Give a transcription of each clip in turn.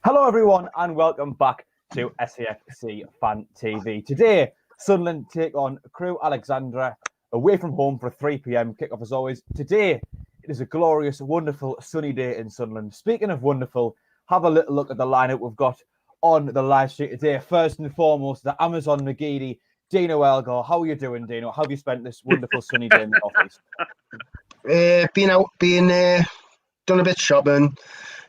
Hello everyone and welcome back to SAFC Fan TV. Today, Sunderland take on Crewe Alexandra away from home for a 3 p.m. kickoff as always. Today, it is a glorious, wonderful, sunny day in Sunderland. Speaking of wonderful, have a little look at the lineup we've got on the live stream today. First and foremost, the Amazon McGeady, Dino Elgar. How are you doing, Dino? How have you spent this wonderful sunny day in the office? Done a bit of shopping.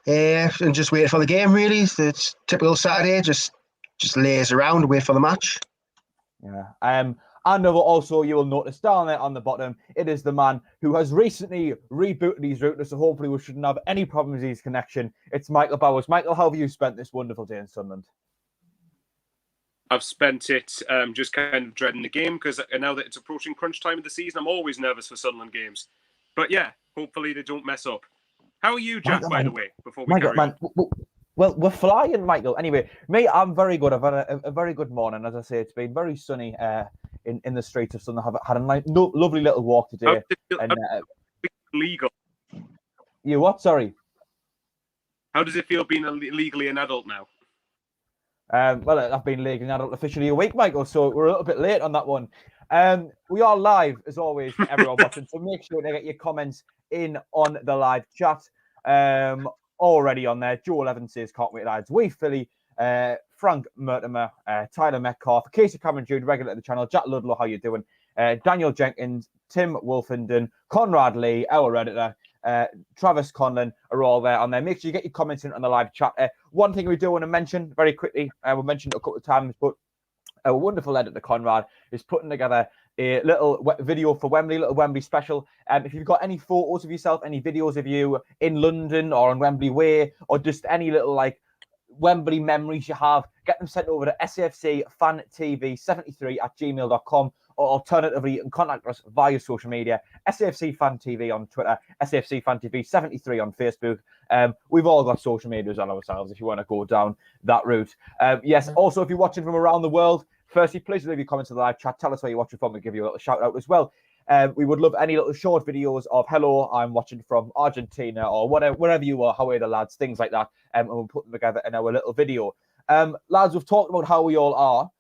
And just wait for the game, really. It's typical Saturday, just lays around, wait for the match. Yeah. And also, you will notice down there on the bottom, it is the man who has recently rebooted his router, so hopefully we shouldn't have any problems with his connection. It's Michael Bowers. Michael, how have you spent this wonderful day in Sunderland? I've spent it just kind of dreading the game, because now that it's approaching crunch time of the season, I'm always nervous for Sunderland games. But yeah, hopefully they don't mess up. How are you, Jack, by the way, before we carry on? Well, we're flying, Michael. Anyway, me, I'm very good. I've had a very good morning. As I say, it's been very sunny in the streets of Sunderland. I've had a nice, lovely little walk today. Legal. You what? Sorry. How does it feel being legally an adult now? Well, I've been legally an adult officially a week, Michael, so we're a little bit late on that one. We are live, as always, for everyone watching, so make sure to get your comments in on the live chat. Already on there. Joel Evans says, can't wait, lads. We Philly, Frank Mertimer, Tyler Metcalf, Casey Cameron Jude, regular at the channel, Jack Ludlow, how you doing? Daniel Jenkins, Tim Wolfenden, Conrad Lee, our Redditor, Travis Conlon are all there on there. Make sure you get your comments in on the live chat. One thing we do want to mention very quickly, we mentioned it a couple of times, but a wonderful editor, Conrad, is putting together a little video for Wembley, little Wembley special. If you've got any photos of yourself, any videos of you in London or on Wembley Way, or just any little like Wembley memories you have, get them sent over to SAFC Fan TV 73 at gmail.com, or alternatively, you can contact us via social media, SAFC Fan TV on Twitter, SAFC Fan TV 73 on Facebook. We've all got social medias on ourselves if you want to go down that route. Yes, also, if you're watching from around the world, firstly, please leave your comments in the live chat. Tell us where you're watching from. We'll give you a little shout out as well. We would love any little short videos of, hello, I'm watching from Argentina, or whatever, wherever you are, how are the lads, things like that. And we'll put them together in our little video. Lads, we've talked about how we all are.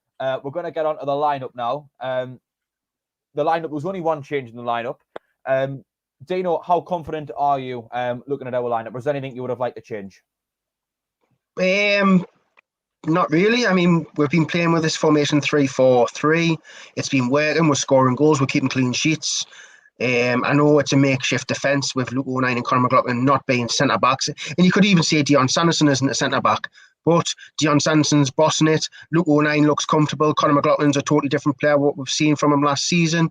We're going to get onto the lineup now. The lineup, was only one change in the lineup. Dino, how confident are you looking at our lineup? Was there anything you would have liked to change? Not really. I mean, we've been playing with this formation 3-4-3. It's been working. We're scoring goals. We're keeping clean sheets. I know it's a makeshift defence with Luke O'Nien and Conor McLaughlin not being centre-backs. And you could even say Dion Sanderson isn't a centre-back. But Dion Sanderson's bossing it. Luke O'Nien looks comfortable. Conor McLaughlin's a totally different player, what we've seen from him last season.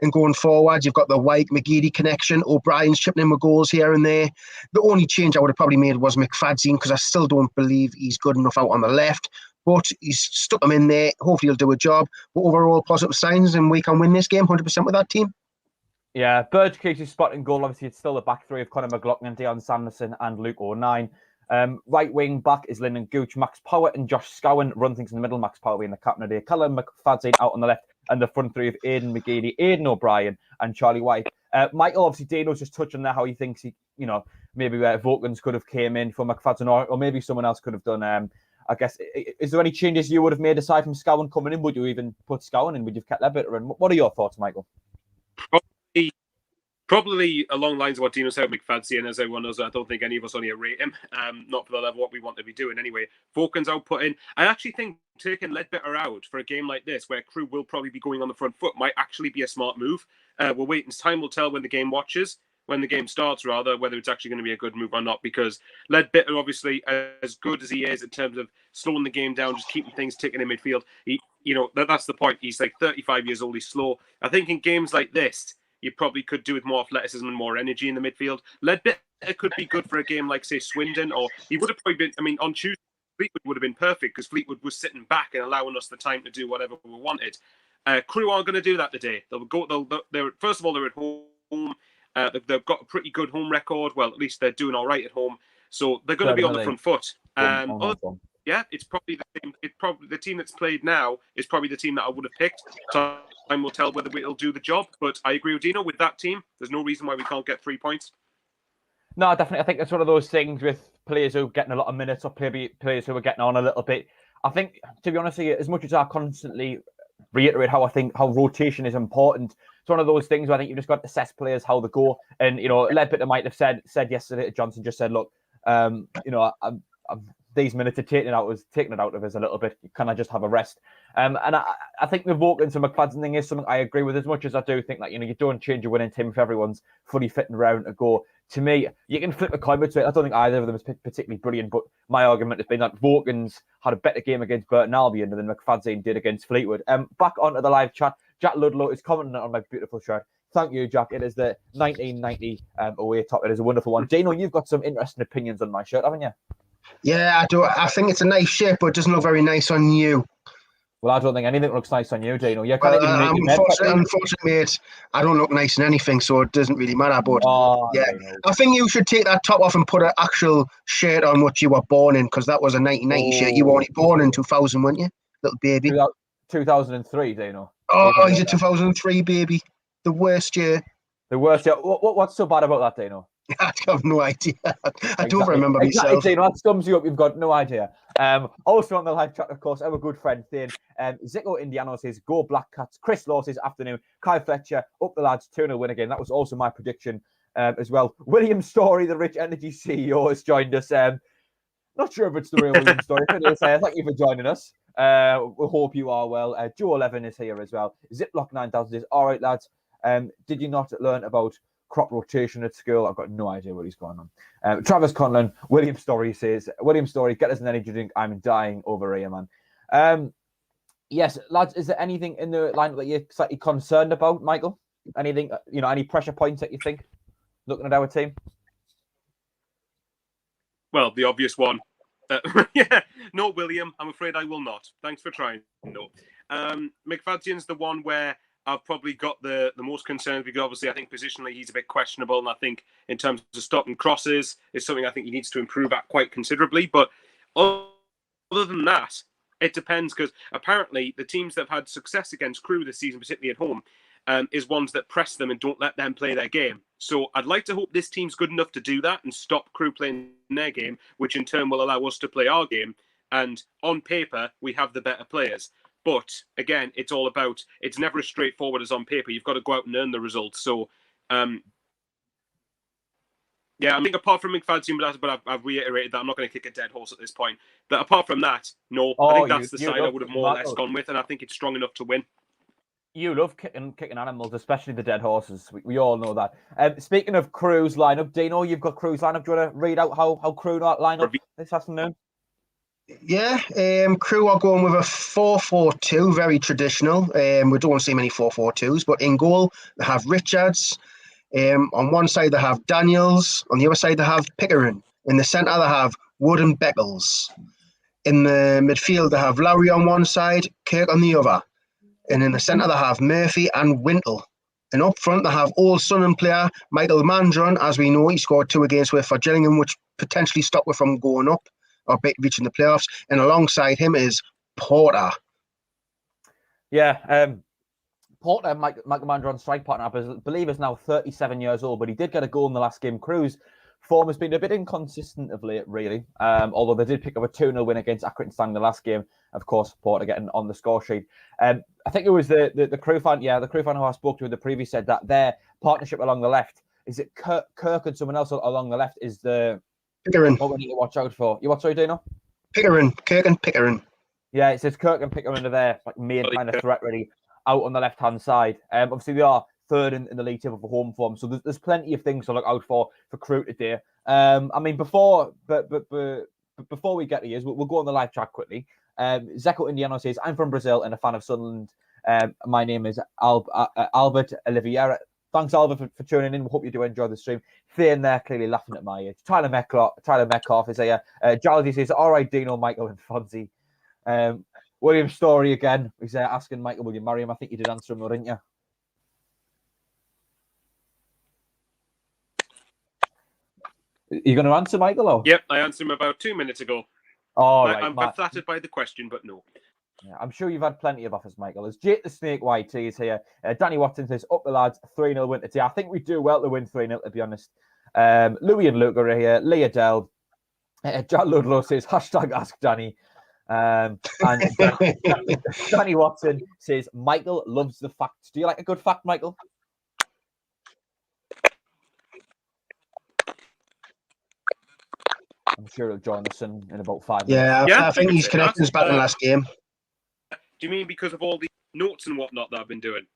And going forward, you've got the White-McGeady connection. O'Brien's chipping in with goals here and there. The only change I would have probably made was McFadzean, because I still don't believe he's good enough out on the left. But he's stuck him in there. Hopefully he'll do a job. But overall, positive signs, and we can win this game 100% with that team. Yeah, Burge Casey's spotting goal. Obviously, it's still the back three of Conor McLaughlin, Dion Sanderson, and Luke O'Nien. Right wing back is Lyndon Gooch, Max Power, and Josh Scowen run things in the middle. Max Power being the captain of the day. Callum McFadzean out on the left, and the front three of Aidan McGeady, Aidan O'Brien, and Charlie White. Michael, obviously, Dano's just touching there how he thinks maybe Vokins could have came in for McFadzean, or maybe someone else could have done. I guess, is there any changes you would have made aside from Scowen coming in? Would you even put Scowen in? Would you have kept Levitt in? What are your thoughts, Michael? Probably along the lines of what Dino said, McFadzean, as everyone knows, I don't think any of us only rate him. Not for the level of what we want to be doing anyway. Vokins output in. I actually think taking Ledbetter out for a game like this, where Crewe will probably be going on the front foot, might actually be a smart move. We're waiting. Time will tell when the game starts, rather, whether it's actually going to be a good move or not, because Ledbetter, obviously, as good as he is in terms of slowing the game down, just keeping things ticking in midfield, that's the point. He's like 35 years old. He's slow. I think in games like this, you probably could do with more athleticism and more energy in the midfield. Ledbetter could be good for a game like, say, Swindon, or he would have probably been, on Tuesday, Fleetwood would have been perfect, because Fleetwood was sitting back and allowing us the time to do whatever we wanted. Crewe aren't going to do that today. First of all, they're at home. They've got a pretty good home record. Well, at least they're doing all right at home. So they're going to be on the front foot. Yeah, it's probably the same. The team that's played now is probably the team that I would have picked. So time will tell whether it'll do the job. But I agree with Dino. With that team, there's no reason why we can't get 3 points. No, definitely. I think it's one of those things with players who are getting a lot of minutes or players who are getting on a little bit. I think, to be honest with you, as much as I constantly reiterate how rotation is important, it's one of those things where I think you've just got to assess players how they go. And, Ledbetter might have said yesterday to Johnson, just said, look, these minutes are taking it out of us a little bit. Can I just have a rest? And I think the Vokins and McFadden thing is something I agree with, as much as I do think that, you don't change your winning team if everyone's fully fit and round to go. To me, you can flip a coin between it. I don't think either of them is particularly brilliant, but my argument has been that Vokins had a better game against Burton Albion than McFadden did against Fleetwood. Back onto the live chat, Jack Ludlow is commenting on my beautiful shirt. Thank you, Jack. It is the 1990 away top. It is a wonderful one. Dino, you've got some interesting opinions on my shirt, haven't you? Yeah, I do. I think it's a nice shape, but it doesn't look very nice on you. Well, I don't think anything looks nice on you, Dino. You can't unfortunately, mate, I don't look nice in anything, so it doesn't really matter. But I think you should take that top off and put an actual shirt on what you were born in, because that was a 1990 shirt. You were only born in 2000, weren't you, little baby? 2003, Dino. Oh, he's a 2003 baby. The worst year. The worst year. What's so bad about that, Dino? I have no idea. I don't remember myself. Dino, that sums you up. You've got no idea. Also on the live chat, of course, our good friend Thane. Zico Indiano says, go Black Cats. Chris Law says, afternoon. Kai Fletcher, up the lads, 2-0 win again. That was also my prediction as well. William Story, the Rich Energy CEO, has joined us. Not sure if it's the real William Story. Thank you for joining us. We hope you are well. Joe 11 is here as well. Ziploc 9000 says, all right, lads. Did you not learn about crop rotation at school? I've got no idea what he's going on. Travis Conlon, William Story says, William Story, get us an energy drink. I'm dying over here, man. Yes, lads, is there anything in the lineup that you're slightly concerned about, Michael? Anything, any pressure points that you think, looking at our team? Well, the obvious one. No, William, I'm afraid I will not. Thanks for trying. No. McFadden's the one where I've probably got the most concerns, because obviously I think positionally he's a bit questionable, and I think in terms of stopping crosses is something I think he needs to improve at quite considerably. But other than that, it depends, because apparently the teams that have had success against Crewe this season, particularly at home, is ones that press them and don't let them play their game. So I'd like to hope this team's good enough to do that and stop Crewe playing their game, which in turn will allow us to play our game. And on paper, we have the better players. But again, it's never as straightforward as on paper. You've got to go out and earn the results. So, I think apart from McFadden, but I've reiterated that I'm not going to kick a dead horse at this point. But apart from that, no, I think that's the side I would have more or less gone with, and I think it's strong enough to win. You love kicking animals, especially the dead horses. We all know that. Speaking of Crewe's lineup, Dino, you've got Crewe's lineup. Do you want to read out how Crewe line up this afternoon? Yeah, Crewe are going with a 4-4-2, very traditional. We don't see many 4-4-2s, but in goal they have Richards. On one side they have Daniels. On the other side they have Pickering. In the centre they have Wood and Beckles. In the midfield they have Lowry on one side, Kirk on the other. And in the centre they have Murphy and Wintle. And up front they have old Sunderland player Michael Mandron. As we know, he scored 2 against for Gillingham, which potentially stopped us from going up or reaching the playoffs. And alongside him is Porter. Yeah, Porter, Michael Mandron, strike partner, I believe is now 37 years old, but he did get a goal in the last game. Crewe's form has been a bit inconsistent of late, really. Although they did pick up a 2-0 win against Accrington in the last game. Of course, Porter getting on the score sheet. I think it was the Crewe fan, the Crewe fan who I spoke to in the preview said that their partnership along the left, is it Kirk and someone else along the left is the Pickering. What we need to watch out for. You what, sorry, Dino? Pickering. Kirk and Pickering. Yeah, it says Kirk and Pickering are there, like main kind of threat really out on the left-hand side. Obviously, they are third in the league table for home form, so there's plenty of things to look out for Crewe today. I mean, before we get to yours, we'll go on the live chat quickly. Zeko Indiano says, I'm from Brazil and a fan of Sunderland. My name is Albert Oliveira. Thanks, Albert, for tuning in. We hope you do enjoy the stream. Thane there, clearly laughing at my age. Tyler Metcalf is here. Jaldi says, all right, Dino, Michael, and Fonzie. William Story again. He's asking Michael, will you marry him? I think you did answer him, though, didn't you? Are you going to answer, Michael? Or? Yep, I answered him about 2 minutes ago. Right, I'm flattered by the question, but no. Yeah, I'm sure you've had plenty of offers, Michael. As Jake the Snake YT is here. Danny Watson says, up the lads, 3-0 win today. I think we do well to win 3-0, to be honest. Louis and Luke are here. Leah Dell. John Ludlow says, hashtag ask Danny. And Danny Watson says, Michael loves the facts. Do you like a good fact, Michael? I'm sure he'll join us in about 5 minutes. Yeah, I think he's connecting us back in the last game. Do you mean because of all the notes and whatnot that I've been doing?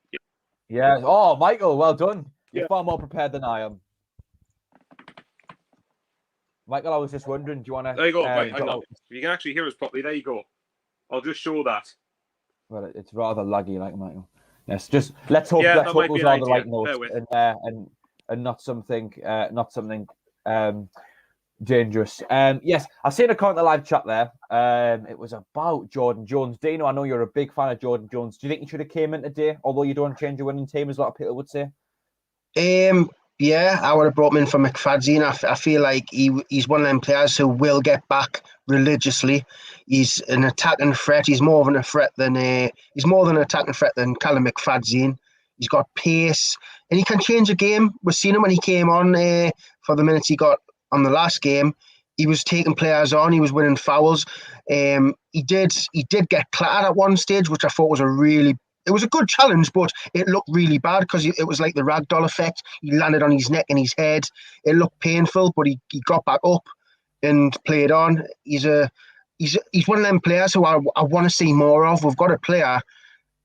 Yeah. Oh, Michael, well done. You're far more prepared than I am. Michael, I was just wondering, do you want to... There you go. Right, hang on. If you can actually hear us properly, there you go. I'll just show that. Well, it's rather laggy, like, Michael. Yes, just let's hope those are the right notes and not something dangerous. Yes, I've seen a comment in the live chat there. It was about Jordan Jones. Dino, I know you're a big fan of Jordan Jones. Do you think he should have came in today, although you don't change your winning team, as a lot of people would say? Yeah, I would have brought him in for McFadzean. I feel like he's one of them players who will get back religiously. He's an attacking threat. He's more than an attacking threat than Callum McFadzean. He's got pace and he can change a game. We've seen him when he came on for the minutes he got on the last game. He was taking players on. He was winning fouls. He did get clattered at one stage, which I thought was it was a good challenge, but it looked really bad because it was like the ragdoll effect. He landed on his neck and his head. It looked painful, but he got back up and played on. He's one of them players who I want to see more of. We've got a player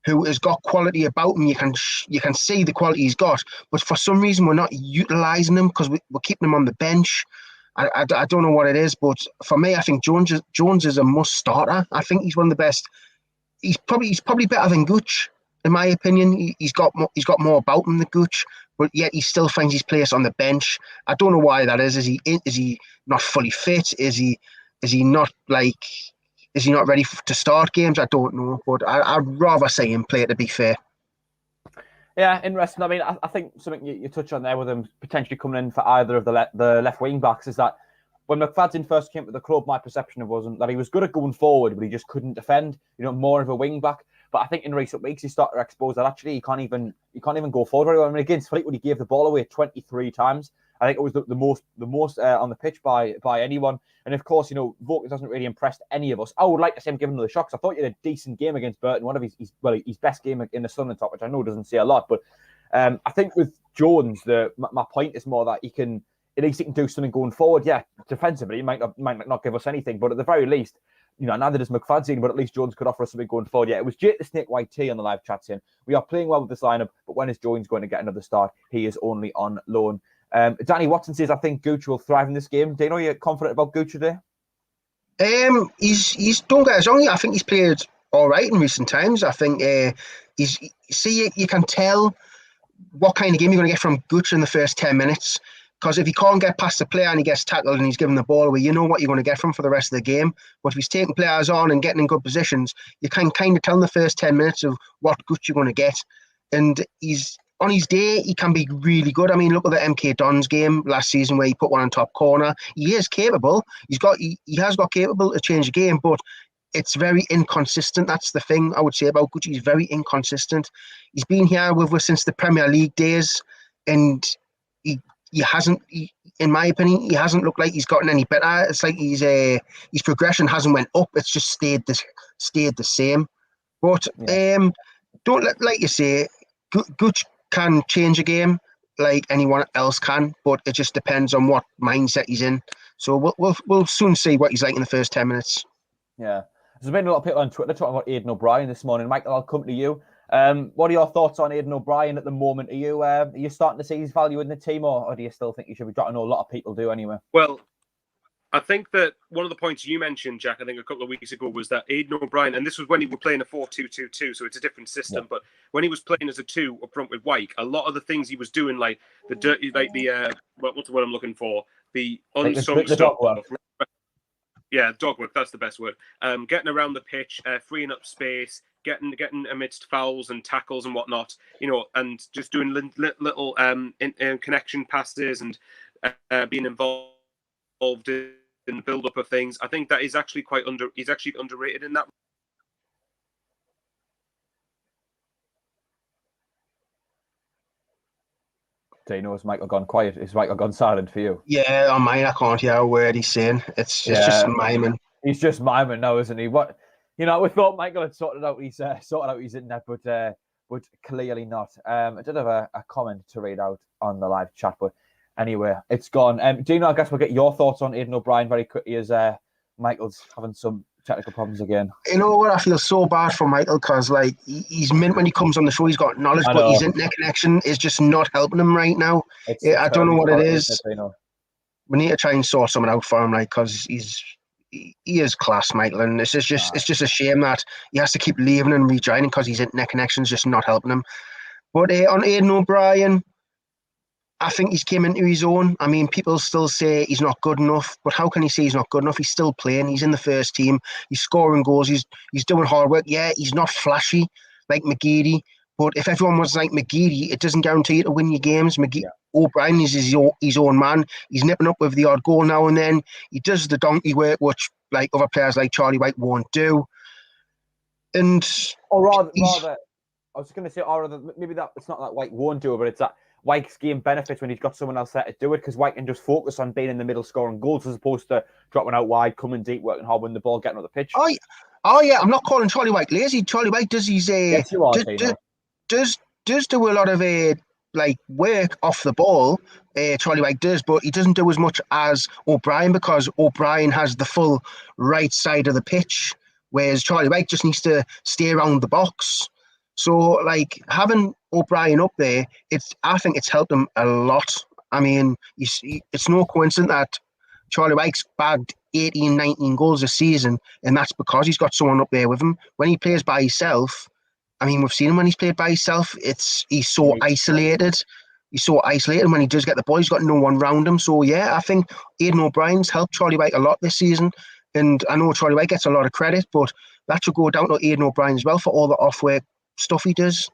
who has got quality about him. You can see the quality he's got, but for some reason we're not utilising him because we're keeping him on the bench. I don't know what it is, but for me, I think Jones is a must starter. I think he's one of the best. He's probably better than Gooch, in my opinion. He's got more about him than Gooch, but yet he still finds his place on the bench. I don't know why that is. Is he not fully fit? Is he not ready to start games? I don't know, but I'd rather see him play, to be fair. Yeah, interesting. I mean, I think something you touch on there with him potentially coming in for either of the left wing backs is that when McFadzean first came to the club, my perception of wasn't that he was good at going forward, but he just couldn't defend. More of a wing back. But I think in recent weeks he started to expose that actually he can't even go forward very well. I mean, against Fleetwood he gave the ball away 23 times. I think it was the most on the pitch by anyone. And of course, Vokers hasn't really impressed any of us. I would like to see him give another shot because I thought he had a decent game against Burton. One of his best game in the Sunderland top, which I know doesn't say a lot. But I think with Jones, my point is more that at least he can do something going forward. Yeah, defensively, he might not give us anything, but at the very least, neither does McFadzean, but at least Jones could offer us something going forward. Yeah, it was Jake the Snake White T on the live chat saying, we are playing well with this lineup, but when is Jones going to get another start? He is only on loan. Danny Watson says, I think Gooch will thrive in this game. Dino, are you confident about Gooch today? He's don't get us wrong. I think he's played all right in recent times. I think you can tell what kind of game you're going to get from Gooch in the first 10 minutes. Because if he can't get past the player and he gets tackled and he's given the ball away, you know what you're going to get from for the rest of the game. But if he's taking players on and getting in good positions, you can kind of tell in the first 10 minutes of what Gooch you're going to get. And he's on his day, he can be really good. I mean, look at the MK Dons game last season where he put one on top corner. He is capable. He has got capable to change the game, but it's very inconsistent. That's the thing I would say about Gooch. He's very inconsistent. He's been here with us since the Premier League days, and in my opinion, he hasn't looked like he's gotten any better. It's like his progression hasn't went up. It's just stayed the same. But don't like you say, Gooch can change a game like anyone else can, but it just depends on what mindset he's in. So we'll soon see what he's like in the first 10 minutes. Yeah, there's been a lot of people on Twitter talking about Aidan O'Brien this morning. Michael, I'll come to you. What are your thoughts on Aidan O'Brien at the moment? Are you starting to see his value in the team, or do you still think he should be dropping? I know a lot of people do anyway. Well, I think that one of the points you mentioned, Jack, I think a couple of weeks ago, was that Aidan O'Brien, and this was when he was playing a 4-2-2-2, so it's a different system. But when he was playing as a 2 up front with Wyke, a lot of the things he was doing, like what's the word I'm looking for? The unsung stuff. Yeah, dog work. That's the best word. Getting around the pitch, freeing up space, getting amidst fouls and tackles and whatnot. And just doing little connection passes and being involved in the build-up of things. I think that is actually he's actually underrated in that. Dino, has Michael gone quiet? Is Michael gone silent for you? Yeah, on mine I can't hear a word he's saying. It's just miming. He's just miming now, isn't he? What, we thought Michael had sorted out his internet, but clearly not. I did have a comment to read out on the live chat, but anyway, it's gone. Dino, I guess we'll get your thoughts on Aidan O'Brien very quickly, as Michael's having some technical problems again. You know what? I feel so bad for Michael because, like, he's mint when he comes on the show. He's got knowledge, but his internet connection is just not helping him right now. I don't know what it is. We need to try and sort something out for him, like, because he is class, Michael, and it's just a shame that he has to keep leaving and rejoining because his internet connection is just not helping him. But on Aidan O'Brien, I think he's came into his own. I mean, people still say he's not good enough, but how can he say he's not good enough? He's still playing. He's in the first team. He's scoring goals. He's doing hard work. Yeah, he's not flashy like McGeady, but if everyone was like McGeady, it doesn't guarantee you to win your games. O'Brien is his own man. He's nipping up with the odd goal now and then. He does the donkey work, which like other players like Charlie White won't do. And rather, I was going to say, maybe that it's not that White won't do it, but it's that White's game benefits when he's got someone else there to do it, because White can just focus on being in the middle scoring goals as opposed to dropping out wide, coming deep, working hard, winning the ball, getting on the pitch. Oh yeah, I'm not calling Charlie White lazy. Charlie White does his yes, you are, does do a lot of like work off the ball. Charlie White does, but he doesn't do as much as O'Brien because O'Brien has the full right side of the pitch, whereas Charlie White just needs to stay around the box. So, like, having O'Brien up there, I think it's helped him a lot. I mean, it's no coincidence that Charlie White's bagged 18, 19 goals this season, and that's because he's got someone up there with him. When he plays by himself, I mean, we've seen him when he's played by himself, he's so isolated. He's so isolated. When he does get the ball, he's got no one around him. So, yeah, I think Aidan O'Brien's helped Charlie White a lot this season. And I know Charlie White gets a lot of credit, but that should go down to Aidan O'Brien as well for all the off-work stuff he does.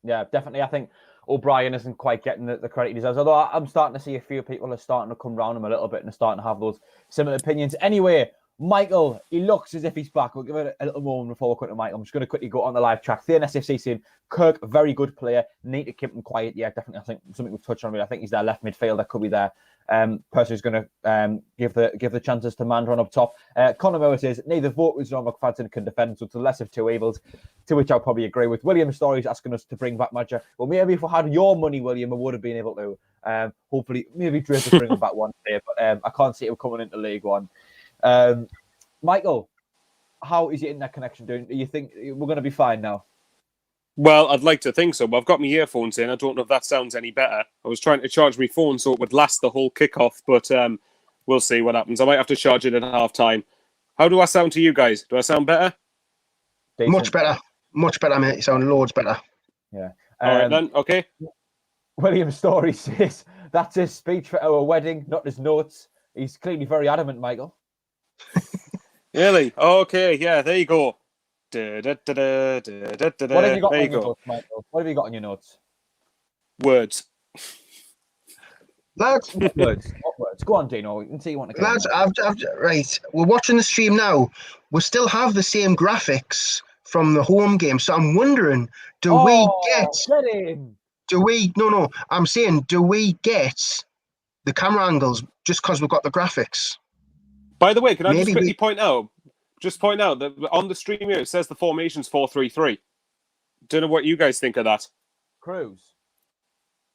Yeah, definitely. I think O'Brien isn't quite getting the credit he deserves, although I'm starting to see a few people are starting to come round him a little bit and are starting to have those similar opinions. Anyway, Michael, he looks as if he's back. We'll give it a little moment before we come to Michael. I'm just going to quickly go on the live chat. The SAFC saying, Kirk, very good player. Need to keep him quiet. Yeah, definitely. I think something we've touched on. I think he's their left midfielder. Could be there. Person who's going to give the chances to Mandron up top. Conor Moore says, neither voters nor McFadden can defend, so it's the less of two evils, to which I'll probably agree with. William Story's asking us to bring back Madger. Well, maybe if we had your money, William, I would have been able to. Hopefully, maybe Drake will bring him back one day, but I can't see him coming into League One. Michael, how is your internet connection doing? Do you think we're going to be fine now? Well, I'd like to think so, but I've got my earphones in. I don't know if that sounds any better. I was trying to charge my phone so it would last the whole kickoff, but we'll see what happens. I might have to charge it at half-time. How do I sound to you guys? Do I sound better? Decent. Much better, mate. You sound loads better. Yeah. All right, then. Okay. William Story says, that's his speech for our wedding, not his notes. He's clearly very adamant, Michael. Really? Okay, yeah, there you go. What have you got on your notes, Michael? What have you got on your notes? Words. Lads. What words? Go on, Dino. You can see you want to. Lads, right. We're watching the stream now. We still have the same graphics from the home game, so I'm wondering, do we get the camera angles just because we've got the graphics? By the way, can I just quickly point out that on the stream here, it says the formation's 4-3-3. Don't know what you guys think of that. Crewe's?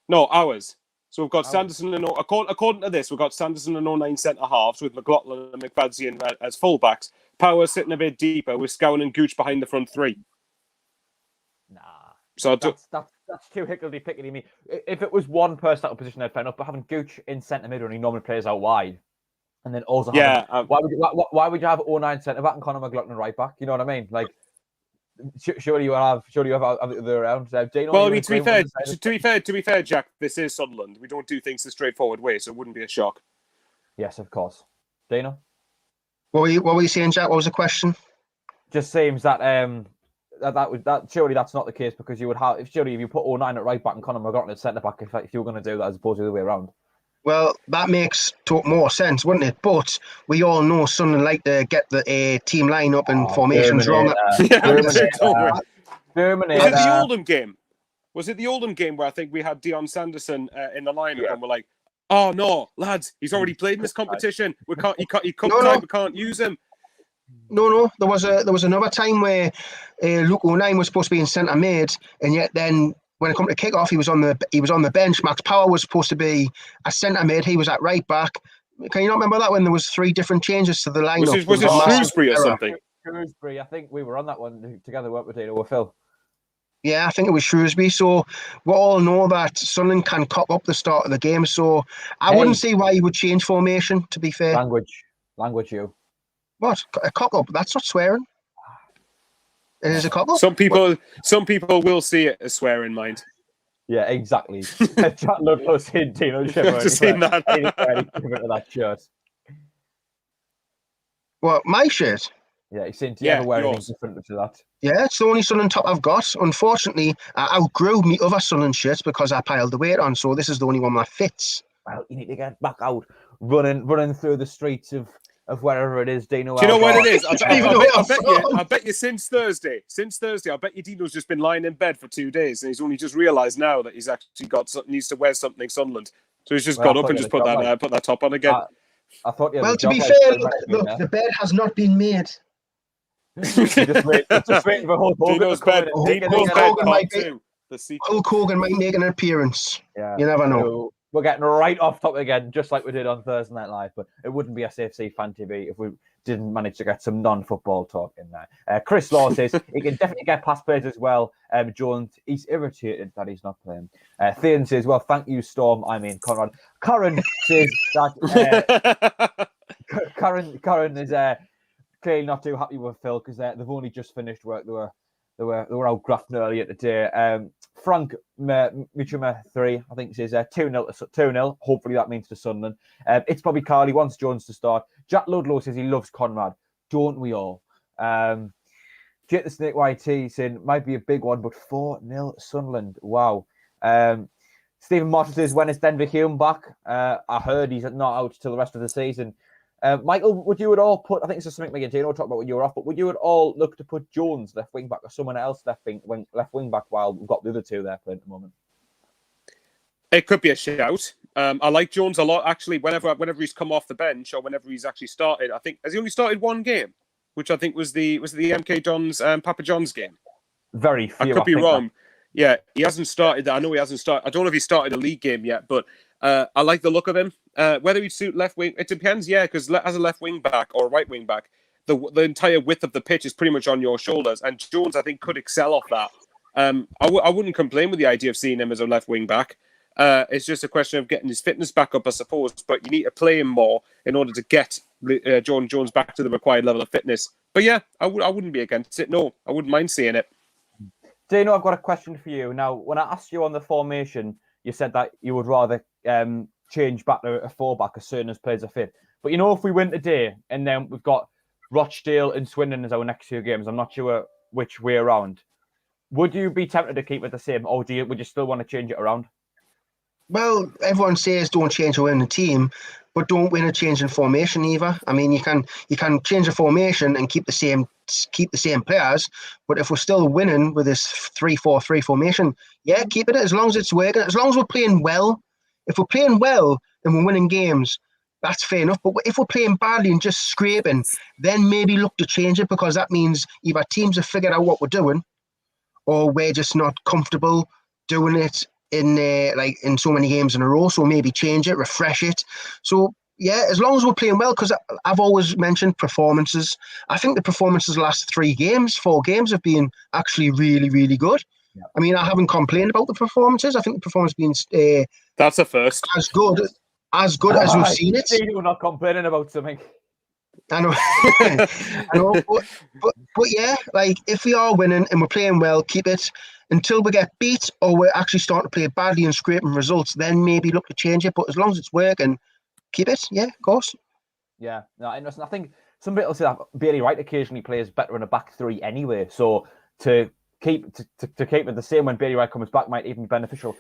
No, ours. So we've got Sanderson and according to this, we've got Sanderson and 09 centre-halves with McLaughlin and McFadden as full-backs. Power sitting a bit deeper with Scowen and Gooch behind the front three. Nah. So that's too hickledy-pickledy me. If it was one person that position, I'd fair enough, but having Gooch in centre mid when he normally plays out wide, and then also why would you have 09 centre back and Conor McLaughlin right back? You know what I mean? Like, surely you have the other way around. Dino, well, I mean, to be fair, Jack, this is Sunderland. We don't do things the straightforward way, so it wouldn't be a shock. Yes, of course. Dino, what were you saying, Jack? What was the question? Just seems that that surely that's not the case, because you would have if you put 09 at right back and Conor McLaughlin at centre back if you were going to do that as opposed to the other way around. Well, that makes more sense, wouldn't it? But we all know Sunderland like to get the team line up and formations wrong. Terminator. Is it the Oldham game? Was it the Oldham game where I think we had Dion Sanderson in the lineup and we're like, oh no, lads, he's already played in this competition. He cut time, we can't use him. No. There was another time where Luke O'Nien was supposed to be in centre mid, and yet then when it come to kick off, he was on the bench. Max Power was supposed to be a centre mid. He was at right back. Can you not remember that when there was 3 different changes to the lineup? Was it Shrewsbury or something? Shrewsbury, I think we were on that one together, weren't we, Dino, with Phil? Yeah, I think it was Shrewsbury. So we all know that Sunderland can cock up the start of the game. So I wouldn't see why you would change formation, to be fair. Language, you. What? A cock up? That's not swearing. It is a cock up. Some people will see it as swearing, mind. Yeah, exactly. Chat Ludlow saying Dino shivering. Just seen that. To that shirt. What, my shirt? Yeah, he's saying, do you ever wear anything different to that? Yeah, it's the only Sunderland top I've got. Unfortunately, I outgrew my other Sunderland shirts because I piled the weight on, so this is the only one that fits. Well, you need to get back out, running through the streets of wherever it is, Dino. Do you know what it is? I bet you since Thursday, I bet you Dino's just been lying in bed for 2 days, and he's only just realised now that he's actually needs to wear something Sunderland. So he's just got up and just put that top on again. I thought. Well, to be fair, look, the bed has not been made. just waiting for Hulk Hogan to come in. Hulk Hogan might make an appearance. Yeah. You never know. So we're getting right off topic again, just like we did on Thursday Night Live, but it wouldn't be a SAFC Fan TV if we didn't manage to get some non-football talk in there. Chris Law says he can definitely get past players as well. Jones, he's irritated that he's not playing. Thean says, well, thank you, Storm. I mean, Conrad. Karen says that Karen is clearly not too happy with Phil because they've only just finished work. They were out grafting earlier today. Frank Michuma 3, I think, says 2-0. Hopefully that means to Sunderland. It's Bobby Carley wants Jones to start. Jack Ludlow says he loves Conrad. Don't we all? Jake the Snake YT saying might be a big one, but 4-0 Sunderland. Wow. Stephen Martin says when is Denver Hume back? I heard he's not out till the rest of the season. Michael, would you at all put, I think it's something Megantino talk about when you were off, but would you at all look to put Jones left wing back or someone else left wing back while we've got the other two there playing at the moment? It could be a shout. I like Jones a lot, actually. Whenever he's come off the bench or whenever he's actually started, I think has he only started one game, which I think was the MK John's Papa John's game. Very few. I could be wrong. Yeah, he hasn't started. I know he hasn't started. I don't know if he started a league game yet, but I like the look of him. Whether he'd suit left wing, it depends. Yeah, because as a left wing back or a right wing back, the entire width of the pitch is pretty much on your shoulders, and Jones I think could excel off that. I wouldn't complain with the idea of seeing him as a left wing back. It's just a question of getting his fitness back up, I suppose. But you need to play him more in order to get Jordan Jones back to the required level of fitness. But yeah, I wouldn't be against it. No, I wouldn't mind seeing it. Dino, I've got a question for you. Now, when I asked you on the formation, you said that you would rather change back to a 4-back as soon as players are fit. But you know, if we win today and then we've got Rochdale and Swindon as our next 2 games, I'm not sure which way around. Would you be tempted to keep it the same, or would you still want to change it around? Well, everyone says don't change a winning team, but don't win a change in formation either. I mean, you can change the formation and keep the same players, but if we're still winning with this 3-4-3 formation, yeah, keep it as long as it's working, as long as we're playing well. If we're playing well and we're winning games, that's fair enough. But if we're playing badly and just scraping, then maybe look to change it, because that means either teams have figured out what we're doing, or we're just not comfortable doing it in so many games in a row. So maybe change it, refresh it. So yeah, as long as we're playing well, because I've always mentioned performances. I think the performances the last 4 games have been actually really, really good. Yeah. I mean, I haven't complained about the performances. I think the performance has been that's a first. As good as we've seen it. We're not complaining about something. I know, I know, but yeah, like if we are winning and we're playing well, keep it until we get beat or we're actually starting to play badly and scraping results. Then maybe look to change it. But as long as it's working, keep it. Yeah, of course. Yeah, no, I think some people say that Bailey Wright occasionally plays better in a back 3 anyway. So to keep it the same when Bailey Wright comes back might even be beneficial.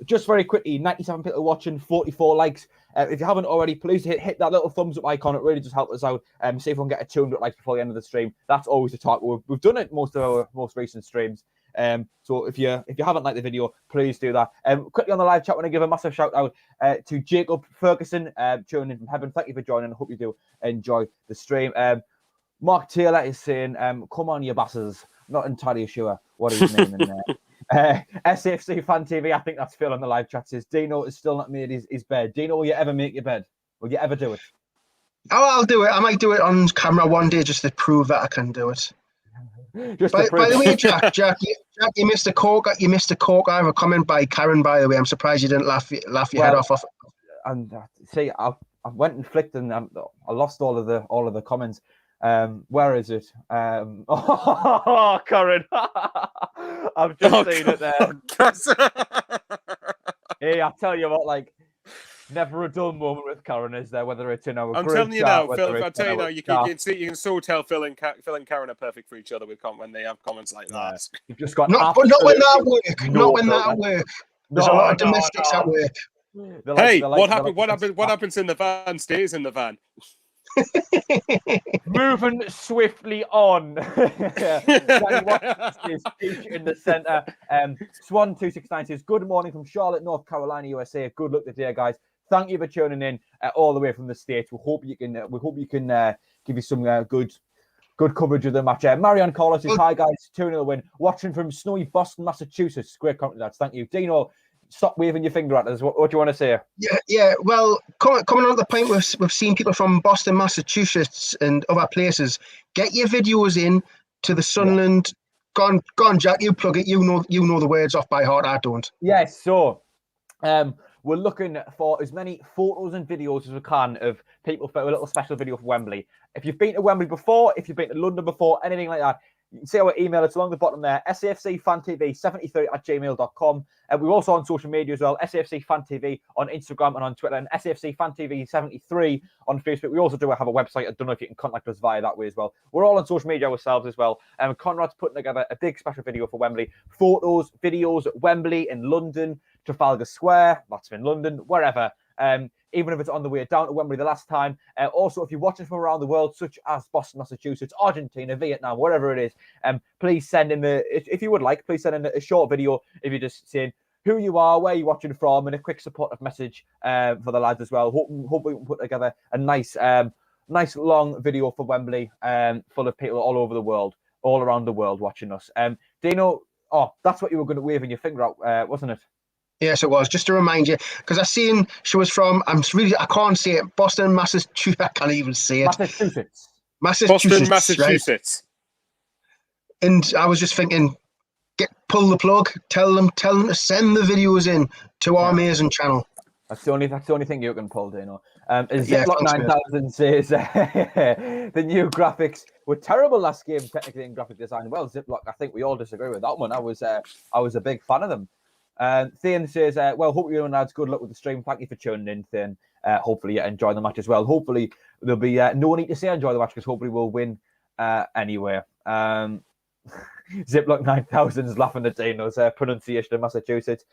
Just very quickly, 97 people watching, 44 likes. If you haven't already, please hit that little thumbs up icon. It really does help us out. See if we can get 200 likes before the end of the stream. That's always the target. We've done it most of our most recent streams. So if you haven't liked the video, please do that. Quickly on the live chat, I want to give a massive shout out to Jacob Ferguson, tuning in from heaven. Thank you for joining. I hope you do enjoy the stream. Mark Taylor is saying, come on, you basses. Not entirely sure what he's naming there. SAFC Fan TV, I think that's Phil on the live chat, says, Dino has still not made his bed. Dino, will you ever make your bed? Will you ever do it? Oh, I'll do it. I might do it on camera one day just to prove that I can do it. By the way, Jack, you missed a cork. You missed a cork. I have a comment by Karen. By the way, I'm surprised you didn't laugh your head off. And see, I went and flicked and I lost all of the comments. Where is it? Oh, Karen, I've just seen it there. Hey, I tell you what, like, never a dull moment with Karen, is there? Whether it's in our I'm group telling you chat, now, Phil. whether I'll it's tell in you now, our you chat. can so tell Phil and Karen are perfect for each other when they have comments like that. You've just got not when that work. no Not when filter. that work. There's a lot of domestics at work. What happens in the van stays in the van. Moving swiftly on. Danny Watts is in the centre. Swan269 says, good morning from Charlotte, North Carolina, USA. Good luck today, guys. Thank you for tuning in all the way from the States. We hope you can give you some good coverage of the match. Marianne Carlos says, hi guys, 2-0 win. Watching from snowy Boston, Massachusetts. Great comment, lads. Thank you. Dino, stop waving your finger at us. What do you want to say? Yeah. Well, coming on to the point, we've seen people from Boston, Massachusetts, and other places. Get your videos in to the Sunderland. Yeah. Go on, Jack. You plug it. You know the words off by heart. I don't. Yes. So, we're looking for as many photos and videos as we can of people for a little special video for Wembley. If you've been to Wembley before, if you've been to London before, anything like that, you can see our email. It's along the bottom there, safcfantv73@gmail.com. And we're also on social media as well, SAFC Fan TV on Instagram and on Twitter, and SAFC Fan TV 73 on Facebook. We also do have a website. I don't know if you can contact us via that way as well. We're all on social media ourselves as well. Conrad's putting together a big special video for Wembley. Photos, videos at Wembley, in London, Trafalgar Square, that's in London, wherever. Even if it's on the way down to Wembley the last time. Also, if you're watching from around the world, such as Boston, Massachusetts, Argentina, Vietnam, wherever it is, please send in if you would like, please send in a short video if you're just saying who you are, where you're watching from, and a quick supportive message for the lads as well. Hope we can put together a nice long video for Wembley, full of people all over the world, all around the world watching us. Dino, that's what you were going to waving your finger out, wasn't it? Yes, it was. Just to remind you, because I seen she was from. I can't say it. Boston, Massachusetts. I can't even say it. Massachusetts. Massachusetts. Right? And I was just thinking, pull the plug. Tell them to send the videos in to our amazing channel. That's the only thing you can pull, Dino. Ziploc 9000 says the new graphics were terrible last game, technically in graphic design. Well, Ziploc, I think we all disagree with that one. I was a big fan of them. Thane says, well, hope you and lads good luck with the stream. Thank you for tuning in, Thane. Hopefully you enjoy the match as well. Hopefully there'll be no need to say enjoy the match because hopefully we'll win anyway. Ziploc 9000's laughing at Dino's pronunciation of Massachusetts.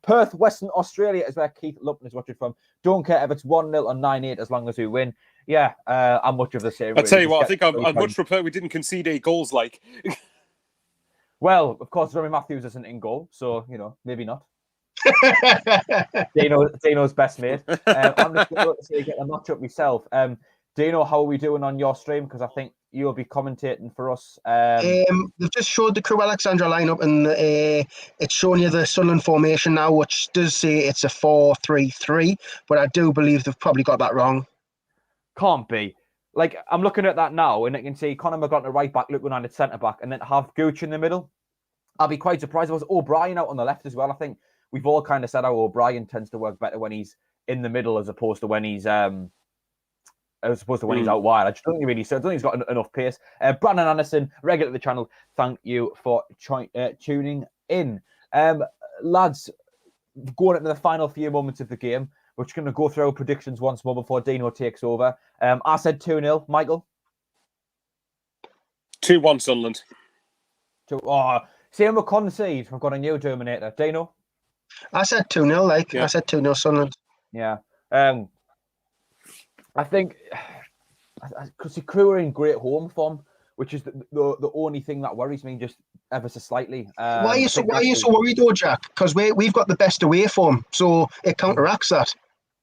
Perth, Western Australia is where Keith Lupton is watching from. Don't care if it's 1-0 or 9-8 as long as we win. Yeah, I'm much of the same. I'll tell you what, I think I'd much prefer we didn't concede 8 goals like. Well, of course, Remy Matthews isn't in goal, so, maybe not. Dino's best mate. I'm just going to get the match up myself. Dino, how are we doing on your stream? Because I think you'll be commentating for us. They've just showed the Crewe Alexandra lineup, and it's showing you the Sunderland formation now, which does say it's a 4-3-3, but I do believe they've probably got that wrong. Can't be. Like, I'm looking at that now, and I can see Conor McGrath at right back, Luke United centre back, and then have Gooch in the middle. I'll be quite surprised. There was O'Brien out on the left as well. I think we've all kind of said how O'Brien tends to work better when he's in the middle as opposed to when he's out wide. I just don't think he's got enough pace. Brandon Anderson, regular to the channel. Thank you for tuning in, lads. Going into the final few moments of the game. We're just going to go through our predictions once more before Dino takes over. I said 2-0. Michael? 2-1 Sunderland. Same with concede. We've got a new Terminator. Dino? I said 2-0, I said 2-0 Sunderland. Yeah. I think because Crewe are in great home form, which is the only thing that worries me. Just ever so slightly. Why are you so worried though, Jack? Because we've got the best away form, so it counteracts that.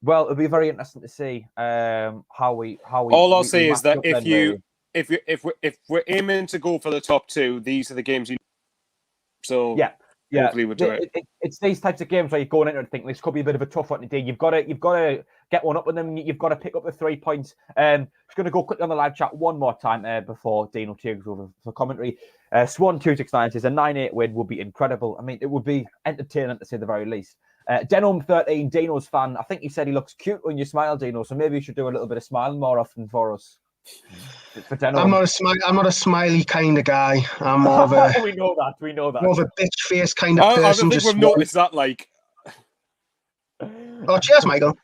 Well, it'll be very interesting to see how we. All I'll say is that if if we're aiming to go for the top two, these are the games you. So yeah. Hopefully we'll do it. It's these types of games where you're going into it and thinking this could be a bit of a tough one to do. You've got to get one up with them. You've got to pick up the 3 points. Just going to go quickly on the live chat one more time before Dino takes over for commentary. Swan269 says a 9-8 win would be incredible. I mean, it would be entertaining to say the very least. Denom13, Dino's fan. I think he said he looks cute when you smile, Dino. So maybe you should do a little bit of smiling more often for us. I'm not a smiley kind of guy. I'm more of a we know that. More of a bitch face kind of person. I think we've noticed that. Like, oh, cheers, Michael.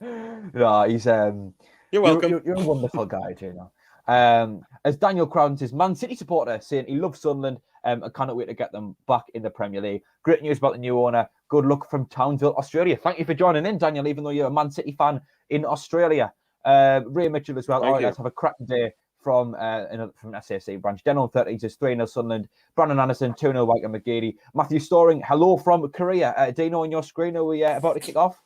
Yeah, he's You're welcome. You're a wonderful guy, Gino. As Daniel Crown says, Man City supporter saying he loves Sunderland and cannot wait to get them back in the Premier League. Great news about the new owner. Good luck from Townsville, Australia. Thank you for joining in, Daniel, even though you're a Man City fan in Australia. Ray Mitchell as well. All right, let's have a cracking day from SAFC branch. Denon 30 says 3-0 Sunderland. Brandon Anderson, 2-0 Wycombe McGeady. Matthew Storing, hello from Korea. Dino on your screen, are we about to kick off?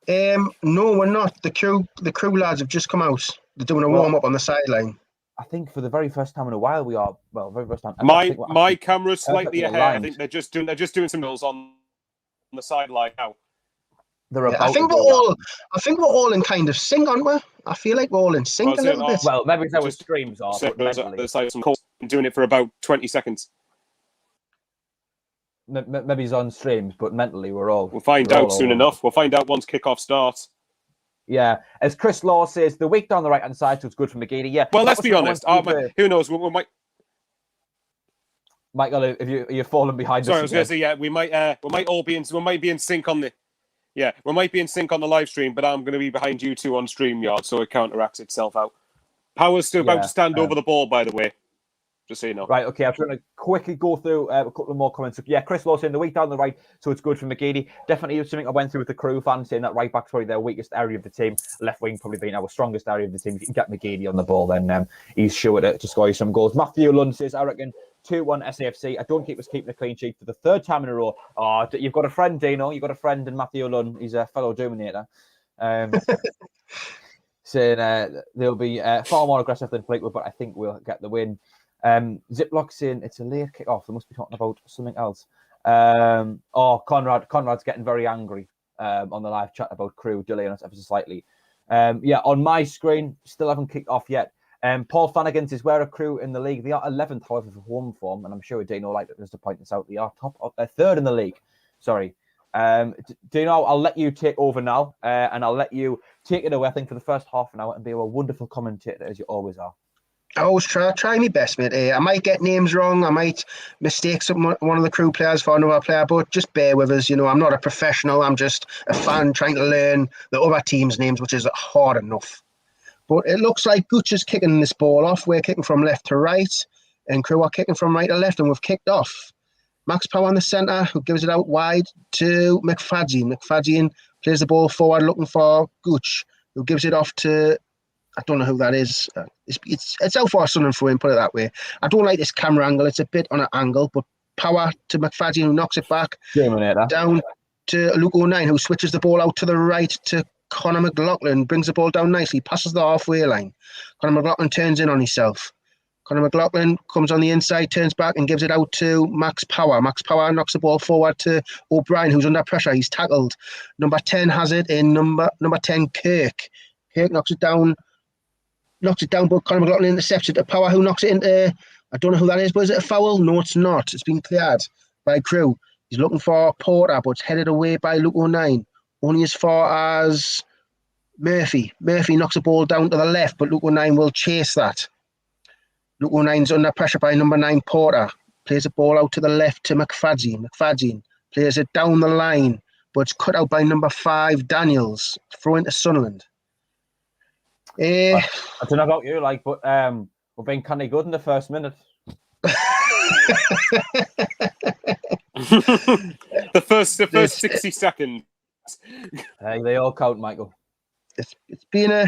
No, we're not. The Crewe lads have just come out. They're doing a warm-up on the sideline. I think for the very first time in a while we are. Well, very first time. My camera's slightly ahead. I think they're just doing some nulls on the sideline now. I think we're all in kind of sync, aren't we? I feel like we're all in sync a little bit. Well, maybe it's our streams are. There's like some calls doing it for about 20 seconds. Maybe he's on streams, but mentally we'll find out soon enough. We'll find out once kickoff starts. Yeah, as Chris Law says, the week down the right hand side, so it's good for McGeady. Yeah. Well, let's be honest. Who knows? We might. Michael, if you're falling behind. Sorry, I was going to say we might all be in sync on the. Yeah, we might be in sync on the live stream, but I'm going to be behind you two on StreamYard, so it counteracts itself out. Power's still about to stand over the ball, by the way. Just so you know. Right, okay, I'm going to quickly go through a couple of more comments. Yeah, Chris Law saying the week down the right, so it's good for McGeady. Definitely something I went through with the Crewe fans, saying that right back's probably their weakest area of the team. Left wing probably being our strongest area of the team. If you can get McGeady on the ball, then he's sure to score you some goals. Matthew Lund says, I reckon 2-1 SAFC. I don't keep us keeping a clean sheet for the third time in a row. Oh, you've got a friend, Dino. You've got a friend in Matthew Lund. He's a fellow Dominator. Saying they'll be far more aggressive than Fleetwood, but I think we'll get the win. Ziploc saying it's a late kick-off. They must be talking about something else. Conrad's getting very angry on the live chat about Crewe delaying us ever so slightly. On my screen, still haven't kicked off yet. Paul Flanagan says, where are Crewe in the league? They are 11th, however, for home form, and I'm sure Dino like us to point this out. They are third in the league. Sorry. Dino, I'll let you take over now, and I'll let you take it away, I think, for the first half an hour and be a wonderful commentator, as you always are. I always try my best, mate. I might get names wrong. I might mistake one of the Crewe players for another player, but just bear with us. I'm not a professional. I'm just a fan trying to learn the other team's names, which is hard enough. But it looks like Gooch is kicking this ball off. We're kicking from left to right, and Crewe are kicking from right to left, and we've kicked off. Max Power in the centre, who gives it out wide to McFadzean. McFadzean plays the ball forward, looking for Gooch, who gives it off to... I don't know who that is. It's out for a Sunderland throw in, put it that way. I don't like this camera angle. It's a bit on an angle, but Power to McFadzean, who knocks it back down to Luke O'Nien, who switches the ball out to the right to Conor McLaughlin, brings the ball down nicely, passes the halfway line. Conor McLaughlin turns in on himself. Conor McLaughlin comes on the inside, turns back and gives it out to Max Power. Max Power knocks the ball forward to O'Brien, who's under pressure. He's tackled. Number 10 has it in number 10, Kirk. Kirk knocks it down, but Conor McLaughlin intercepts it to Power, who knocks it into, I don't know who that is, but is it a foul? No, it's not. It's been cleared by Crewe. He's looking for Porter, but it's headed away by Luke O'Nien. Only as far as Murphy. Murphy knocks the ball down to the left, but Luke O'Nien will chase that. Luke O'Nien's under pressure by number 9, Porter. Plays the ball out to the left to McFadzean. McFadzean plays it down the line, but it's cut out by number 5, Daniels. Throw into Sunderland. I don't know about you, but we've been kind of good in the first minute. the first 60 seconds. Hey, they all count, Michael. It's been a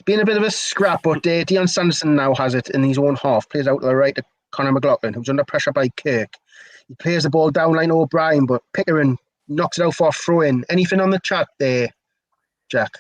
bit of a scrap, but Dion Sanderson now has it in his own half. Plays out to the right to Conor McLaughlin, who's under pressure by Kirk. He plays the ball down line O'Brien, but Pickering knocks it out for a throw-in. Anything on the chat there, Jack?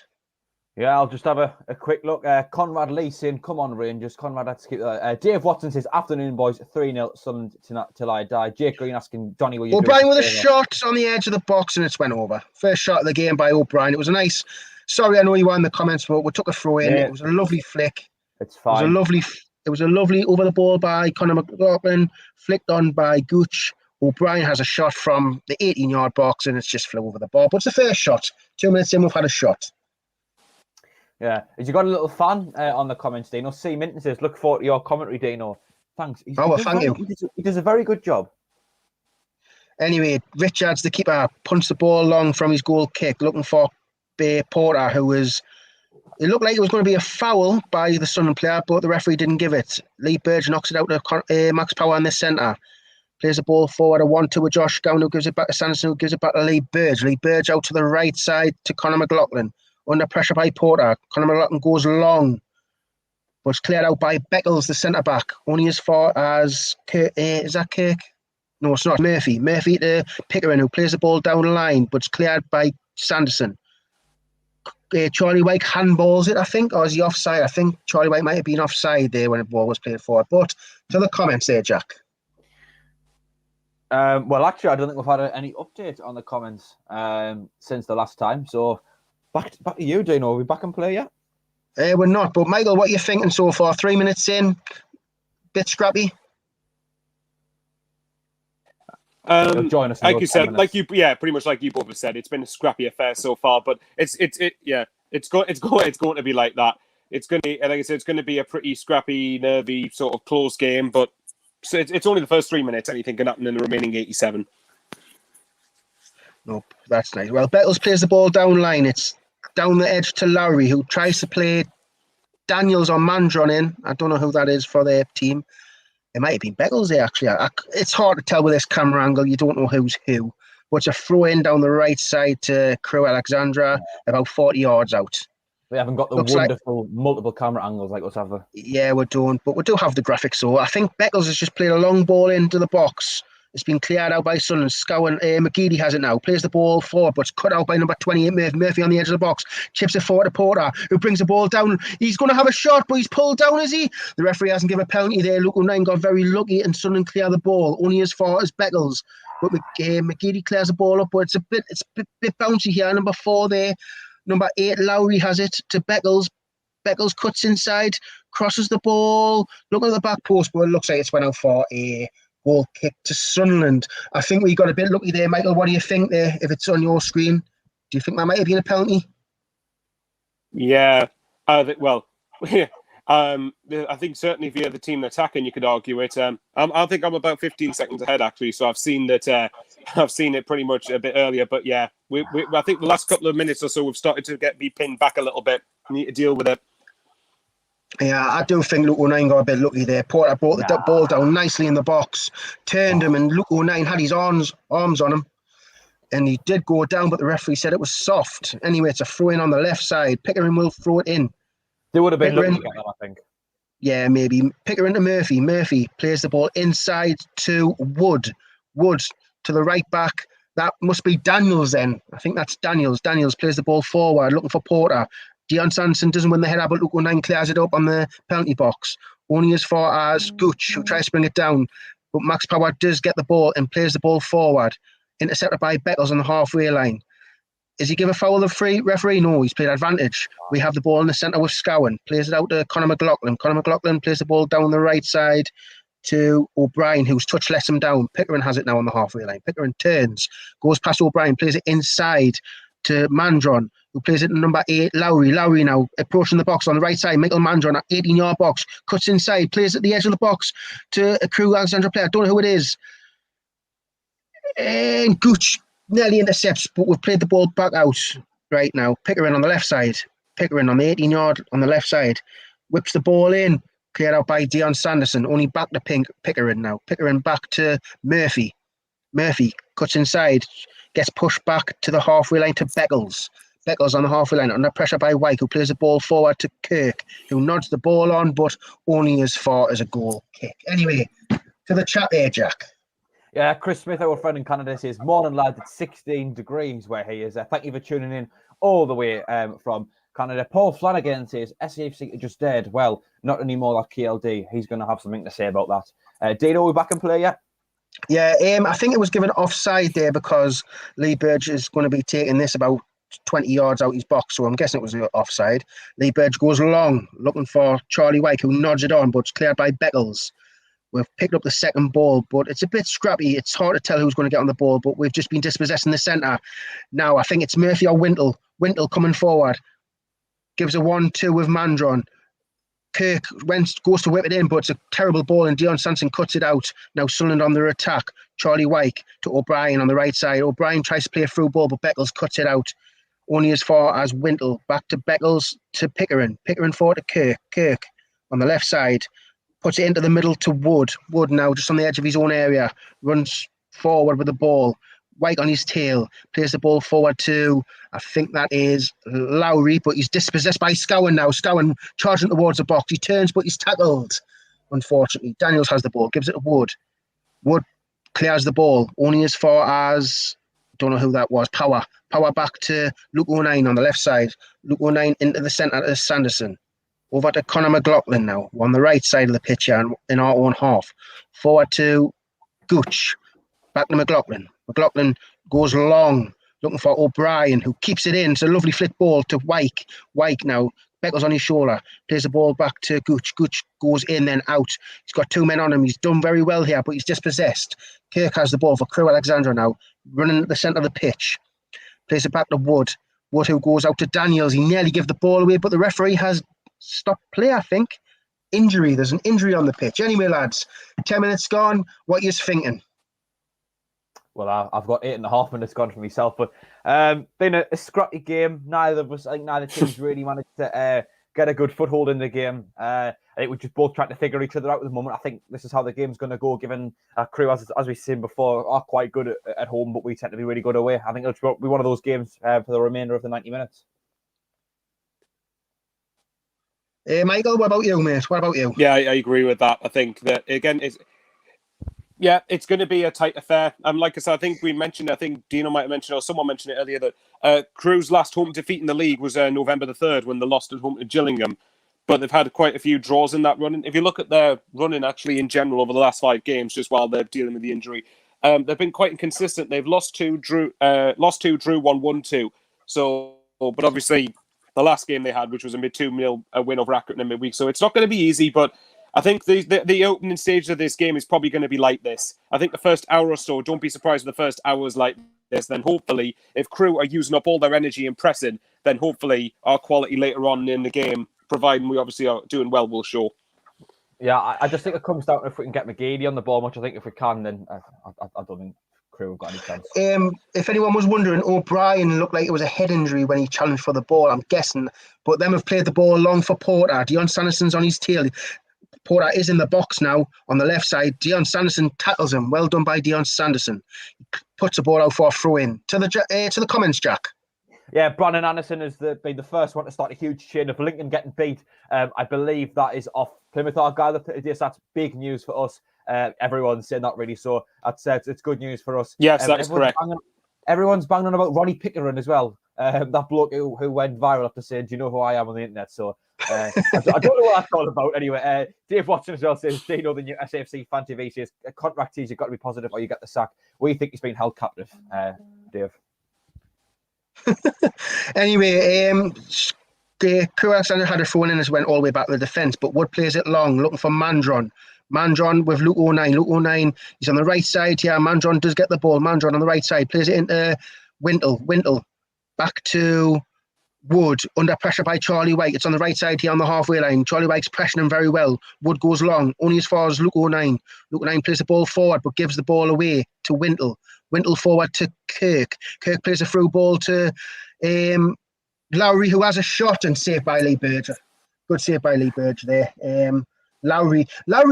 Yeah, I'll just have a quick look. Conrad Lee saying, come on, Rangers. Conrad had to keep that. Dave Watson says, afternoon, boys. 3-0, Sunderland till I die. Jake Green asking, Johnny, will you O'Brien with a shot on the edge of the box and it's went over. First shot of the game by O'Brien. It was a nice... Sorry, I know you were in the comments, but we took a throw in. Yeah. It was a lovely flick. It's fine. It was a lovely over the ball by Conor McLaughlin, flicked on by Gooch. O'Brien has a shot from the 18-yard box and it's just flew over the bar. But it's the first shot. 2 minutes in, we've had a shot. Yeah. Has you got a little fan on the comments, Dino? C. Minton says, look forward to your commentary, Dino. Thanks. Thank you. He does a very good job. Anyway, Richards, the keeper, punched the ball long from his goal kick, looking for Porter, who was... It looked like it was going to be a foul by the Sunderland player, but the referee didn't give it. Lee Burge knocks it out to Max Power in the centre. Plays the ball forward, a 1-2 with Josh Gowan, who gives it back to Sanderson, who gives it back to Lee Burge. Lee Burge out to the right side to Conor McLaughlin. Under pressure by Porter. Conor McLaughlin goes long, but it's cleared out by Beckles, the centre-back. Only as far as... is that Kirk? No, it's not. Murphy. Murphy to Pickering, who plays the ball down the line, but it's cleared by Sanderson. Charlie White handballs it, I think, or is he offside? I think Charlie White might have been offside there when the ball was played forward. But to the comments there, Jack. Well, actually, I don't think we've had any update on the comments since the last time. So back to you, Dino. Are we back and play yet? We're not. But Michael, what are you thinking so far? 3 minutes in, bit scrappy. Join us. Like you said, pretty much like you both have said. It's been a scrappy affair so far, but it's going to be like that. It's going to, like I said, it's going to be a pretty scrappy, nervy sort of close game. But it's only the first 3 minutes. Anything can happen in the remaining 87. Nope, that's nice. Well, Bettles plays the ball down line. It's down the edge to Lowry, who tries to play Daniels or Mandron in. I don't know who that is for their team. It might have been Beckles there, actually. It's hard to tell with this camera angle. You don't know who's who. But it's a throw-in down the right side to Crewe, Alexandra, about 40 yards out. We haven't got the wonderful multiple camera angles like us, have we? Yeah, we don't. But we do have the graphics. So I think Beckles has just played a long ball into the box. It's been cleared out by Sunderland. Scowen, McGeady has it now. Plays the ball forward, but it's cut out by number 28, Murphy. Murphy on the edge of the box. Chips it forward to Porter, who brings the ball down. He's going to have a shot, but he's pulled down, is he? The referee hasn't given a penalty there. Luke O'Neill got very lucky and Sunderland clear the ball, only as far as Beckles. But McGeady clears the ball up, but it's a bit bouncy here. Number 4 there. Number 8, Lowry has it to Beckles. Beckles cuts inside, crosses the ball. Look at the back post, but it looks like it's went out for a goal kick to Sunderland. I think we got a bit lucky there, Michael. What do you think there? If it's on your screen, do you think that might have been a penalty? Yeah. I think certainly if you're the team attacking, you could argue it. I think I'm about 15 seconds ahead actually, so I've seen that. I've seen it pretty much a bit earlier, but yeah, I think the last couple of minutes or so we've started to be pinned back a little bit. We need to deal with it. Yeah, I do think Luke O'Neill got a bit lucky there. Porter brought the ball down nicely in the box, turned him, and Luke O'Neill had his arms on him. And he did go down, but the referee said it was soft. Anyway, it's a throw-in on the left side. Pickering will throw it in. They would have been looking at them, I think. Yeah, maybe. Pickering to Murphy. Murphy plays the ball inside to Wood. Wood to the right back. That must be Daniels then. I think that's Daniels. Daniels plays the ball forward, looking for Porter. Dion Sanderson doesn't win the header, but Luke O'Neill clears it up on the penalty box. Only as far as Gooch, who tries to bring it down. But Max Power does get the ball and plays the ball forward. Intercepted by Beckles on the halfway line. Is he give a foul to the referee? No, he's played advantage. We have the ball in the centre with Scowen. Plays it out to Conor McLaughlin. Conor McLaughlin plays the ball down the right side to O'Brien, whose touch lets him down. Pickering has it now on the halfway line. Pickering turns, goes past O'Brien, plays it inside to Mandron, who plays it to number 8, Lowry. Lowry now approaching the box on the right side. Michael Mandron at 18-yard box, cuts inside, plays at the edge of the box to a Crewe Alexandra player. Don't know who it is. And Gooch nearly intercepts, but we've played the ball back out right now. Pickering on the left side. Pickering on the 18-yard on the left side. Whips the ball in. Cleared out by Dion Sanderson. Only back to Pickering now. Pickering back to Murphy. Murphy cuts inside. Gets pushed back to the halfway line to Beckles. Beckles on the halfway line under pressure by White, who plays the ball forward to Kirk, who nods the ball on, but only as far as a goal kick. Anyway, To the chat there, Jack. Yeah, Chris Smith, our friend in Canada, says, morning, lads, it's 16 degrees where he is. Thank you for tuning in all the way from Canada. Paul Flanagan says, SAFC are just dead. Well, not anymore like KLD. He's going to have something to say about that. Dino, are we back in play yet? Yeah, I think it was given offside there because Lee Burge is going to be taking this about 20 yards out his box, so I'm guessing it was offside. Lee Burge goes long, looking for Charlie Wyke, who nods it on, but it's cleared by Beckles. We've picked up the second ball, but it's a bit scrappy. It's hard to tell who's going to get on the ball, but we've just been dispossessed in the centre. Now, I think it's Murphy or Wintle. Wintle coming forward. Gives a 1-2 with Mandron. Kirk goes to whip it in, but it's a terrible ball, and Dion Sanson cuts it out. Now Sunderland on their attack. Charlie Wyke to O'Brien on the right side. O'Brien tries to play a through ball, but Beckles cuts it out. Only as far as Wintle. Back to Beckles to Pickering. Pickering forward to Kirk. Kirk on the left side. Puts it into the middle to Wood. Wood now just on the edge of his own area. Runs forward with the ball. Wyke on his tail. Plays the ball forward to, I think that is Lowry, but he's dispossessed by Scowen now. Scowen charging towards the box. He turns, but he's tackled, unfortunately. Daniels has the ball. Gives it to Wood. Wood clears the ball. Only as far as, don't know who that was, Power. Power back to Luke O'Nien on the left side. Luke O'Nien into the centre to Sanderson. Over to Conor McLaughlin now, on the right side of the pitch here in our own half. Forward to Gooch. Back to McLaughlin. McLaughlin goes long, looking for O'Brien, who keeps it in. It's a lovely flick ball to Wyke. Wyke now, Beckles on his shoulder. Plays the ball back to Gooch. Gooch goes in, then out. He's got two men on him. He's done very well here, but he's dispossessed. Kirk has the ball for Crewe Alexandra now, running at the centre of the pitch. Plays it back to Wood. Wood, who goes out to Daniels. He nearly gave the ball away, but the referee has stopped play, I think. Injury. There's an injury on the pitch. Anyway, lads, 10 minutes gone. What are you thinking? Well, I've got 8.5 minutes gone for myself, but been a scrappy game. Neither teams really managed to get a good foothold in the game. I think we're just both trying to figure each other out at the moment. I think this is how the game's going to go, given Crewe, as we've seen before, are quite good at home, but we tend to be really good away. I think it'll be one of those games for the remainder of the 90 minutes. Michael, what about you, mate? What about you? Yeah, I agree with that. I think that, again, it's going to be a tight affair. Like I said, I think Dino might have mentioned, or someone mentioned it earlier, that Crewe's last home defeat in the league was November the 3rd when they lost at home to Gillingham. But they've had quite a few draws in that run. If you look at their running, actually, in general, over the last 5 games, just while they're dealing with the injury, they've been quite inconsistent. They've lost 2, drew 1, won 2. So, but obviously, the last game they had, which was a mid-2-0 win over Accrington in midweek. So it's not going to be easy, but I think the opening stage of this game is probably going to be like this. I think the first hour or so, don't be surprised if the first hour is like this. Then hopefully, if Crewe are using up all their energy and pressing, then hopefully our quality later on in the game, providing we obviously are doing well, will show. Yeah, I just think it comes down to if we can get McGeady on the ball, which I think if we can, then I don't think Crewe have got any chance. If anyone was wondering, O'Brien looked like it was a head injury when he challenged for the ball, I'm guessing. But them have played the ball long for Porter. Dion Sanderson's on his tail. Porter is in the box now on the left side. Dion Sanderson tackles him. Well done by Dion Sanderson. He puts the ball out for a throw in. To the comments, Jack. Yeah, Brandon Anderson has been the first one to start a huge chain of Lincoln getting beat. I believe that is off Plymouth Argyle. That's big news for us. Everyone's saying that really, so it's good news for us. Yes, that's correct. Everyone's banging on about Ronnie Pickering as well. That bloke who went viral after saying, "Do you know who I am?" on the internet. So I don't know what that's all about. Anyway, Dave Watson as well says, "Dino, the new SAFC Fan TV says, contractees, you've got to be positive or you get the sack." We think he's been held captive, Dave. Anyway, Crewe Alexandra had a throw in as went all the way back to the defence, but Wood plays it long, looking for Mandron. Mandron with Luke O'Nien. Luke O'Nien, he's on the right side here. Mandron does get the ball. Mandron on the right side, plays it into Wintle. Wintle back to Wood, under pressure by Charlie Wyke. It's on the right side here on the halfway line. Charlie Wyke's pressuring him very well. Wood goes long, only as far as Luke O'Nien. Luke O'Nien plays the ball forward, but gives the ball away to Wintle. Wintle forward to Kirk. Kirk plays a through ball to Lowry, who has a shot, and saved by Lee Burge. Good save by Lee Burge there. Lowry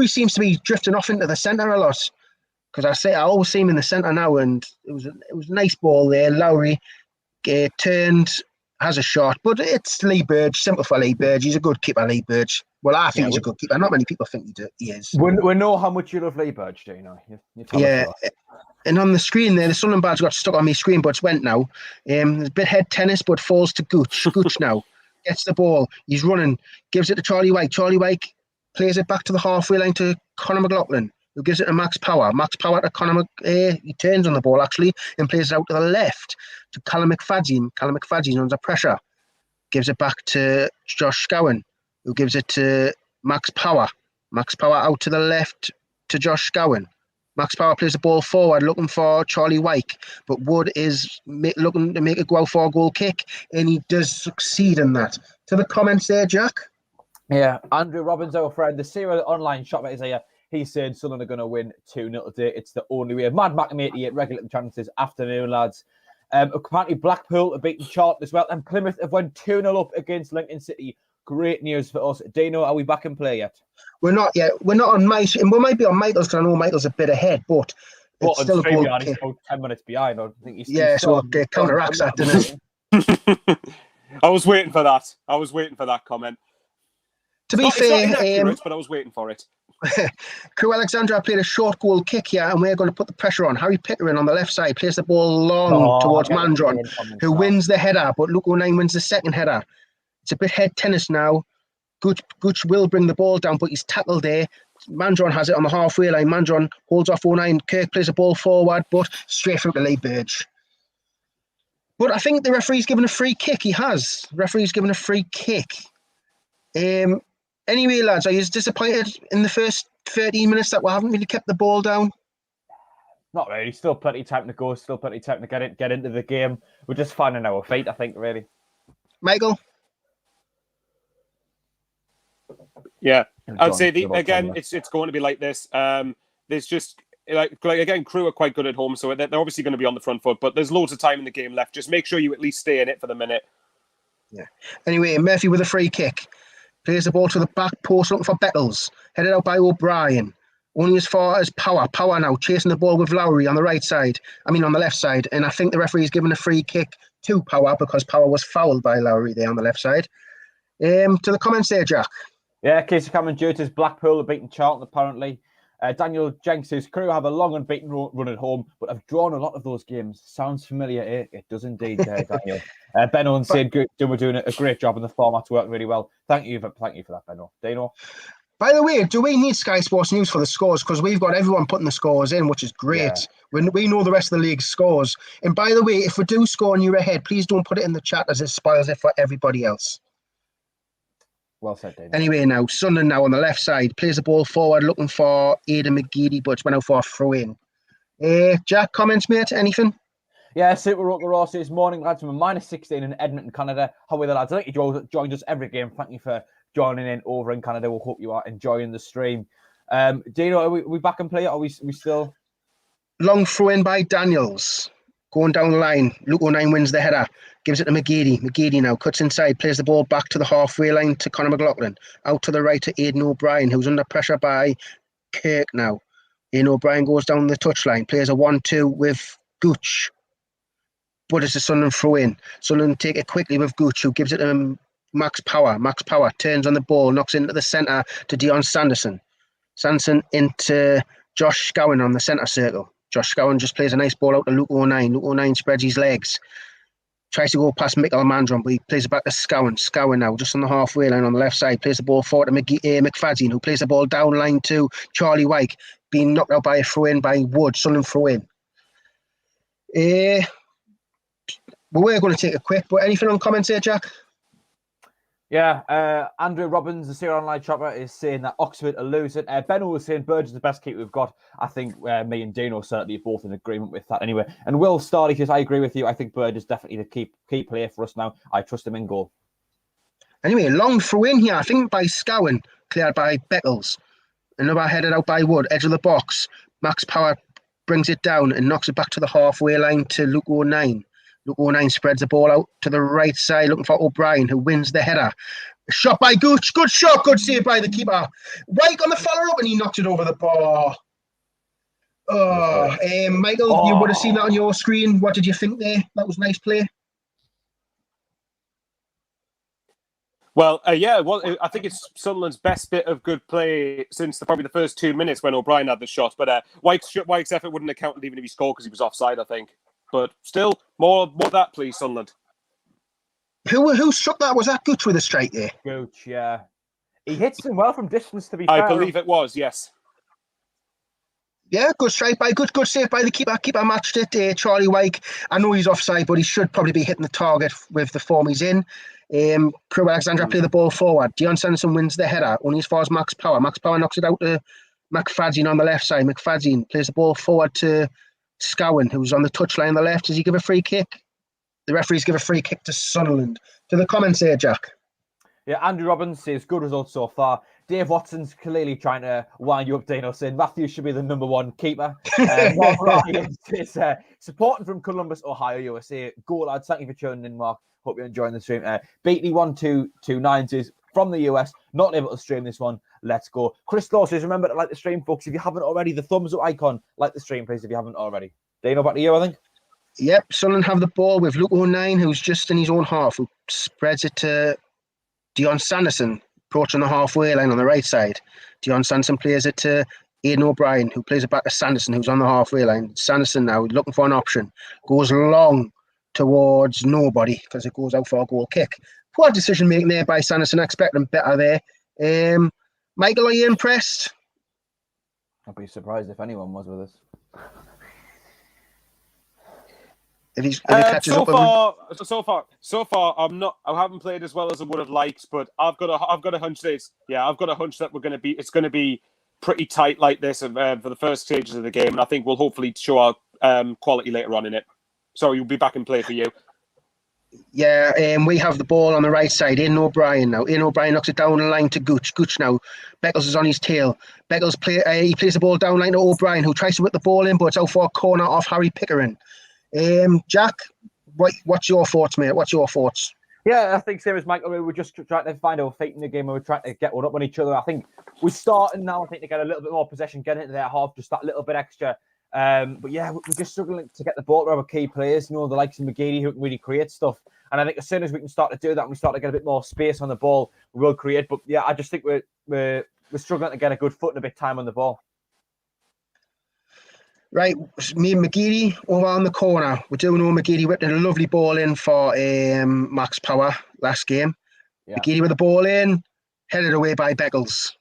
seems to be drifting off into the centre a lot, because I always see him in the centre now, and it was a nice ball there. Lowry turned, has a shot, but it's Lee Burge. Simple for Lee Burge. He's a good keeper, Lee Burge. Well, I think he's a good keeper. Not many people think he is. We know how much you love Lee Burge, do you know? You tell us what. And on the screen there, the Sunderland badge got stuck on my screen, but it's went now. There's a bit head tennis, but falls to Gooch. Gooch now gets the ball. He's running, gives it to Charlie White. Charlie White plays it back to the halfway line to Conor McLaughlin, who gives it to Max Power. Max Power to Conor he turns on the ball, actually, and plays it out to the left to Callum McFadzean. Callum McFadzean under pressure. Gives it back to Josh Scowen, who gives it to Max Power. Max Power out to the left to Josh Scowen. Max Power plays the ball forward, looking for Charlie Wyke, but Wood is looking to make it go out for a goal kick, and he does succeed in that. To the comments there, Jack? Yeah, Andrew Robbins, our friend, the serial online shopper, is here. He's saying Sunderland are going to win 2-0 today. It's the only way. Mad Mac 88, regular chances, afternoon, lads. Apparently Blackpool have beaten Charlton as well, and Plymouth have went 2-0 up against Lincoln City. Great news for us. Dino, are we back in play yet? We're not yet. We're not on Michael's, and we might be on Michael's because I know Michael's a bit ahead, but it's still a goal kick. He's about 10 minutes behind. I think he's so it counteracts that, doesn't it? I was waiting for that comment. To be fair, but I was waiting for it. Crewe Alexandra played a short goal kick here, and we're going to put the pressure on. Harry Pickering on the left side plays the ball long towards Mandron, who wins the header, but Luke O'Nien wins the second header. It's a bit head tennis now. Gooch will bring the ball down, but he's tackled there. Mandron has it on the halfway line. Mandron holds off O'Nien. Kirk plays the ball forward, but straight through to Lee Burge. But I think the referee's given a free kick. He has. The referee's given a free kick. Anyway, lads, are you disappointed in the first 13 minutes that we haven't really kept the ball down? Not really. Still plenty of time to go. Still plenty of time to get into the game. We're just finding our feet, I think, really. Michael? Yeah, I'd say again, it's going to be like this. There's just like again, Crewe are quite good at home, so they're obviously going to be on the front foot. But there's loads of time in the game left. Just make sure you at least stay in it for the minute. Yeah. Anyway, Murphy with a free kick plays the ball to the back post, looking for Bettles. Headed out by O'Brien. Only as far as Power. Power now chasing the ball with Lowry on the right side. On the left side. And I think the referee's given a free kick to Power because Power was fouled by Lowry there on the left side. To the comments there, Jack. Yeah, Casey Cameron Duties, Blackpool have beaten Charlton apparently. Daniel Jenks says Crewe have a long unbeaten run at home, but have drawn a lot of those games. Sounds familiar, eh? It does indeed, Daniel. Ben Owen said we're doing a great job and the format's worked really well. Thank you for that, Benno. Dino? By the way, do we need Sky Sports News for the scores? Because we've got everyone putting the scores in, which is great. Yeah. We know the rest of the league's scores. And by the way, if we do score and you're ahead, please don't put it in the chat as it spoils it for everybody else. Well said, Dave. Anyway, now, Sunderland now on the left side, plays the ball forward, looking for Aidan McGeady, but it's went out for a throw-in. Jack, comments, mate? Anything? Yeah, Super Roker Raw says, morning, lads, from a -16 in Edmonton, Canada. How are the lads? I think you joined us every game. Thank you for joining in over in Canada. We hope you are enjoying the stream. Dino, are we back in play? Are we still? Long throw-in by Daniels. Going down the line, Luke O'Nien wins the header. Gives it to McGeady. McGeady now cuts inside, plays the ball back to the halfway line to Conor McLaughlin. Out to the right to Aidan O'Brien, who's under pressure by Kirk now. Aidan O'Brien goes down the touchline, plays a 1-2 with Gooch. But it's a Sunderland throw-in. Sunderland take it quickly with Gooch, who gives it to Max Power. Max Power turns on the ball, knocks into the centre to Dion Sanderson. Sanderson into Josh Scowen on the centre circle. Josh Scowen just plays a nice ball out to Luke O'Nien. Luke O'Nien spreads his legs. Tries to go past Michael Mandron, but he plays it back to Scowen. Scowen now, just on the halfway line on the left side, plays the ball forward to McFadzean, who plays the ball down line to Charlie Wyke, being knocked out by a throw-in by Wood. Sunderland throw-in. We're going to take a quick, but anything on comments here, Jack? Yeah, Andrew Robbins, the serial online shopper, is saying that Oxford are losing. Benno was saying Burge is the best keeper we've got. I think me and Dino certainly are both in agreement with that anyway. And Will Starley says, I agree with you. I think Burge is definitely the key player for us now. I trust him in goal. Anyway, long throw in here, I think by Scowen, cleared by Beckles. Another headed out by Wood, edge of the box. Max Power brings it down and knocks it back to the halfway line to Luke O'Nien. Luke O'Nien spreads the ball out to the right side, looking for O'Brien, who wins the header. A shot by Gooch. Good shot. Good save by the keeper. White on the follow-up, and he knocked it over the bar. Michael, you would have seen that on your screen. What did you think there? That was a nice play. Well, I think it's Sunderland's best bit of good play since probably the first 2 minutes when O'Brien had the shot. But White's effort wouldn't have counted even if he scored because he was offside, I think. But still, more of that, please, Sunderland. Who struck that? Was that Gooch with a strike there? Gooch, yeah. He hits him well from distance, to be fair. I believe it was, yes. Yeah, good strike by good save by the keeper. Keeper matched it. Charlie Wyke. I know he's offside, but he should probably be hitting the target with the form he's in. Crewe Alexandra play the ball forward. Dion Sanderson wins the header, only as far as Max Power. Max Power knocks it out to McFadzean on the left side. McFadzean plays the ball forward to Scowen, who's on the touchline on the left. Does he give a free kick? The referees give a free kick to Sunderland. To the comments here, Jack. Yeah, Andrew Robbins says good results so far. Dave Watson's clearly trying to wind you up, Dino, saying Matthews should be the number one keeper. Mark Ryan is supporting from Columbus, Ohio, USA. Go lads, thank you for tuning in, Mark. Hope you're enjoying the stream. Beatley1229 says from the US, not able to stream this one. Let's go. Chris Law says, remember to like the stream, folks. If you haven't already, the thumbs up icon, like the stream, please, if you haven't already. Dino, back to you, I think. Yep, Sunderland have the ball with Luke O'Nien, who's just in his own half, who spreads it to Dion Sanderson, approaching the halfway line on the right side. Dion Sanderson plays it to Aidan O'Brien, who plays it back to Sanderson, who's on the halfway line. Sanderson now looking for an option. Goes long towards nobody because it goes out for a goal kick. Poor decision making there by Sanderson. I expect him better there. Michael, are you impressed? I'd be surprised if anyone was with us. If he catches up so far, I haven't played as well as I would have liked, but I've got a hunch that it's going to be pretty tight like this for the first stages of the game, and I think we'll hopefully show our quality later on in it. Sorry, you'll be back in play for you. Yeah, we have the ball on the right side. Aidan O'Brien now. Aidan O'Brien knocks it down the line to Gooch. Gooch now. Beckles is on his tail. Beckles he plays the ball down line to O'Brien, who tries to whip the ball in, but it's out for a corner off Harry Pickering. Jack, what's your thoughts, mate? What's your thoughts? Yeah, I think same as Michael. We were just trying to find our feet in the game. We were trying to get one up on each other. I think we're starting now. I think to get a little bit more possession, get into their half, just that little bit extra. But yeah, we're just struggling to get the ball to our key players. You know, the likes of McGeady who can really create stuff. And I think as soon as we can start to do that, and we start to get a bit more space on the ball, we will create. But yeah, I just think we're struggling to get a good foot and a bit of time on the ball. Right, me and McGeady over on the corner. We do know McGeady whipped a lovely ball in for Max Power last game. Yeah. McGeady with the ball in, headed away by Beckles.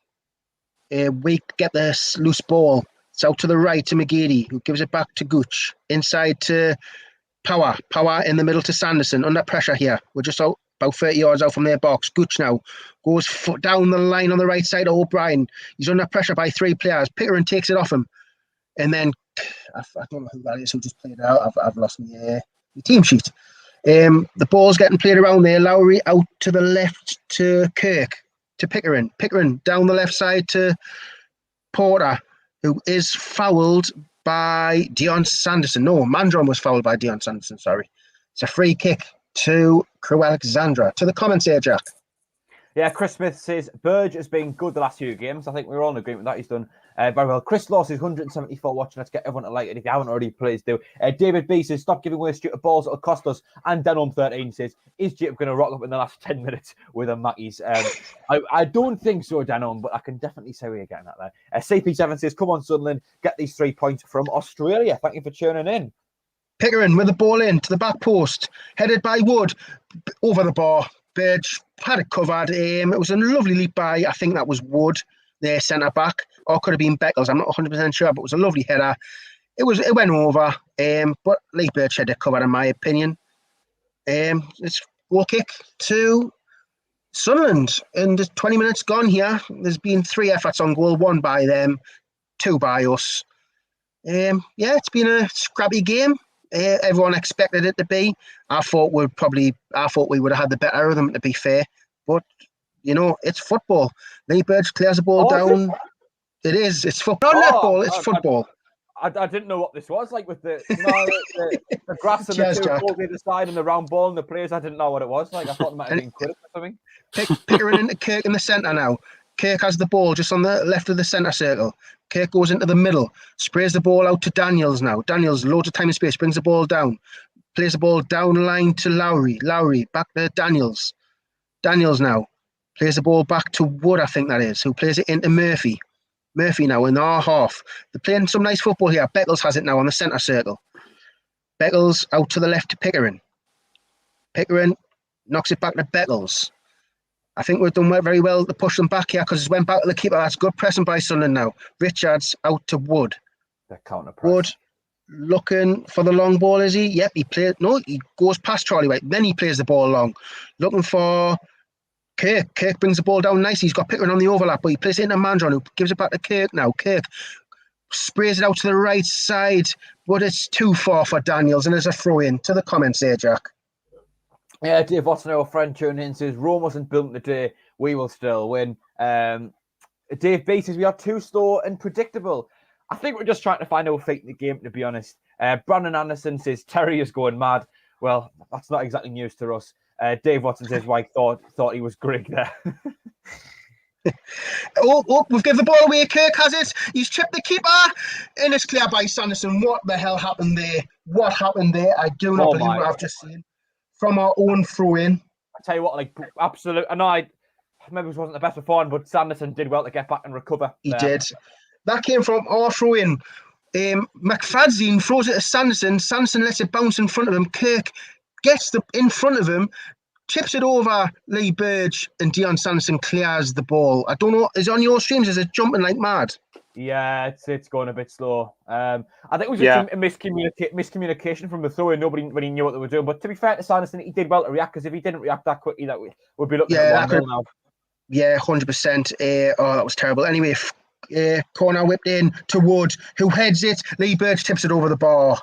We get this loose ball. It's out to the right to McGeady, who gives it back to Gooch. Inside to Power. Power in the middle to Sanderson. Under pressure here. We're just out about 30 yards out from their box. Gooch now goes down the line on the right side of O'Brien. He's under pressure by three players. Pickering takes it off him. And then, I don't know who that is who just played it out. I've lost my team sheet. The ball's getting played around there. Lowry out to the left to Kirk, to Pickering. Pickering down the left side to Porter, who is fouled by Dion Sanderson. No, Mandron was fouled by Dion Sanderson, sorry. It's a free kick to Crewe Alexandra. To the comments here, Jack. Yeah, Chris Smith says Burge has been good the last few games. I think we're all in agreement with that. He's done very well. Chris Law says 174 watching. Let's get everyone to like it. If you haven't already, please do. David B says stop giving away stupid balls. It'll cost us. And Denholm13 says, is Jacob going to rock up in the last 10 minutes with a Mackies? I don't think so, Denholm, but I can definitely say we're getting that there. CP7 says, come on, Sunderland, get these 3 points from Australia. Thank you for tuning in. Pickering with the ball in to the back post, headed by Wood, over the bar. Burge had it covered. It was a lovely leap by, I think that was Wood, their centre back, or could have been Beckles. I'm not 100% sure, but it was a lovely header. It went over, but Lee Burge had it covered in my opinion. It's goal kick to Sunderland, and 20 minutes gone here. There's been 3 efforts on goal, 1 by them, 2 by us. It's been a scrappy game. Everyone expected it to be. I thought we would have had the better of them, to be fair. But you know, it's football. Lee Burge clears the ball down. It's football. Not netball. It's football. I didn't know what this was like with the grass and the 2 balls either side and the round ball and the players. I didn't know what it was like. I thought it might have been cricket or something. Pickering into Kirk in the centre now. Kirk has the ball just on the left of the centre circle. Kirk goes into the middle, sprays the ball out to Daniels now. Daniels, loads of time and space, brings the ball down, plays the ball down the line to Lowry. Lowry, back to Daniels. Daniels now Plays the ball back to Wood, I think that is, who plays it into Murphy. Murphy now in our half. They're playing some nice football here. Beckles has it now on the centre circle. Beckles out to the left to Pickering. Pickering knocks it back to Beckles. I think we've done very well to push them back here because it went back to the keeper. That's good pressing by Sunderland now. Richards out to Wood. The counter press. Wood looking for the long ball, is he? Yep, he goes past Charlie White. Then he plays the ball long. Looking for Kirk. Kirk brings the ball down nicely. He's got Pickering on the overlap, but he plays it into Mandron, who gives it back to Kirk now. Kirk sprays it out to the right side, but it's too far for Daniels, and there's a throw in. To the comments there, Jack. Yeah, Dave Watson, our friend, tuning in, says Rome wasn't built today. We will still win. Dave B says we are too slow and predictable. I think we're just trying to find our feet in the game, to be honest. Brandon Anderson says Terry is going mad. Well, that's not exactly news to us. Dave Watson says White thought he was Greg there. We've given the ball away. Kirk has it. He's chipped the keeper, and it's clear by Sanderson. What the hell happened there? What happened there? I do not believe what I've just seen. From our own throw-in. I tell you what, like, absolute. I know maybe it wasn't the best performance, but Sanderson did well to get back and recover. He did. That came from our throw-in. McFadzean throws it to Sanderson. Sanderson lets it bounce in front of him. Kirk gets in front of him, chips it over Lee Burge, and Dion Sanderson clears the ball. I don't know. Is it on your streams? Is it jumping like mad? Yeah, it's going a bit slow. I think it was just a miscommunication from the throw-in. Nobody really knew what they were doing. But to be fair to Sanderson, he did well to react, because if he didn't react that quickly, that would be looking at 1-0 now. Yeah, 100%. That was terrible. Anyway, corner whipped in to Wood, who heads it. Lee Burge tips it over the bar,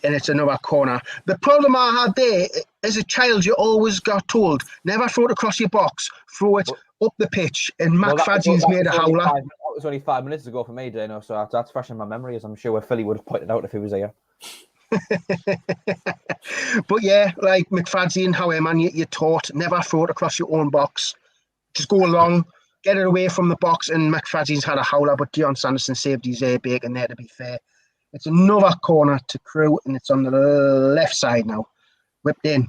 and it's another corner. The problem I had there, as a child, you always got told, never throw it across your box, throw it up the pitch, and McFadzean's made a howler. That was only 5 minutes ago for me, Dano, so that's fresh in my memory, as I'm sure Philly would have pointed out if he was here. But yeah, like McFadzean, however, man, you're taught, never throw it across your own box. Just go along, get it away from the box, and McFadzean's had a howler, but Dion Sanderson saved his bacon there, to be fair. It's another corner to Crewe, and it's on the left side now. Whipped in.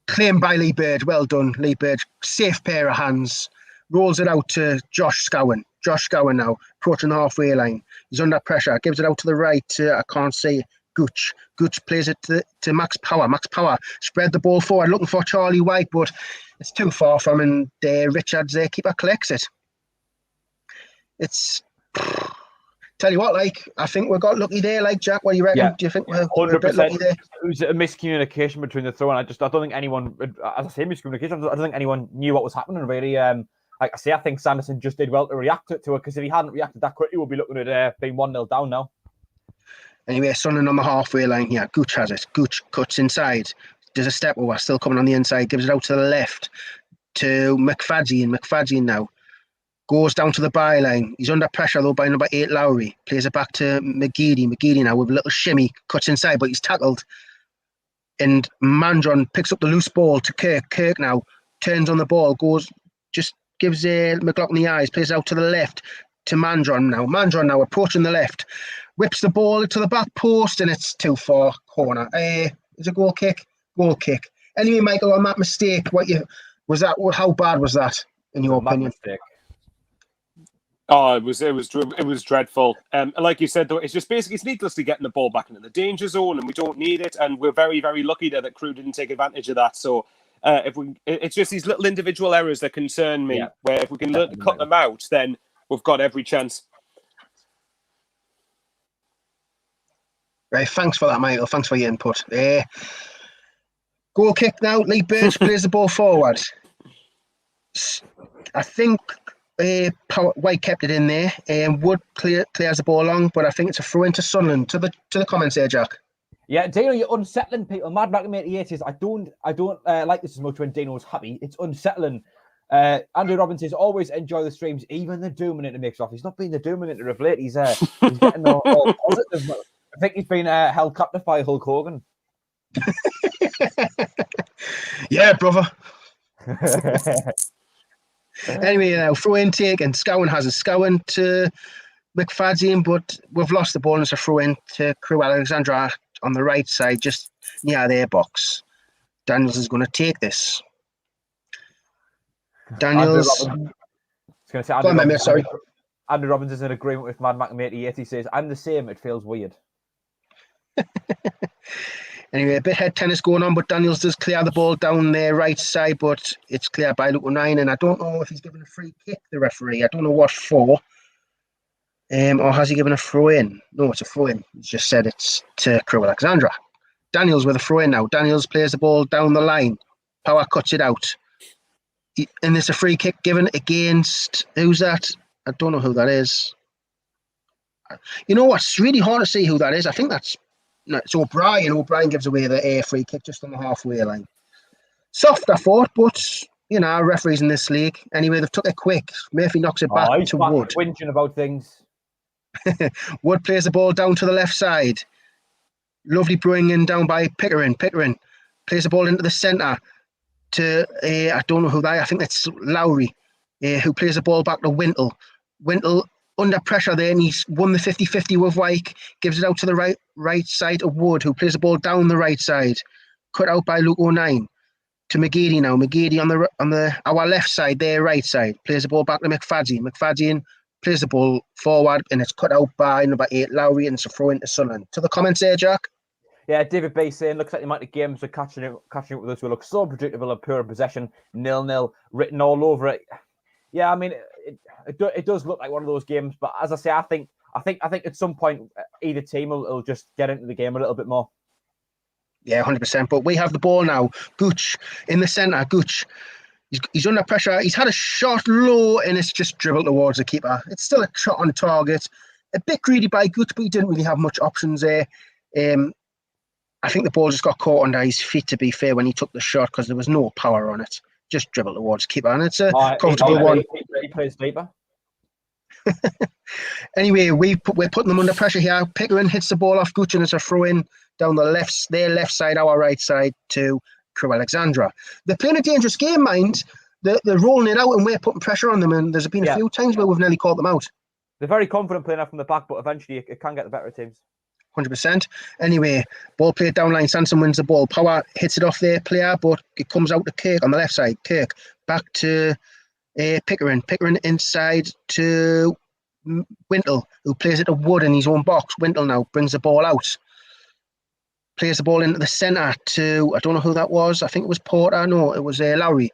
Claimed by Lee Burge. Well done, Lee Burge. Safe pair of hands. Rolls it out to Josh Scowen. Josh Scowen now, approaching the halfway line. He's under pressure. Gives it out to the right to, I can't see, Gooch. Gooch plays it to Max Power. Max Power spread the ball forward, looking for Charlie White, but it's too far from him, and Richards, keeper, collects it. It's... Tell you what, like, I think we got lucky there, like, Jack. What do you reckon? Yeah, do you think we're a bit lucky there? It was a miscommunication between the throw, and I don't think anyone, as I say, miscommunication, I don't think anyone knew what was happening, really. Like I say, I think Sanderson just did well to react to it, because if he hadn't reacted that quickly, we'll be looking at being 1-0 down now. Anyway, Sunderland on the halfway line here. Gooch has it. Gooch cuts inside. There's a step over, still coming on the inside. Gives it out to the left to McFadzean. McFadzean now goes down to the byline. He's under pressure, though, by number 8, Lowry. Plays it back to McGeady. McGeady now with a little shimmy. Cuts inside, but he's tackled. And Mandron picks up the loose ball to Kirk. Kirk now turns on the ball, just gives McLaughlin the eyes, plays out to the left to Mandron now. Mandron now approaching the left. Whips the ball to the back post, and it's too far. Corner. Is it goal kick? Goal kick. Anyway, Michael, on that mistake, how bad was that, in your opinion? Mistake. Oh, it was dreadful. Like you said, though, it's just basically it's needlessly getting the ball back into the danger zone, and we don't need it. And we're very, very lucky that Crewe didn't take advantage of that. So it's just these little individual errors that concern me. Yeah, where if we can learn to cut them out, then we've got every chance. Right, thanks for that, Michael. Thanks for your input. Goal kick now. Lee Burge plays the ball forward. I think White kept it in there, and Wood clears the ball along, but I think it's a throw into Sunderland. To the comments there, Jack. Yeah, Dino, you're unsettling people. Mad Mac 88 says, I don't like this as much when Dino's happy. It's unsettling. Andrew Robbins says, always enjoy the streams, even the Dominator makes off. He's not been the Dominator of late. He's getting all positive. I think he's been held captive by Hulk Hogan. Yeah, brother. Anyway, now throw in taken. Scowen has a Scowen to McFadzean, but we've lost the ball, and it's a throw in to Crewe. Alexandra on the right side, just near their box. Daniels is going to take this. Daniels. I was going to say, Go on, mate, sorry. Andrew Robbins is in agreement with Mad Mac 88. He says, I'm the same. It feels weird. Anyway, a bit head tennis going on, but Daniels does clear the ball down their right side, but it's cleared by Luke 9, and I don't know if he's given a free kick, the referee. I don't know what for. Or has he given a throw in? No, it's a throw in. He's just said it's to Crewe Alexandra. Daniels with a throw in now. Daniels plays the ball down the line. Power cuts it out. And there's a free kick given against, who's that? I don't know who that is. You know what? It's really hard to see who that is. I think it's O'Brien. O'Brien gives away the free kick just on the halfway line. Soft, I thought, but, you know, referees in this league. Anyway, they've took it quick. Murphy knocks it back to Wood. Whinging about things. Wood plays the ball down to the left side. Lovely bringing down by Pickering. Pickering plays the ball into the centre to, I don't know who that is. I think that's Lowry, who plays the ball back to Wintle. Wintle under pressure there, and he's won the 50-50 with Wyke. Gives it out to the right side of Wood, who plays the ball down the right side. Cut out by Luke 09 to McGeady now. McGeady on our left side, their right side. Plays the ball back to McFadden. McFadden plays the ball forward, and it's cut out by number 8, Lowry, and it's a throw into Sunderland. To the comments there, Jack? Yeah, David B saying, looks like the amount of games are catching up with us. We look so predictable and pure in possession, 0-0, written all over it. Yeah, I mean, it does look like one of those games, but as I say, I think at some point either team will just get into the game a little bit more. Yeah, 100%. But we have the ball now. Gooch in the centre. Gooch, he's under pressure. He's had a shot low, and it's just dribbled towards the keeper. It's still a shot on target. A bit greedy by Gooch, but he didn't really have much options there. I think the ball just got caught under his feet, to be fair, when he took the shot, because there was no power on it. Just dribbled towards keeper, and it's a comfortable one. He plays deeper. Anyway, we're putting them under pressure here. Pickering hits the ball off Gooch, and it's a throw-in down their left side, our right side, to Crewe Alexandra. They're playing a dangerous game, mind. They're rolling it out, and we're putting pressure on them, and there's been a few times where we've nearly caught them out. They're very confident playing out from the back, but eventually it can get the better teams. 100%. Anyway, ball played down line. Sanson wins the ball. Power hits it off their player, but it comes out to Kirk on the left side. Kirk back to Pickering. Pickering inside to Wintle, who plays it to Wood in his own box. Wintle now brings the ball out. Plays the ball into the centre to, I don't know who that was. I think it was Porter. No, it was Lowry.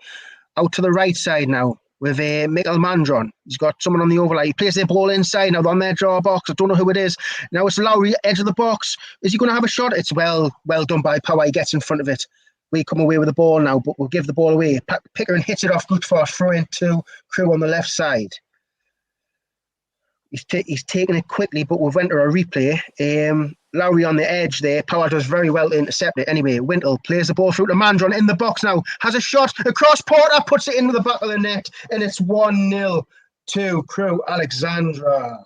Out to the right side now with Michael Mandron. He's got someone on the overlay. He plays the ball inside now on their draw box. I don't know who it is. Now it's Lowry, edge of the box. Is he going to have a shot? It's well done by Power. He gets in front of it. We come away with the ball now, but we'll give the ball away. Pickering hits it off good for a throw into Crewe on the left side. He's taken it quickly, but we've went to a replay. Lowry on the edge there. Power does very well to intercept it. Anyway, Wintle plays the ball through to Mandron in the box now. Has a shot across Porter, puts it into the back of the net, and it's 1-0 to Crewe Alexandra.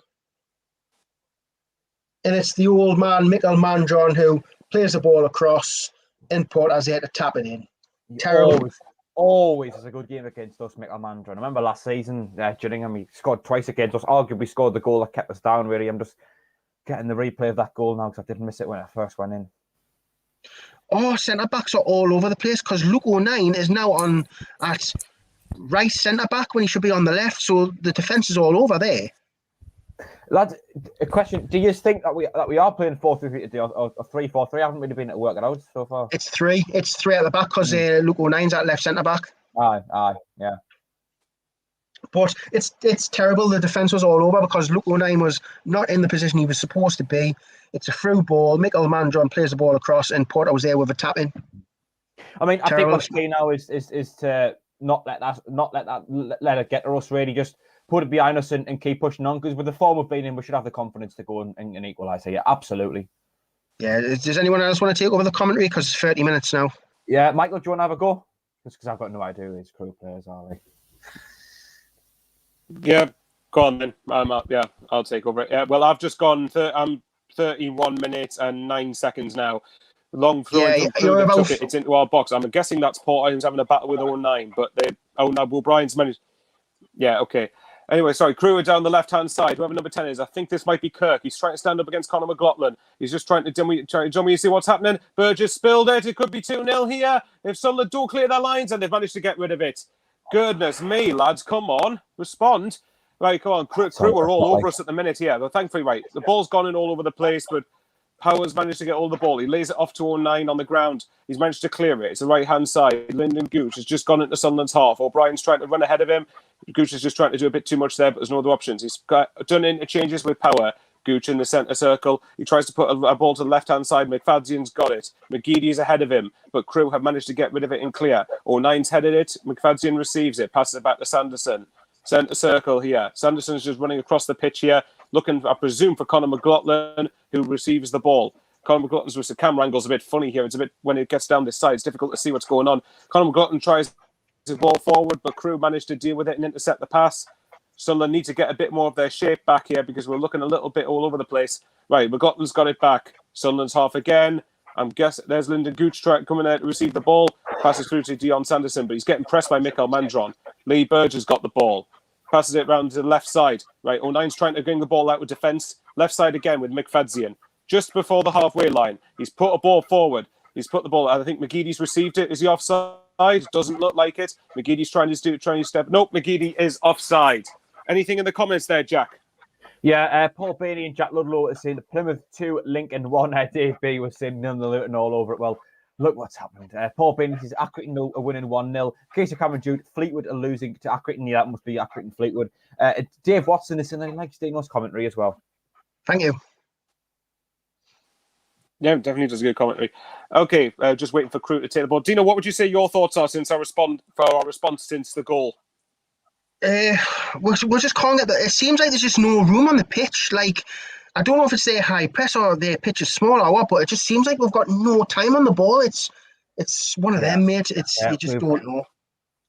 And it's the old man, Michael Mandron, who plays the ball across, and Porter's there to tap it in. Terrible. Always is a good game against us, Michael Mandron. I remember last season, Gillingham, he scored twice against us. Arguably scored the goal that kept us down, really. I'm just getting the replay of that goal now because I didn't miss it when I first went in. Oh, centre-backs are all over the place because Luke 09 is now on at right centre-back when he should be on the left, so the defence is all over there. Lads, a question. Do you think that we are playing 4-3-3 today or 3-4-3? I haven't really been able to work it out so far. It's three at the back because Luke 09's at left centre-back. Aye, yeah. But it's terrible. The defence was all over because Luke 09 was not in the position he was supposed to be. It's a through ball. Michael Mandron plays the ball across, and Porter was there with a tap in. I mean, I think what's key now is to not let it get to us. Really, just put it behind us and keep pushing on. Because with the form we've been in, we should have the confidence to go and equalise here. Yeah, absolutely. Yeah. Does anyone else want to take over the commentary? Because it's 30 minutes now. Yeah, Michael, do you want to have a go? Just because I've got no idea who these Crewe players are. Like. Yeah, go on then. I'll take over it. Yeah, well, I've just gone. I'm 31 minutes and 9 seconds now. Long throw. It's into our box. I'm guessing that's Porter who's having a battle with 09, but Will Bryan's managed. Yeah, okay. Anyway, sorry, Crewe are down the left-hand side. Whoever number 10 is, I think this might be Kirk. He's trying to stand up against Conor McLaughlin. He's just trying to dummy. You see what's happening? Burgess spilled it. It could be 2-0 here. If Sunderland do clear their lines, and they've managed to get rid of it. Goodness me, lads. Come on. Respond. Right, come on. Crewe are all over us at the minute here. But thankfully, right, the ball's gone in all over the place, but Powers managed to get all the ball. He lays it off to 09 on the ground. He's managed to clear it. It's the right-hand side. Lyndon Gooch has just gone into Sunderland's half. O'Brien's trying to run ahead of him. Gooch is just trying to do a bit too much there, but there's no other options. He's done interchanges with Power. Gooch in the centre circle. He tries to put a ball to the left-hand side. McFadzean's got it. McGeady's ahead of him, but Crewe have managed to get rid of it and clear. 09's headed it. McFadzean receives it. Passes it back to Sanderson. Centre circle here. Sanderson's just running across the pitch here, looking, I presume, for Conor McLaughlin, who receives the ball. Conor McLaughlin's with the camera angle's a bit funny here. It's a bit, when it gets down this side, it's difficult to see what's going on. Conor McLaughlin tries the ball forward, but Crewe managed to deal with it and intercept the pass. Sunderland need to get a bit more of their shape back here because we're looking a little bit all over the place. Right, McLaughlin's got it back. Sunderland's half again. I'm guessing there's Lyndon Gooch coming out to receive the ball. Passes through to Dion Sanderson, but he's getting pressed by Mikel Mandron. Lee Burge has got the ball. Passes it round to the left side. Right, 09's trying to bring the ball out with defence. Left side again with McFadzean. Just before the halfway line. He's put a ball forward. He's put the ball. I think McGeady's received it. Is he offside? Doesn't look like it. McGeady's trying to step. Nope, McGeady is offside. Anything in the comments there, Jack? Yeah, Paul Bainey and Jack Ludlow are saying the Plymouth 2, Lincoln 1. Dave B was saying none the Luton all over it. Well, look what's happened. Paul Bainey says Accrington are winning 1-0. Case of Cameron Jude, Fleetwood are losing to Accrington. Yeah, that must be Accrington Fleetwood. Dave Watson is saying he likes Dino's commentary as well. Thank you. Yeah, definitely does a good commentary. Okay, just waiting for Crewe to take the ball. Dino, what would you say your thoughts are since our response since the goal? We just can't get it seems like there's just no room on the pitch. Like, I don't know if it's their high press or their pitch is small or what, but it just seems like we've got no time on the ball. It's one of them, mate. You just don't know.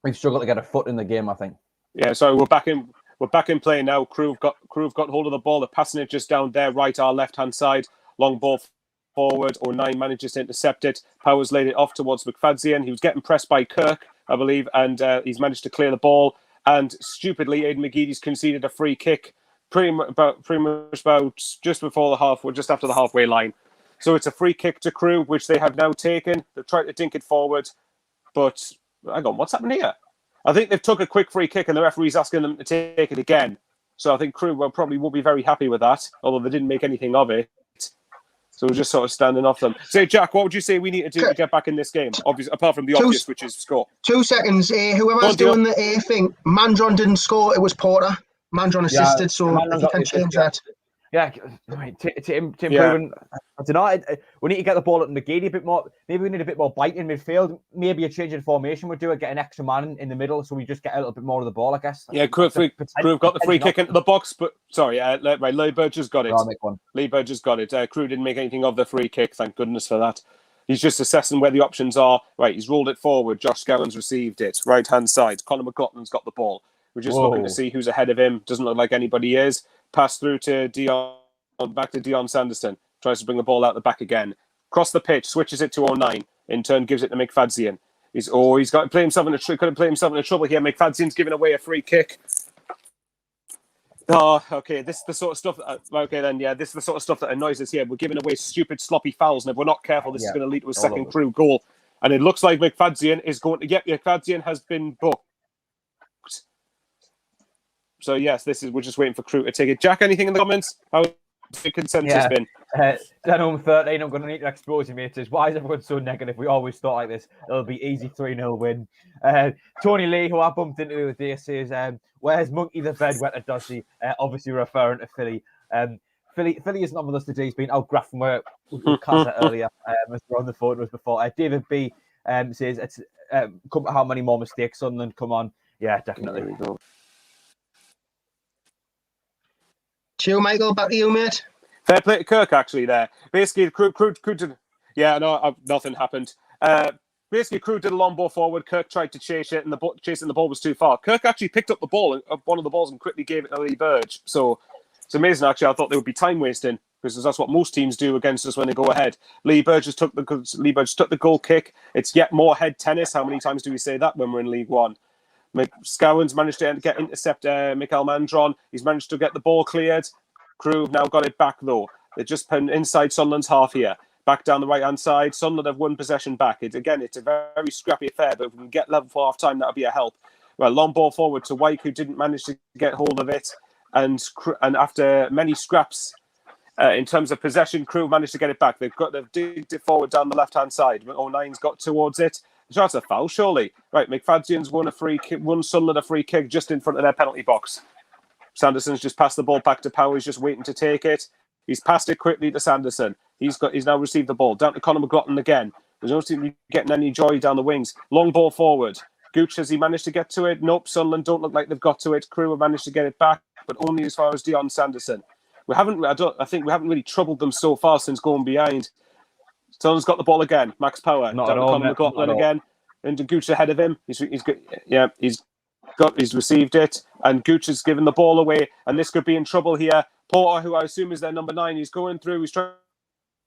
We've struggled to get a foot in the game, I think. Yeah, so we're back in play now. Crewe have got hold of the ball. They're passing it just down there, right, our left-hand side. Long ball forward. 09 manages to intercept it. Powers laid it off towards McFadzean. He was getting pressed by Kirk, I believe, and he's managed to clear the ball. And stupidly, Aidan McGeady's conceded a free kick pretty much about just before the half, or just after the halfway line. So it's a free kick to Crewe, which they have now taken. They've tried to dink it forward, but hang on, what's happened here? I think they've took a quick free kick, and the referee's asking them to take it again. So I think Crewe probably won't be very happy with that, although they didn't make anything of it. So we're just sort of standing off them. So, Jack, what would you say we need to do to get back in this game? Obviously, apart from the obvious, which is score. 2 seconds. Whoever's doing the thing, Mandron didn't score. It was Porter. Mandron assisted, so if you can change that. Yeah, Tim Proven. I don't know. We need to get the ball at McGeady a bit more. Maybe we need a bit more bite in midfield. Maybe a change in formation would do it. Get an extra man in the middle, so we just get a little bit more of the ball, I guess. Yeah, Crewe have got the free kick into the box, but sorry, right, Lee Burge has got it. Lee Burge has got it. Crewe didn't make anything of the free kick. Thank goodness for that. He's just assessing where the options are. Right, he's rolled it forward. Josh Scowen's received it. Right hand side. Conor McLaughlin's got the ball. We're just looking to see who's ahead of him. Doesn't look like anybody is. Pass through to Dion. Back to Dion Sanderson. Tries to bring the ball out the back again. Cross the pitch. Switches it to 09. In turn, gives it to McFadzean. He's got to play himself in couldn't play himself into trouble here. McFadzean's giving away a free kick. Oh, okay. This is the sort of stuff. This is the sort of stuff that annoys us here. We're giving away stupid, sloppy fouls, and if we're not careful, this is going to lead to a second Crewe goal. And it looks like McFadzean is going to. Yep, McFadzean has been booked. So yes, we're just waiting for Crewe to take it. Jack, anything in the comments? How's the consensus been? Home 13, I'm going to need to expose you, mate. Why is everyone so negative? We always start like this. It'll be easy 3-0 win. Tony Lee, who I bumped into the day, says, where's Monkey the Bedwetter, does he? Obviously referring to Philly. Philly isn't on with us today. He's been out-graphed from where we cast it earlier. As we're on the phone was before. David B says, it's how many more mistakes, Sunderland? Come on. Yeah, definitely. There we go. Chew, Michael, back to you, mate. Fair play to Kirk, actually, there. Basically, Crewe did... Yeah, no, nothing happened. Basically, Crewe did a long ball forward. Kirk tried to chase it, and the ball was too far. Kirk actually picked up the ball, one of the balls, and quickly gave it to Lee Burge. So it's amazing, actually. I thought they would be time wasting, because that's what most teams do against us when they go ahead. Lee Burge took the goal kick. It's yet more head tennis. How many times do we say that when we're in League One? Scowen's managed to intercept Mikel Mandron. He's managed to get the ball cleared. Crewe have now got it back, though. They're just putting inside Sunderland's half here. Back down the right-hand side. Sunderland have won possession back. It's a very scrappy affair, but if we can get level for half-time, that'll be a help. Well, long ball forward to Wyke, who didn't manage to get hold of it. And after many scraps, in terms of possession, Crewe managed to get it back. They've digged it forward down the left-hand side. 09's got towards it. That's a foul, surely. Right, McFadzean's won Sunderland a free kick just in front of their penalty box. Sanderson's just passed the ball back to Power. He's just waiting to take it. He's passed it quickly to Sanderson. He's now received the ball. Down to Conor McLaughlin again. There's no seem to be getting any joy down the wings. Long ball forward. Gooch, has he managed to get to it? Nope. Sunderland don't look like they've got to it. Crewe have managed to get it back, but only as far as Dion Sanderson. I think we haven't really troubled them so far since going behind. Sunderland's got the ball again. Max Power. Down to Conor McLaughlin again. And Gooch ahead of him. He's received it, and Gooch has given the ball away, and this could be in trouble here. Porter, who I assume is their number 9, he's going through. He's trying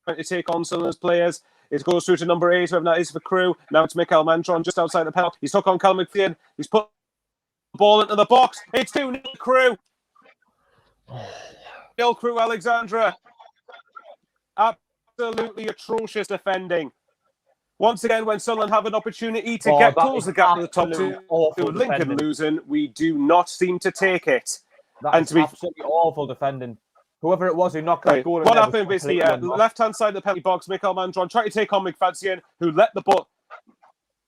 to take on Sunderland's players. It goes through to number 8, whoever that is for Crewe. Now it's Mikel Mantron just outside the penalty. He's took on Callum McPherson. He's put the ball into the box. It's 2-0 Crewe. 0 Crewe Alexandra. Absolutely atrocious defending. Once again, when Sunderland have an opportunity to close the gap to the top two, Lincoln losing, we do not seem to take it. That is absolutely awful defending. Whoever it was who knocked that goal. What happened basically, left-hand side of the penalty box, Mikel Mantron tried to take on McFadzean, who let the ball...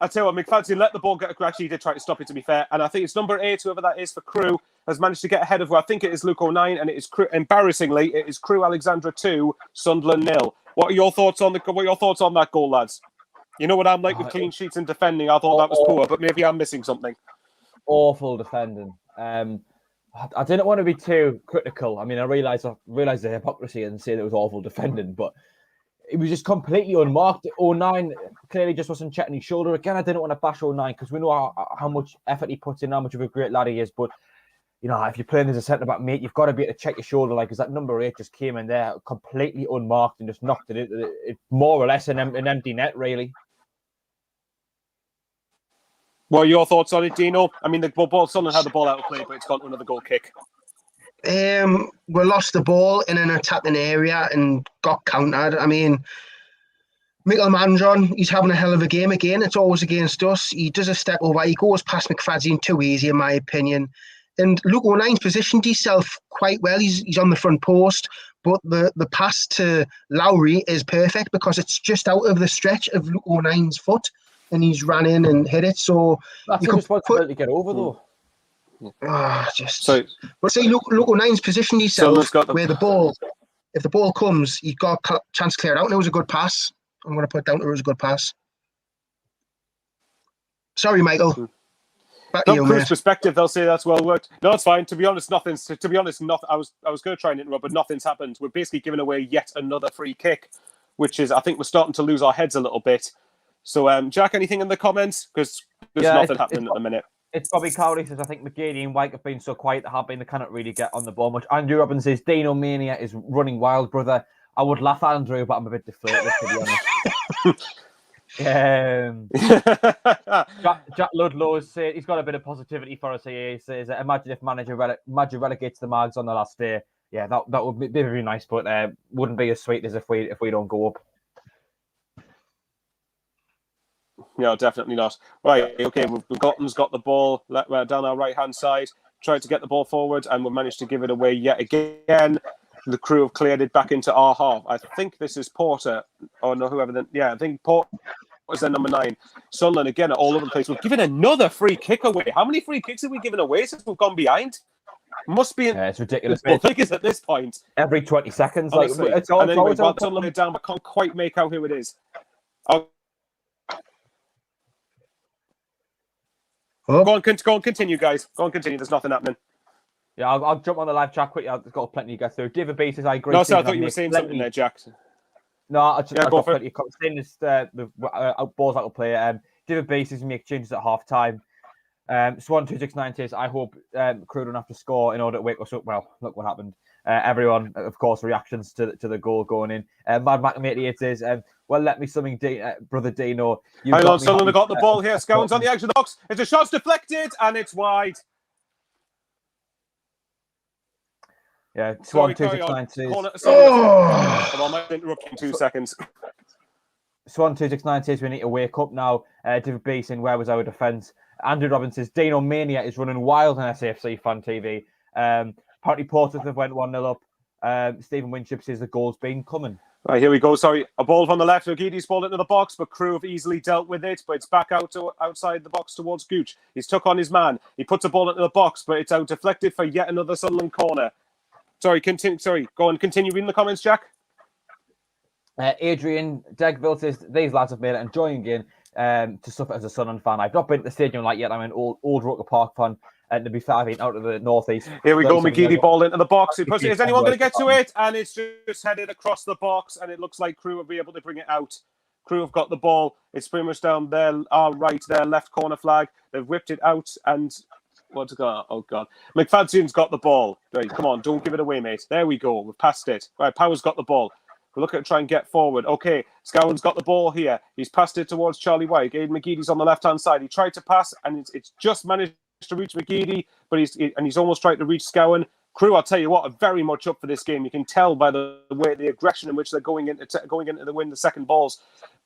I tell you what, McFadzean let the ball get... Actually, he did try to stop it, to be fair. And I think it's number 8, whoever that is for Crewe, has managed to get ahead of who I think it is Luke 09, and it is embarrassingly, it is Crewe Alexandra 2, Sunderland 0. What are your thoughts on that goal, lads? You know what I'm like with clean sheets and defending. I thought that was poor, but maybe I'm missing something. Awful defending. I didn't want to be too critical. I mean, I realised the hypocrisy and say that it was awful defending, but it was just completely unmarked. 09 clearly just wasn't checking his shoulder. Again, I didn't want to bash 09 because we know how much effort he puts in, how much of a great lad he is. But, you know, if you're playing as a centre-back, mate, you've got to be able to check your shoulder, like, because that number 8 just came in there completely unmarked and just knocked it more or less an empty net, really. What are your thoughts on it, Dino? I mean, Sunderland had the ball out of play, but it's gone to another goal kick. We lost the ball in an attacking area and got countered. I mean, Mikel Mantron, he's having a hell of a game again. It's always against us. He does a step over. He goes past McFadzean too easy, in my opinion. And Luke 09's positioned himself quite well. He's on the front post, but the pass to Lowry is perfect because it's just out of the stretch of Luke 09's foot. And he's ran in and hit it. So that's a responsibility to get over, though. But see, Luke 09's positioned himself where the ball, if the ball comes, he got a chance to clear it out, and it was a good pass. I'm going to put down it was a good pass. Sorry, Michael. From Crewe's perspective, they'll say that's well worked. No, it's fine. To be honest, nothing's. To be honest, I was going to try and interrupt, but nothing's happened. We're basically giving away yet another free kick, which is, I think, we're starting to lose our heads a little bit. So, Jack, anything in the comments? Because there's nothing happening at the minute. It's Bobby Cowley says, I think McGeady and Wyke have been so quiet they cannot really get on the ball much. Andrew Robbins says, Dino Mania is running wild, brother. I would laugh at Andrew, but I'm a bit deflated, to be honest. Jack Ludlow says he's got a bit of positivity for us here. He says, imagine if manager relegates the Mags on the last day. Yeah, that would be very nice, but wouldn't be as sweet as if we don't go up. No, definitely not. Right, okay, Gotham's got the ball down our right-hand side, tried to get the ball forward, and we managed to give it away yet again. The Crewe have cleared it back into our half. I think this is Porter. Oh, no, whoever. I think Porter was their number 9. Sunderland, again, are all over the place. We've given another free kick away. How many free kicks have we given away since we've gone behind? Must be... it's ridiculous. Figures at this point. Every 20 seconds. Honestly. It's all, and then we've got Sunderland down, but can't quite make out who it is. Go on, continue, guys. Go on, continue. There's nothing happening. Yeah, I'll jump on the live chat quickly. I've got plenty to get through. David B says, I agree. No, sorry, I thought you were saying something there, Jack. No, I've got plenty. Saying this, the balls out of play. David B says, make changes at half time. Swan269 says, I hope Crewe don't have to score in order to wake us up. Well, look what happened. Everyone, of course, reactions to the goal going in. Mad Mac 88 says, well, let me something, brother Dino. Hang on, Sunderland got the ball here. Scoun's on the edge of the box. It's a shot's deflected and it's wide. Yeah, Swan269 says. Come on, might interrupt in 2 seconds. Swan269 says we need to wake up now. David B saying, where was our defence? Andrew Robbins says, Dino Mania is running wild on SAFC Fan TV. Apparently Portsmouth have went 1-0 up. Stephen Winship says the goal's been coming. Right, here we go. Sorry, a ball from the left. Ogidi's balled into the box, but Crewe have easily dealt with it. But it's back outside the box towards Gooch. He's took on his man. He puts a ball into the box, but it's out deflected for yet another Sunderland corner. Sorry, continue. Sorry, go on. Continue reading the comments, Jack. Adrian Degville says these lads have made it enjoying game to suffer as a Sunderland fan. I've not been to the stadium like yet. I'm an old Roker Park fan. And to be fair, I've been out of the northeast. Here we go. McGeady ball into the box. Is anyone going to get to it? And it's just headed across the box, and it looks like Crewe will be able to bring it out. Crewe have got the ball. It's pretty much down there, our right there, left corner flag. They've whipped it out, and what's it got? Oh God, McFadzean's got the ball. Right, come on, don't give it away, mate. There we go. We've passed it. Right, Power's got the ball. We're looking to try and get forward. Okay, Scowen's got the ball here. He's passed it towards Charlie White. Aidan McGeady's on the left-hand side. He tried to pass, and it's just managed to reach McGeady, but he's almost tried to reach Scowen. Crewe, I'll tell you what, are very much up for this game. You can tell by the way, the aggression in which they're going into the win the second balls.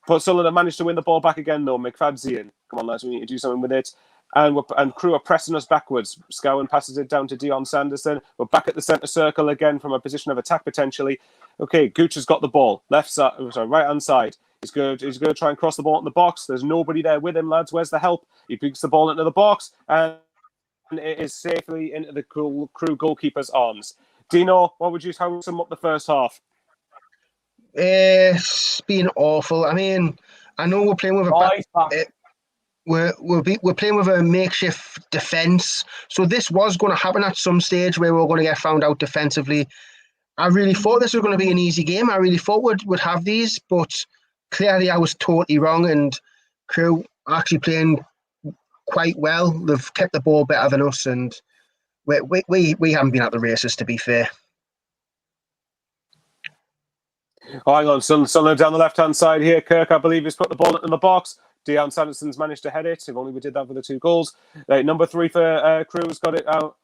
But Sunderland managed to win the ball back again, though. McFadzean, come on, lads, we need to do something with it. And Crewe are pressing us backwards. Scowen passes it down to Dion Sanderson. We're back at the centre circle again from a position of attack potentially. Okay, Gooch has got the ball. Right hand side. He's going to try and cross the ball in the box. There's nobody there with him, lads. Where's the help? He picks the ball into the box, and it is safely into the Crewe goalkeeper's arms. Dino, how would you sum up the first half? It's been awful. I mean, I know we're playing with we're playing with a makeshift defence. So this was going to happen at some stage where we were going to get found out defensively. I really thought this was going to be an easy game. I really thought we'd have these, but clearly I was totally wrong, and Crewe are actually playing quite well. They've kept the ball better than us, and we haven't been at the races, to be fair. Oh, hang on, Sunderland down the left-hand side here. Kirk, I believe, has put the ball in the box. Dion Sanderson's managed to head it. If only we did that with the 2 goals. Number 3 for Crewe has got it out.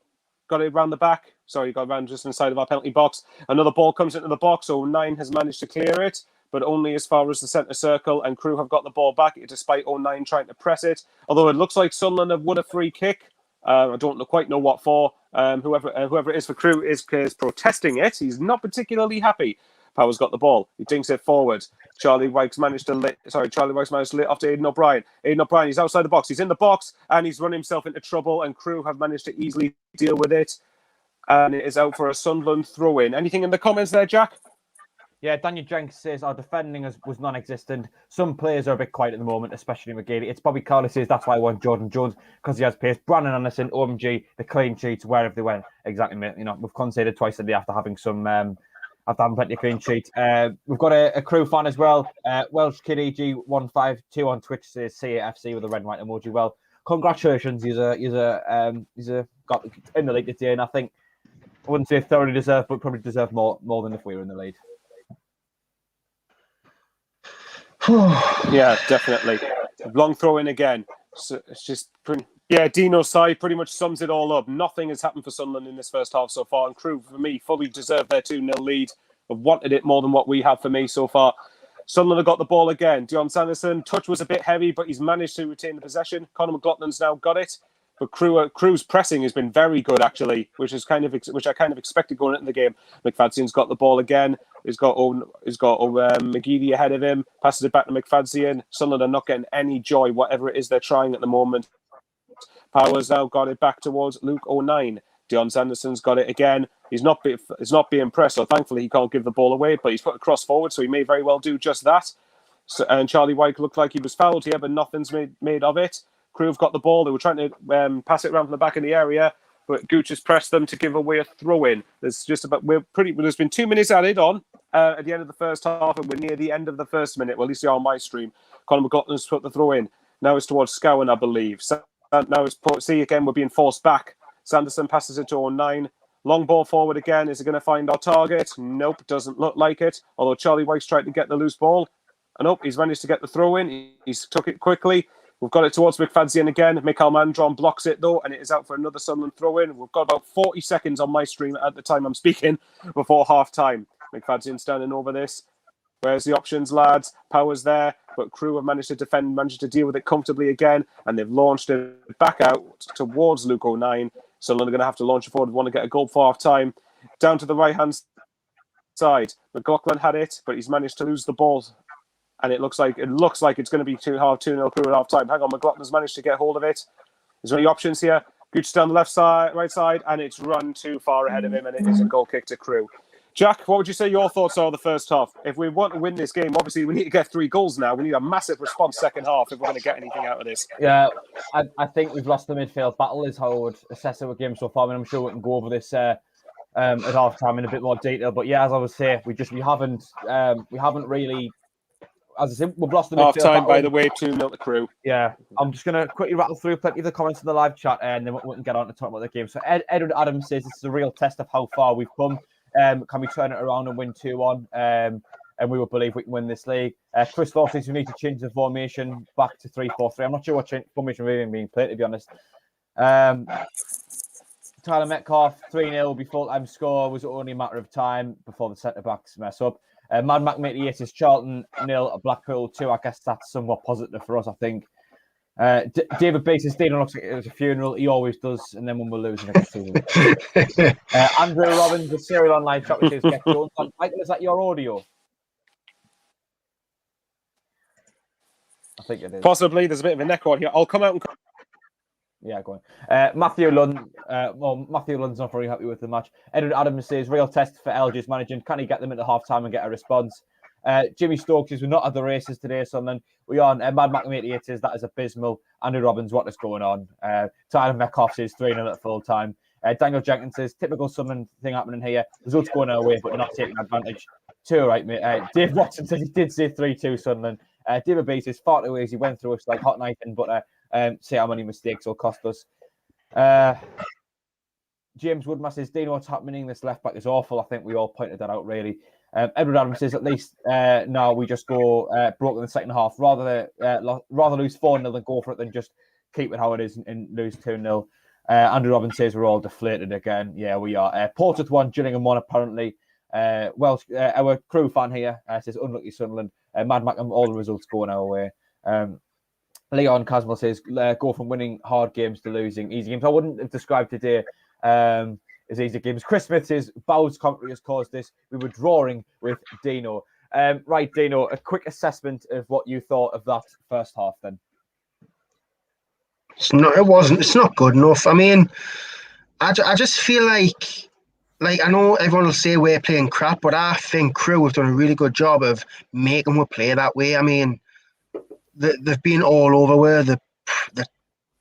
Got it around the back. Sorry, got around just inside of our penalty box. Another ball comes into the box. 09 has managed to clear it, but only as far as the centre circle, and Crewe have got the ball back despite 09 trying to press it. Although it looks like Sunderland have won a free kick. I don't quite know what for. Whoever it is for Crewe is protesting it. He's not particularly happy. Power's got the ball. He dinks it forward. Charlie Wykes managed to lit off to Aidan O'Brien. Aidan O'Brien, he's outside the box. He's in the box, and he's run himself into trouble, and Crewe have managed to easily deal with it. And it is out for a Sunderland throw-in. Anything in the comments there, Jack? Yeah, Daniel Jenks says our defending was non-existent. Some players are a bit quiet at the moment, especially McGeady. It's Bobby Carter says that's why I want Jordan Jones, because he has pace. Brandon Anderson, OMG, the clean sheets, wherever they went. Exactly, mate. You know, we've conceded twice a day after having plenty of clean sheets. We've got a Crewe fan as well. Welsh Kid EG152 on Twitch says CAFC with a red and white emoji. Well, congratulations. He's got in the league this year, and I think I wouldn't say thoroughly deserved, but probably deserved more than if we were in the lead. Yeah, definitely. Long throw in again. So it's just Dino's side pretty much sums it all up. Nothing has happened for Sunderland in this first half so far, and Crewe, for me, fully deserved their 2-0 lead. I've wanted it more than what we have for me so far. Sunderland have got the ball again. Dion Sanderson, touch was a bit heavy, but he's managed to retain the possession. Conor McLaughlin's now got it. But Crewe's pressing has been very good, actually, which I kind of expected going into the game. McFadzean's got the ball again. He's got McGeady ahead of him. Passes it back to McFadzean. Sunderland are not getting any joy, whatever it is they're trying at the moment. Power's now got it back towards Luke 09. Dion Sanderson's got it again. He's not being pressed, so thankfully he can't give the ball away. But he's put a cross forward, so he may very well do just that. So, and Charlie White looked like he was fouled here, but nothing's made of it. Crewe have got the ball. They were trying to pass it around from the back of the area, but Gooch has pressed them to give away a throw-in. There's been 2 minutes added on at the end of the first half, and we're near the end of the first minute. Well, at least on my stream. Conor McLaughlin's put the throw-in. Now it's towards Scowen, I believe. Now again, we're being forced back. Sanderson passes it to 09. Long ball forward again. Is it going to find our target? Nope, doesn't look like it. Although Charlie White's tried to get the loose ball. And he's managed to get the throw-in. He's took it quickly. We've got it towards McFadzean again. Mikael Mandron blocks it, though, and it is out for another Sunderland throw-in. We've got about 40 seconds on my stream at the time I'm speaking before half-time. McFadzean standing over this. Where's the options, lads? Power's there, but Crewe have managed to defend, managed to deal with it comfortably again, and they've launched it back out towards Luke 09. Sunderland are going to have to launch it forward, want to get a goal for half-time. Down to the right-hand side. McLaughlin had it, but he's managed to lose the ball. And it looks like it's going to be 2-0 Crewe at half-time. Hang on, McLaughlin's managed to get hold of it. Is there any options here? Gooch down the left side, right side, and it's run too far ahead of him, and it is a goal kick to Crewe. Jack, what would you say your thoughts are of the first half? If we want to win this game, obviously we need to get 3 goals now. We need a massive response second half if we're going to get anything out of this. Yeah, I think we've lost the midfield battle is how I would assess our game so far. I mean, I'm sure we can go over this at half time in a bit more detail. But yeah, as I was saying, we haven't really, as I said, we've lost the midfield battle. Half time, by the way, 2-0 to Crewe. Yeah, I'm just going to quickly rattle through plenty of the comments in the live chat, and then we can get on to talk about the game. So Edward Adams says this is a real test of how far we've come. Can we turn it around and win 2-1? And we will believe we can win this league. Chris Law says we need to change the formation back to 3-4-3. I'm not sure what formation really being played, to be honest. Tyler Metcalf, 3-0 before time score. Was only a matter of time before the centre-backs mess up. Mad Mac 88 is Charlton 0, Blackpool 2. I guess that's somewhat positive for us, I think. David Bates says Dino looks like it was a funeral. He always does, and then when we're losing against season. Andrew Robbins, the serial online shop, says get Jones on. Michael, is that your audio? I think it is. Possibly. There's a bit of an echo here. I'll come out and... Yeah, go on. Matthew Lund. Matthew Lund's not very happy with the match. Edward Adams says real test for LG's managing. Can he get them into half time and get a response? Jimmy Stokes says we're not at the races today, so then we are on. Mad Mac 88 says that is abysmal. Andrew Robbins, what is going on? Tyler Metcalf says 3-0 at full time. Daniel Jenkins says typical Sunderland thing happening here. Results going our way, but we're not taking advantage. 2 right, mate. Dave Watson says he did say 3-2 Sunderland. David Bates is far too easy. Went through us like hot knifing, but see how many mistakes will cost us. James Woodmass says Dino, what's happening? This left back is awful. I think we all pointed that out really. Edward Adams says at least now we just go broke in the second half. Rather lose 4-0 than go for it than just keep it how it is and lose 2-0. Andrew Robbins says we're all deflated again. Yeah, we are. Portsmouth 1, Gillingham 1 apparently. Our Crewe fan here says unlucky Sunderland. Mad Mac, all the results going our way. Leon Caswell says go from winning hard games to losing easy games. I wouldn't have described today as easy games. Chris Smith says Bow's commentary has caused this. We were drawing with Dino. Right, Dino, a quick assessment of what you thought of that first half then. It's not good enough. I mean, I just feel like I know everyone will say we're playing crap, but I think Crewe have done a really good job of making us play that way. I mean, they've been all over where the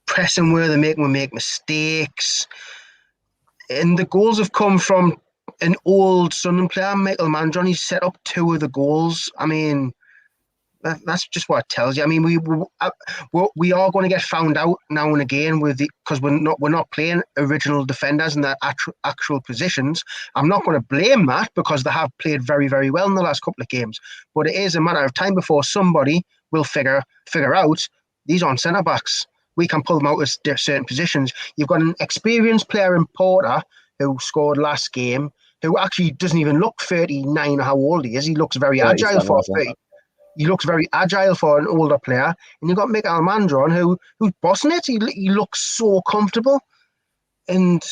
pressing where they're making we make mistakes. And the goals have come from an old Sunderland player, Michael Mandron. He's set up 2 of the goals. I mean, that's just what it tells you. I mean, we are going to get found out now and again because we're not playing original defenders in their actual positions. I'm not going to blame that because they have played very, very well in the last couple of games. But it is a matter of time before somebody will figure out these aren't centre backs. We can pull them out of certain positions. You've got an experienced player in Porter who scored last game, who actually doesn't even look 39 or how old he is. He looks very agile for 30. He looks very agile for an older player. And you've got Michael Mandron who's bossing it. He looks so comfortable. And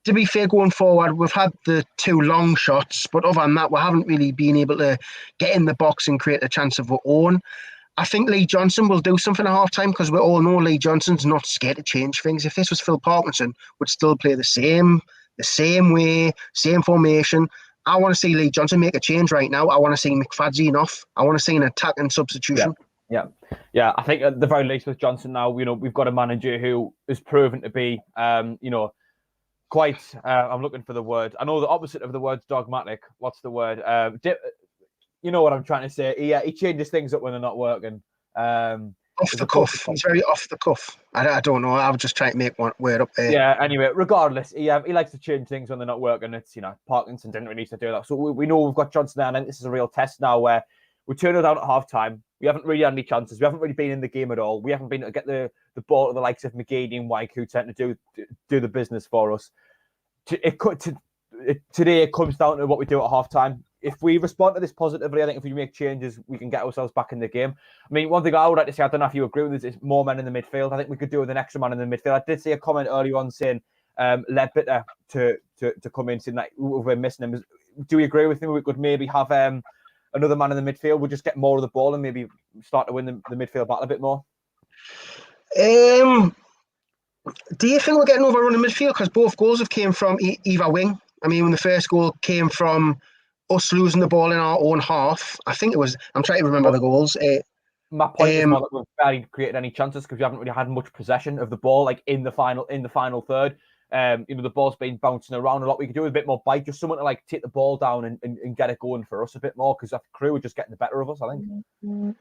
to be fair, going forward, we've had the 2 long shots, but other than that, we haven't really been able to get in the box and create a chance of our own. I think Lee Johnson will do something at half-time because we all know Lee Johnson's not scared to change things. If this was Phil Parkinson, would still play the same way, same formation. I want to see Lee Johnson make a change right now. I want to see McFadzean off. I want to see an attack and substitution. Yeah. I think at the very least with Johnson now, we've got a manager who is proven to be, quite. I'm looking for the word. I know the opposite of the word's dogmatic. What's the word? You know what I'm trying to say. He changes things up when they're not working. Off the cuff. He's very off the cuff. I don't know. I was just trying to make one word up there. Yeah. Anyway, regardless, he likes to change things when they're not working. It's Parkinson didn't really need to do that. So we know we've got Johnson there, and this is a real test now where we turn it down at half time. We haven't really had any chances. We haven't really been in the game at all. We haven't been able to get the ball to the likes of McGeady and Wyke who tend to do the business for us. Today it comes down to what we do at half time. if we respond to this positively, I think if we make changes, we can get ourselves back in the game. I mean, one thing I would like to say, I don't know if you agree with this, is more men in the midfield. I think we could do with an extra man in the midfield. I did see a comment earlier on saying Ledbetter to come in, saying that we're missing him. Do you agree with me? We could maybe have another man in the midfield. We'll just get more of the ball and maybe start to win the midfield battle a bit more. Do you think we're getting overrun in midfield? Because both goals have came from either wing. I mean, when the first goal came from us losing the ball in our own half, I think it was. I'm trying to remember the goals. My point is more that we've barely created any chances because we haven't really had much possession of the ball, like in the final third. The ball's been bouncing around a lot. We could do with a bit more bite, just someone to like take the ball down and get it going for us a bit more, because that Crewe are just getting the better of us, I think.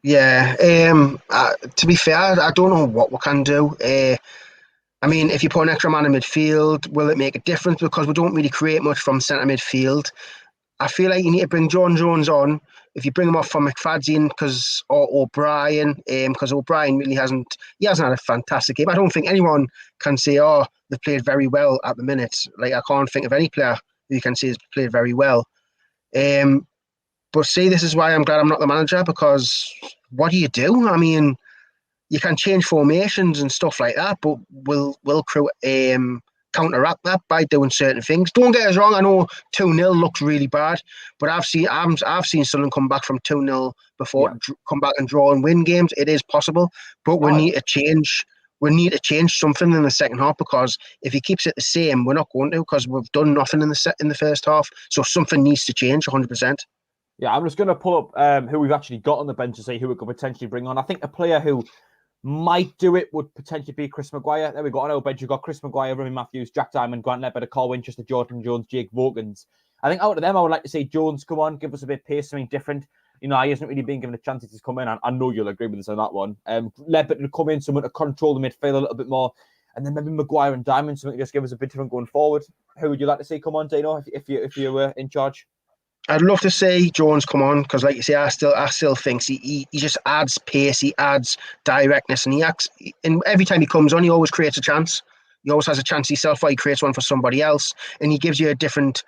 Yeah. To be fair, I don't know what we can do. I mean, if you put an extra man in midfield, will it make a difference? Because we don't really create much from centre midfield. I feel like you need to bring John Jones on. If you bring him off from McFadzean or O'Brien, because O'Brien really hasn't had a fantastic game. I don't think anyone can say, oh, they've played very well at the minute. Like, I can't think of any player who you can say has played very well. But see, this is why I'm glad I'm not the manager, because what do you do? I mean, you can change formations and stuff like that, but will Crewe counteract that by doing certain things? Don't get us wrong, I know 2-0 looks really bad, but I've seen Sunderland come back from 2-0 before, come back and draw and win games. It is possible, but we need to change. We need to change something in the second half, because if he keeps it the same, we're not going to, because we've done nothing in the first half. So something needs to change 100%. Yeah, I'm just going to pull up who we've actually got on the bench to see who we could potentially bring on. I think a player who might do it would potentially be Chris Maguire. There we go. On our bench, you've got Chris Maguire, Remy Matthews, Jack Diamond, Grant Ledbetter, Carl Winchester, Jordan Jones, Jake Vogans. I think out of them, I would like to see Jones come on, give us a bit of pace, something different. He hasn't really been given a chance to come in. And I know you'll agree with us on that one. Ledbetter to come in, someone to control the midfield a little bit more. And then maybe Maguire and Diamond, something to just give us a bit different going forward. Who would you like to see come on, Dino, if you were in charge? I'd love to see Jones come on, because, like you say, I still think he just adds pace, he adds directness, and every time he comes on, he always creates a chance. He always has a chance himself, or he creates one for somebody else, and he gives you a different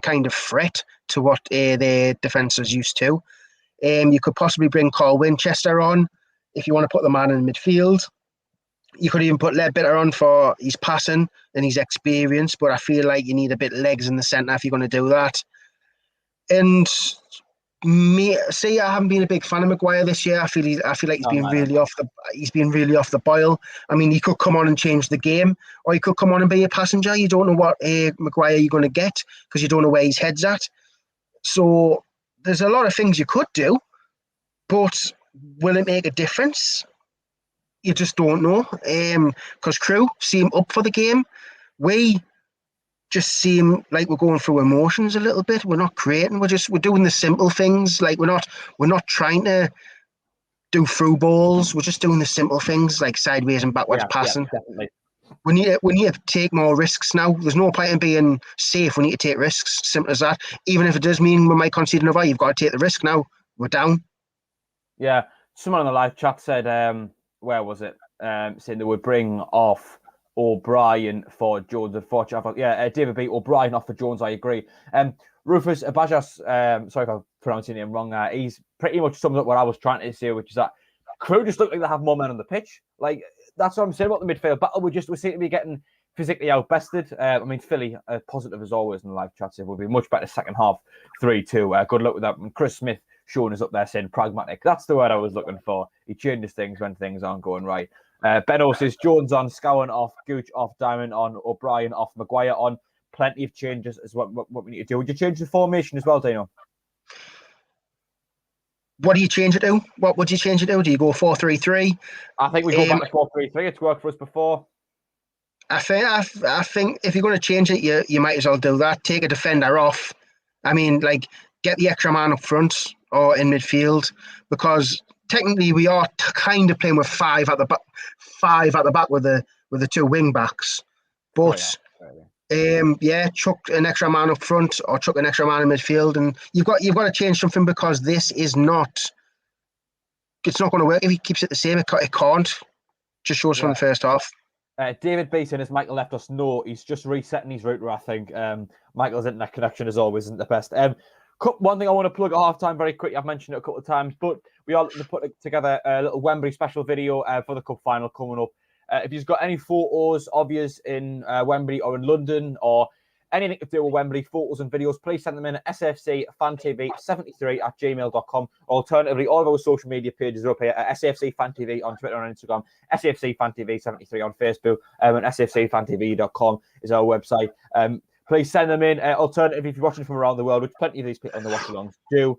kind of threat to what the defence is used to. You could possibly bring Carl Winchester on if you want to put the man in midfield. You could even put Ledbetter on for his passing and his experience, but I feel like you need a bit of legs in the centre if you're going to do that. And I haven't been a big fan of Maguire this year. I feel like he's been really off the boil. I mean, he could come on and change the game, or he could come on and be a passenger. You don't know what Maguire you're going to get, because you don't know where his head's at. So there's a lot of things you could do, but will it make a difference? You just don't know. Because Crewe seem up for the game. We just seem like we're going through emotions a little bit. We're not creating. We're doing the simple things. Like we're not trying to do through balls. We're just doing the simple things like sideways and backwards passing. Yeah, definitely. We need to take more risks now. There's no point in being safe. We need to take risks. Simple as that. Even if it does mean we might concede another, you've got to take the risk now. We're down. Yeah. Someone on the live chat said, where was it? Saying they would bring off O'Brien for Jones. Unfortunately, David B. O'Brien off for Jones. I agree. Rufus Abajas, sorry if I'm pronouncing him wrong. He's pretty much summed up what I was trying to say, which is that Crewe just look like they have more men on the pitch. Like that's what I'm saying about the midfield battle. We seem to be getting physically outbested. I mean, Philly, positive as always in the live chat. It will be much better second half, 3-2. Good luck with that. And Chris Smith showing us up there saying pragmatic. That's the word I was looking for. He changes things when things aren't going right. Benno says Jones on, Scowen off, Gooch off, Diamond on, O'Brien off, Maguire on. Plenty of changes is what we need to do. Would you change the formation as well, Dino? What do you change it to? What would you change it to? Do you go 4-3-3? I think we go back to 4-3-3. It's worked for us before. I think if you're going to change it, you might as well do that. Take a defender off. I mean, like, get the extra man up front or in midfield, because technically we are kind of playing with five at the back with the two wing backs. But chuck an extra man up front or chuck an extra man in midfield, and you've got to change something, because this is not. It's not going to work if he keeps it the same. It can't. Just shows from the first half. David Beeson, as Michael left us know, he's just resetting his router, I think. Michael's internet connection, as always, isn't the best. One thing I want to plug at halftime very quickly, I've mentioned it a couple of times, but we are looking to put together a little Wembley special video for the cup final coming up. If you've got any photos of yous in Wembley or in London or anything to do with Wembley, photos and videos, please send them in at SAFC Fan TV 73 at gmail.com. Alternatively, all of our social media pages are up here at SAFC Fan TV on Twitter and Instagram, SAFC Fan TV 73 on Facebook, and SAFCFanTV.com is our website. Please send them in. Alternatively, if you're watching from around the world, which plenty of these people on the watch-alongs do,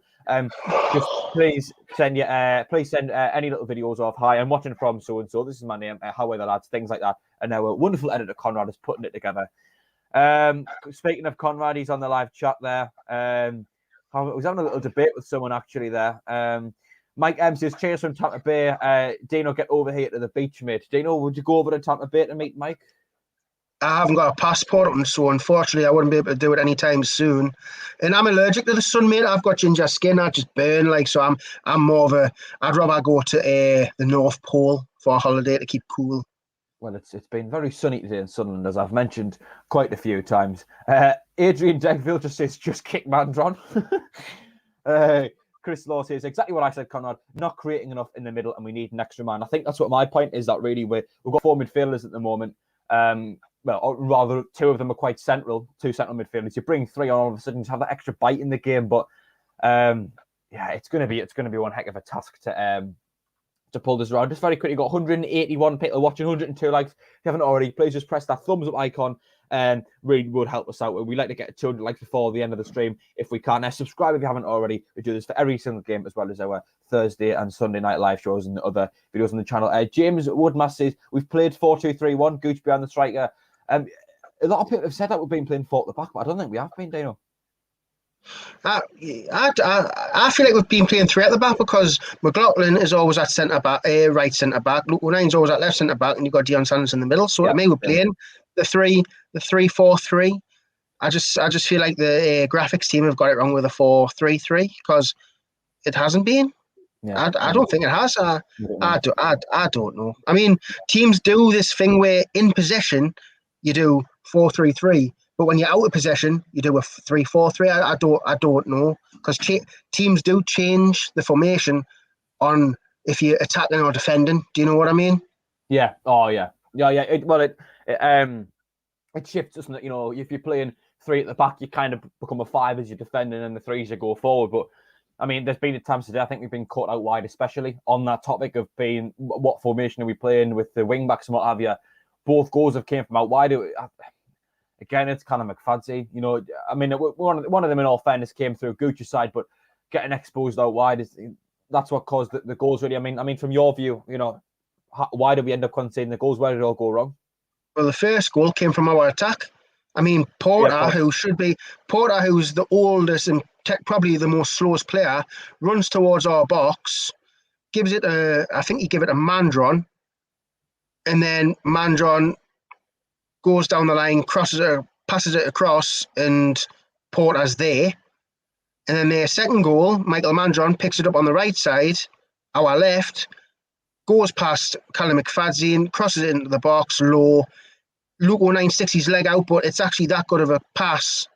just please send any little videos of, hi, I'm watching from so-and-so, this is my name, how are the lads, things like that. And our wonderful editor, CONRAD, is putting it together. Speaking of CONRAD, he's on the live chat there. I was having a little debate with someone actually there. Mike M says, cheers from Tampa Bay. Dino, get over here to the beach, mate. Dino, would you go over to Tampa Bay to meet Mike? I haven't got a passport, and so unfortunately I wouldn't be able to do it anytime soon. And I'm allergic to the sun, mate. I've got ginger skin. I just burn, so I'm more of I'd rather go to the North Pole for a holiday to keep cool. Well, it's been very sunny today in Sunderland, as I've mentioned quite a few times. Adrian Degville just says, just kick Mandron. Chris Law says, exactly what I said, Conrad, not creating enough in the middle and we need an extra man. I think that's what my point is, that really we've got 4 midfielders at the moment. Well, or rather, 2 of them are quite central, 2 central midfielders. You bring 3 on, all of a sudden you have that extra bite in the game. But it's going to be one heck of a task to pull this around. Just very quickly, got 181 people watching, 102 likes. If you haven't already, please just press that thumbs up icon and really would help us out. We like to get 200 likes before the end of the stream if we can. Subscribe if you haven't already. We do this for every single game, as well as our Thursday and Sunday night live shows and other videos on the channel. James Woodmass says, we've played 4-2-3-1, Gooch behind the striker. A lot of people have said that we've been playing 4 at the back, but I don't think we have been, Dino. I feel like we've been playing 3 at the back because McLaughlin is always at centre back, right centre back. Luke O'Nine's always at left centre back, and you've got Dion Sanders in the middle. So to me, we're playing the 3-4-3. I just feel like the graphics team have got it wrong with the 4-3-3 because it hasn't been. Yeah, I don't think it has. I don't know. I mean, teams do this thing where in possession you do 4-3-3. But when you're out of possession, you do a 3-4-3. I don't know, because teams do change the formation on if you're attacking or defending. Do you know what I mean? Yeah. Oh, yeah. Yeah. It shifts, doesn't it? You know, if you're playing 3 at the back, you kind of become a 5 as you're defending, and the 3s you go forward. But I mean, there's been times today I think we've been caught out wide, especially on that topic of being what formation are we playing with the wing backs and what have you. Both goals have came from out wide. Again, it's kind of McFadzy. You know, I mean, one of them, in all fairness, came through Gooch's side, but getting exposed out wide that's what caused the goals. Really, I mean, from your view, you know, why did we end up conceding the goals? Where did it all go wrong? Well, the first goal came from our attack. I mean, Porter, who's the oldest and probably the most slowest player, runs towards our box, gives it I think he gave it a Mandron, and then Mandron goes down the line, crosses it, passes it across, and Porter's there. And then their second goal, Michael Mandron picks it up on the right side, our left, goes past Callum McFadzean and crosses it into the box low. Luke O'Nine sticks his leg out, but it's actually that good of a pass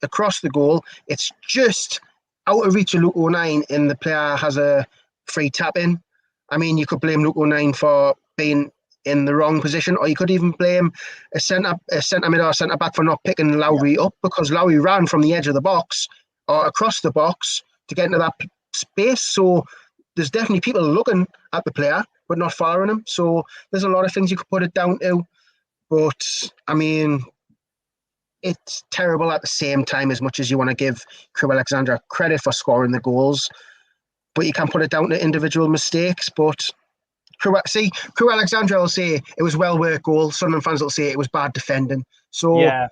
across the goal. It's just out of reach of Luke O'Nine, and the player has a free tap in. I mean, you could blame Luke O'Nine for being in the wrong position, or you could even blame a centre mid or centre back for not picking Lowry up, because Lowry ran from the edge of the box or across the box to get into that space. So there's definitely people looking at the player but not following him. So there's a lot of things you could put it down to. But I mean, it's terrible at the same time, as much as you want to give Crewe Alexandra credit for scoring the goals. But you can't put it down to individual mistakes. But Crewe Alexandra will say it was well-worked goal. Sunderland fans will say it was bad defending. So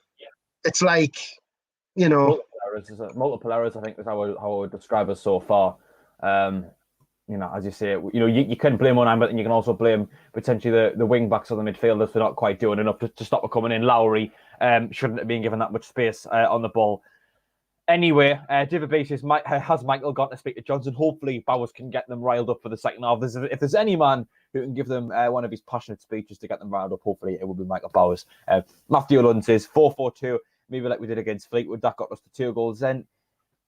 it's like, you know... Multiple errors, I think, is how I would describe us so far. You know, as you say, you know, you can blame O'Nine, but then you can also blame potentially the wing-backs or the midfielders for not quite doing enough to stop it coming in. Lowry shouldn't have been given that much space on the ball. Anyway, David B says, has Michael gone to speak to Johnson? Hopefully, Bowers can get them riled up for the second half. If there's any man who can give them one of his passionate speeches to get them round up. Hopefully, it will be Michael Bowers. Matthew Lund says 4-4-2, maybe like we did against Fleetwood. That got us to 2 goals then.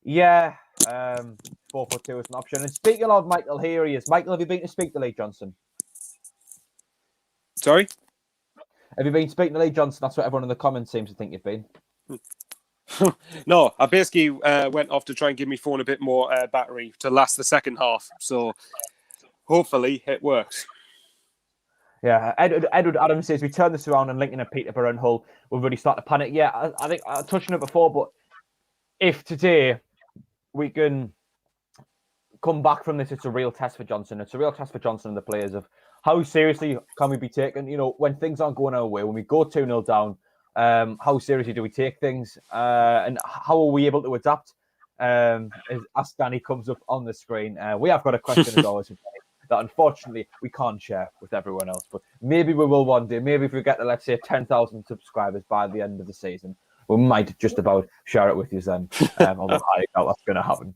Yeah, 4-4-2 is an option. And speaking of Michael, here he is. Michael, have you been to speak to Lee Johnson? Sorry? Have you been speaking to Lee Johnson? That's what everyone in the comments seems to think you've been. No, I basically went off to try and give me phone a bit more battery to last the second half. So hopefully it works. Yeah, Edward Adams says we turn this around and Lincoln and Peterborough and Hull will really start to panic. Yeah, I think I touched on it before, but if today we can come back from this, it's a real test for Johnson. It's a real test for Johnson and the players of how seriously can we be taken, when things aren't going our way, when we go 2-0 down, how seriously do we take things, and how are we able to adapt? As Danny comes up on the screen, we have got a question as always that unfortunately we can't share with everyone else, but maybe we will one day. Maybe if we get to, let's say, 10,000 subscribers by the end of the season, we might just about share it with you then, although I doubt that's going to happen.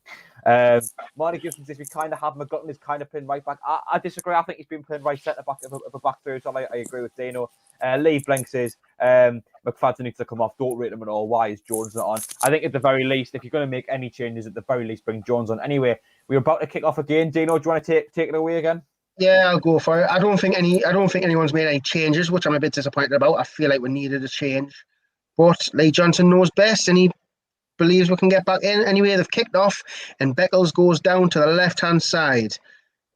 Marty Gibson says we kind of have McGlutton is kind of playing right back. I disagree. I think he's been playing right centre back of a back three, so I agree with Dino. Lee Blank says McFadden needs to come off. Don't rate him at all. Why is Jones not on? I think at the very least, if you're going to make any changes, at the very least bring Jones on. Anyway, we're about to kick off again. Dino, do you want to take it away again? Yeah, I'll go for it. I don't think anyone's made any changes, which I'm a bit disappointed about. I feel like we needed a change. But Lee Johnson knows best, and he believes we can get back in. Anyway, they've kicked off, and Beckles goes down to the left-hand side.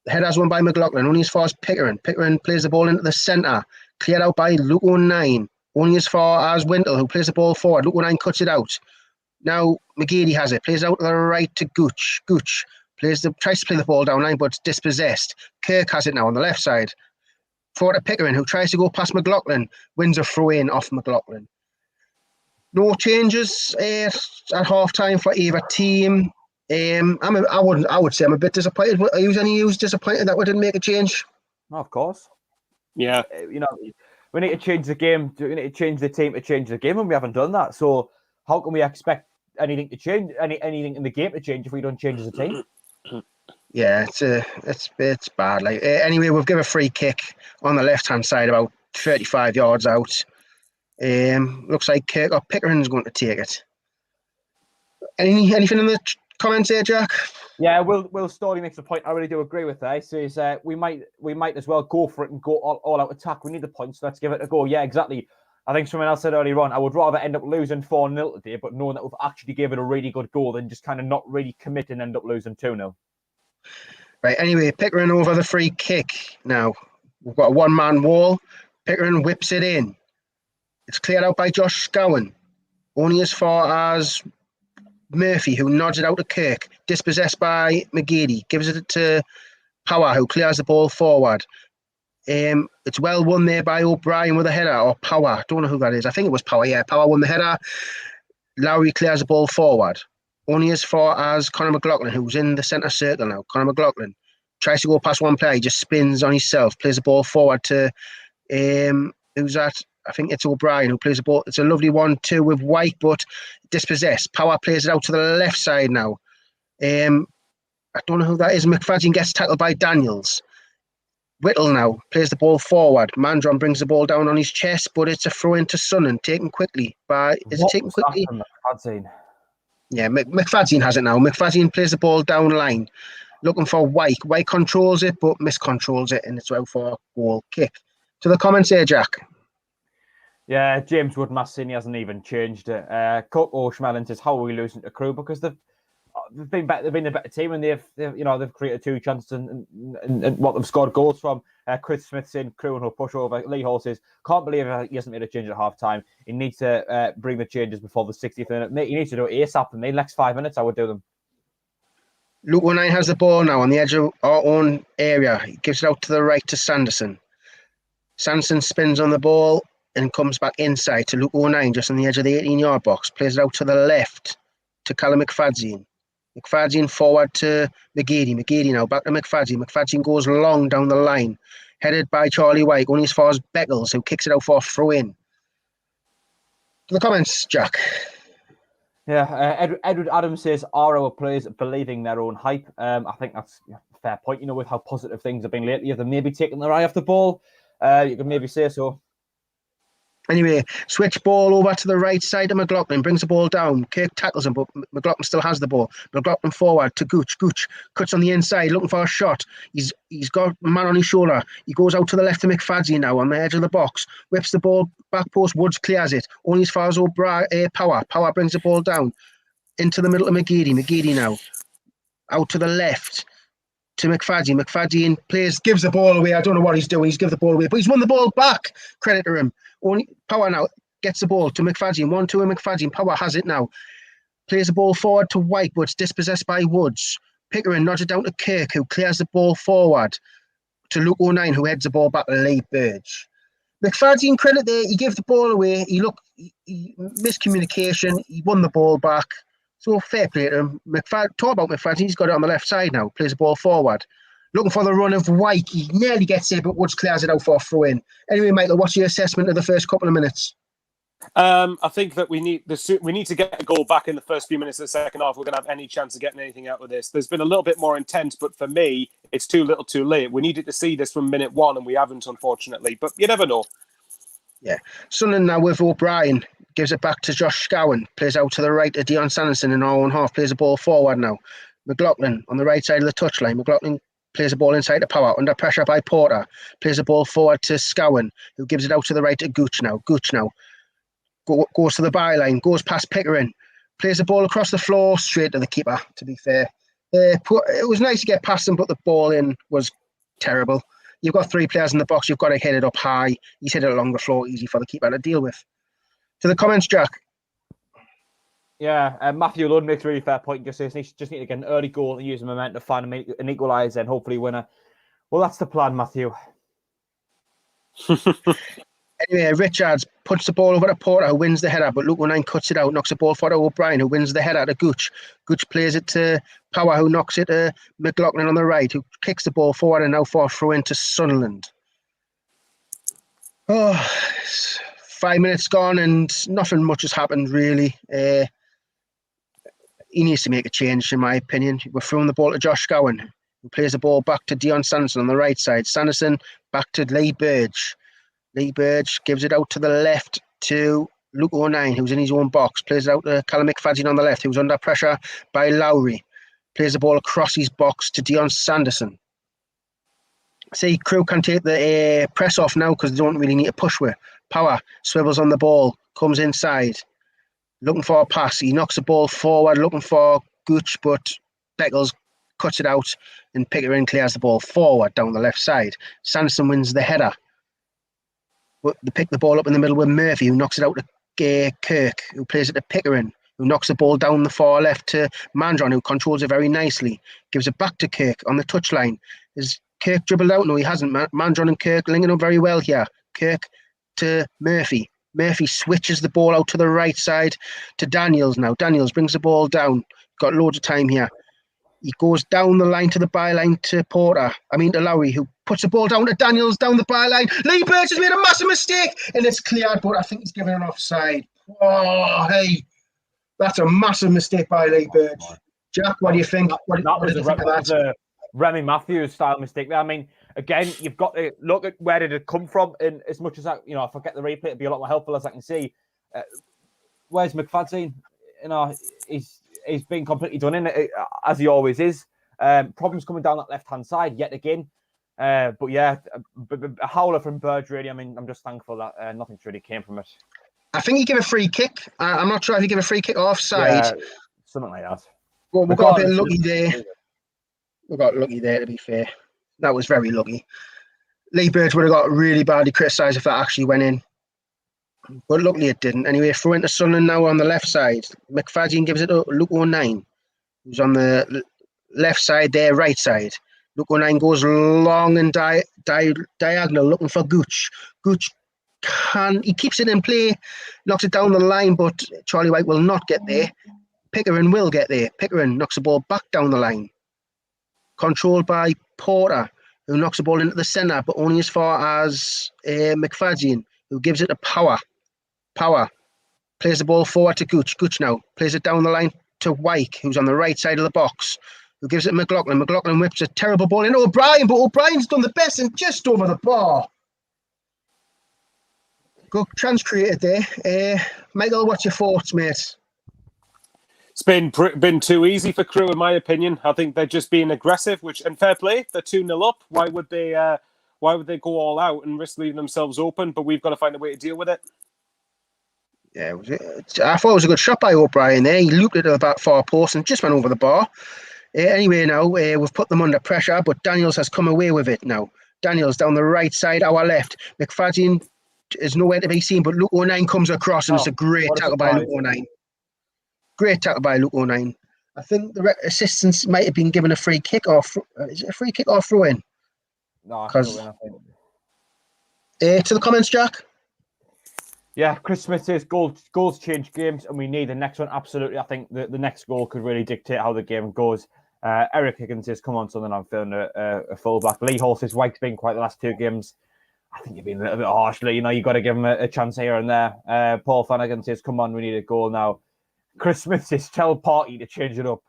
The header's won by McLaughlin, only as far as Pickering. Pickering plays the ball into the centre, cleared out by Luke O'Nine, only as far as Wintle, who plays the ball forward. Luke O'Nine cuts it out. Now McGeady has it, plays it out to the right to Gooch. Gooch tries to play the ball down line, but it's dispossessed. Kirk has it now on the left side. Forward to Pickering, who tries to go past McLaughlin, wins a throw-in off McLaughlin. No changes at half time for either team. I would say I'm a bit disappointed. Are you disappointed that we didn't make a change? No, of course. Yeah. We need to change the game. We need to change the team to change the game, and we haven't done that. So how can we expect anything to change, anything in the game to change if we don't change as a team? Yeah, it's bad. Anyway, we've given a free kick on the left-hand side, about 35 yards out. Looks like Kirk or Pickering's going to take it. Anything in the comments there, Jack? Yeah, Will Storey makes a point. I really do agree with that. He says we might as well go for it and go all out attack. We need the points. So let's give it a go. Yeah, exactly. I think someone else said earlier on, I would rather end up losing 4-0 today, but knowing that we've actually given a really good goal than just kind of not really commit and end up losing 2-0. Right, anyway, Pickering over the free kick now. We've got a one-man wall. Pickering whips it in. It's cleared out by Josh Scowen. Only as far as Murphy, who nods it out to Kirk. Dispossessed by McGeady. Gives it to Power, who clears the ball forward. It's well won there by O'Brien with a header, or Power. Don't know who that is. I think it was Power. Yeah, Power won the header. Lowry clears the ball forward. Only as far as Conor McLaughlin, who's in the centre circle now. Conor McLaughlin tries to go past one player. He just spins on himself. Plays the ball forward to who's that? I think it's O'Brien who plays the ball. It's a lovely 1-2 with White, but dispossessed. Power plays it out to the left side now. I don't know who that is. McFadden gets tackled by Daniels. Whittle now plays the ball forward. Mandron brings the ball down on his chest, but it's a throw into Sunderland, taken quickly by. Is it taken quickly? Yeah, McFadden has it now. McFadden plays the ball down line, looking for White. White controls it, but miscontrols it, and it's out for a goal kick. To the comments here, Jack. Yeah, James Wood-Massini hasn't even changed it. Coco Schmelin says, how are we losing to Crewe? Because they've been better. They've been a better team, and they've created 2 chances and what they've scored goals from. Chris Smith saying Crewe and he'll push over. Lee Hall says, can't believe he hasn't made a change at half time. He needs to bring the changes before the 60th minute. He needs to do it ASAP in the next 5 minutes. I would do them. Luke O'Nine has the ball now on the edge of our own area. He gives it out to the right to Sanderson. Sanderson spins on the ball and comes back inside to Luke O'Nine just on the edge of the 18-yard box. Plays it out to the left to Callum McFadden. McFadden forward to McGeady. McGeady now back to McFadden. McFadden goes long down the line. Headed by Charlie White, only as far as Beckles, who kicks it out for a throw-in. To the comments, Jack. Yeah, Edward Adams says, are our players believing their own hype? I think that's fair point, you know, with how positive things have been lately. Have they maybe taken their eye off the ball? You could maybe say so. Anyway, switch ball over to the right side of McLaughlin, brings the ball down. Kirk tackles him, but McLaughlin still has the ball. McLaughlin forward to Gooch. Gooch cuts on the inside, looking for a shot. He's got a man on his shoulder. He goes out to the left to McFadzean now on the edge of the box. Whips the ball back post. Woods clears it. Only as far as Power. Power brings the ball down into the middle of McGeady. McGeady now out to the left to McFadzean. McFadzean gives the ball away. I don't know what he's doing. He's given the ball away, but he's won the ball back. Credit to him. Only Power now gets the ball to McFadzean. 1-2 McFadzean. Power has it now. Plays the ball forward to White, but it's dispossessed by Woods. Pickering nods it down to Kirk, who clears the ball forward to Luke O'Nien, who heads the ball back to Lee Burge. McFadzean, credit there. He gave the ball away. He miscommunication. He won the ball back. So fair play to him. Talk about McFadzean. He's got it on the left side now. Plays the ball forward. Looking for the run of White. He nearly gets there, but Woods clears it out for a throw-in. Anyway, Michael, what's your assessment of the first couple of minutes? I think that we need to get a goal back in the first few minutes of the second half. We're going to have any chance of getting anything out of this. There's been a little bit more intent, but for me, it's too little too late. We needed to see this from minute one, and we haven't, unfortunately. But you never know. Yeah. Sunderland now with O'Brien. Gives it back to Josh Scowen. Plays out to the right to Dion Sanderson in our own half. Plays the ball forward now. McLaughlin on the right side of the touchline. McLaughlin plays the ball inside to Power. Under pressure by Porter. Plays the ball forward to Scowen, who gives it out to the right to Gooch now. Gooch now goes to the byline. Goes past Pickering. Plays the ball across the floor straight to the keeper, to be fair. It was nice to get past him, but the ball in was terrible. You've got three players in the box. You've got to hit it up high. He's hit it along the floor. Easy for the keeper to deal with. To the comments, Jack. Yeah, Matthew Lund makes a really fair point. Just says just need to get an early goal and use the momentum to find an equaliser and hopefully win it. Well, that's the plan, Matthew. Anyway, Richards puts the ball over to Porter, who wins the header, but Luke O'Nien cuts it out, knocks the ball for O'Brien, who wins the header to Gooch. Gooch plays it to Power, who knocks it to McLaughlin on the right, who kicks the ball forward and now for a throw into Sunderland. Oh, 5 minutes gone and nothing much has happened, really. He needs to make a change, in my opinion. We're throwing the ball to Josh Scowen, who plays the ball back to Dion Sanderson on the right side. Sanderson back to Lee Burge. Lee Burge gives it out to the left to Luke O'Nien, who's in his own box. Plays it out to Callum McFadzean on the left, who's under pressure by Lowry. Plays the ball across his box to Dion Sanderson. See, Crewe can take the press off now because they don't really need to push with. Power swivels on the ball, comes inside, looking for a pass. He knocks the ball forward, looking for Gooch, but Beckles cuts it out and Pickering clears the ball forward down the left side. Sanderson wins the header. But they pick the ball up in the middle with Murphy, who knocks it out to Kirk, who plays it to Pickering, who knocks the ball down the far left to Mandron, who controls it very nicely. Gives it back to Kirk on the touchline. Is Kirk dribbled out? No, he hasn't. Mandron and Kirk linking up very well here. Kirk to Murphy. Murphy switches the ball out to the right side to Daniels now. Daniels brings the ball down. Got loads of time here. He goes down the line to the byline to to Lowry, who puts the ball down to Daniels down the byline. Lee Burge has made a massive mistake and it's cleared, but I think he's given an offside. Oh, hey, that's a massive mistake by Lee Burge. Jack, what do you think? What do you think of that? Was a Remy Matthews style mistake there. I mean, again, you've got to look at where did it come from. And as much as if I get the replay, it'd be a lot more helpful as I can see. Where's McFadzean? He's been completely done in it, as he always is. Problems coming down that left-hand side yet again. But yeah, a howler from Burge, really. I mean, I'm just thankful that nothing's really came from it. I think he gave a free kick. I'm not sure if he gave a free kick offside. Yeah, something like that. Well, we got a bit lucky there. We got lucky there, to be fair. That was very lucky. Lee Burge would have got really badly criticised if that actually went in. But luckily it didn't. Anyway, throw into Sunderland now on the left side. McFadzean gives it to Luke O'Nien, who's on the left side there, right side. Luke O'Nien goes long and diagonal, looking for Gooch. Gooch he keeps it in play, knocks it down the line, but Charlie White will not get there. Pickering will get there. Pickering knocks the ball back down the line. Controlled by Porter, who knocks the ball into the centre, but only as far as McFadzean, who gives it to Power. Power plays the ball forward to Gooch. Gooch now plays it down the line to White, who's on the right side of the box, who gives it McLaughlin. McLaughlin whips a terrible ball in O'Brien, but O'Brien's done the best and just over the bar. Good chance created there. Michael, what's your thoughts, mate? It's been too easy for Crewe, in my opinion. I think they're just being aggressive, and fair play. They're 2-0 up. Why would they go all out and risk leaving themselves open? But we've got to find a way to deal with it. Yeah, I thought it was a good shot by O'Brien there. He looped it to the back far post and just went over the bar. Anyway, now we've put them under pressure, but Daniels has come away with it now. Daniels down the right side, our left. McFadden is nowhere to be seen, but Luke O'Nien comes across, and it's a great tackle by Luke O'Nien. Great tackle by Luke O'Nien. I think the assistants might have been given a free kick or is it a free kick or throw in? No, throw in, I think. To the comments, Jack. Yeah, Chris Smith says goals change games, and we need the next one. Absolutely. I think the next goal could really dictate how the game goes. Eric Higgins says, come on, Sunderland, I'm feeling a fullback. Lee Hall says, White's been quite the last 2 games. I think you've been a little bit harsh. You got to give him a chance here and there. Paul Flanagan says, come on, we need a goal now. Chris Smith says, tell Party to change it up.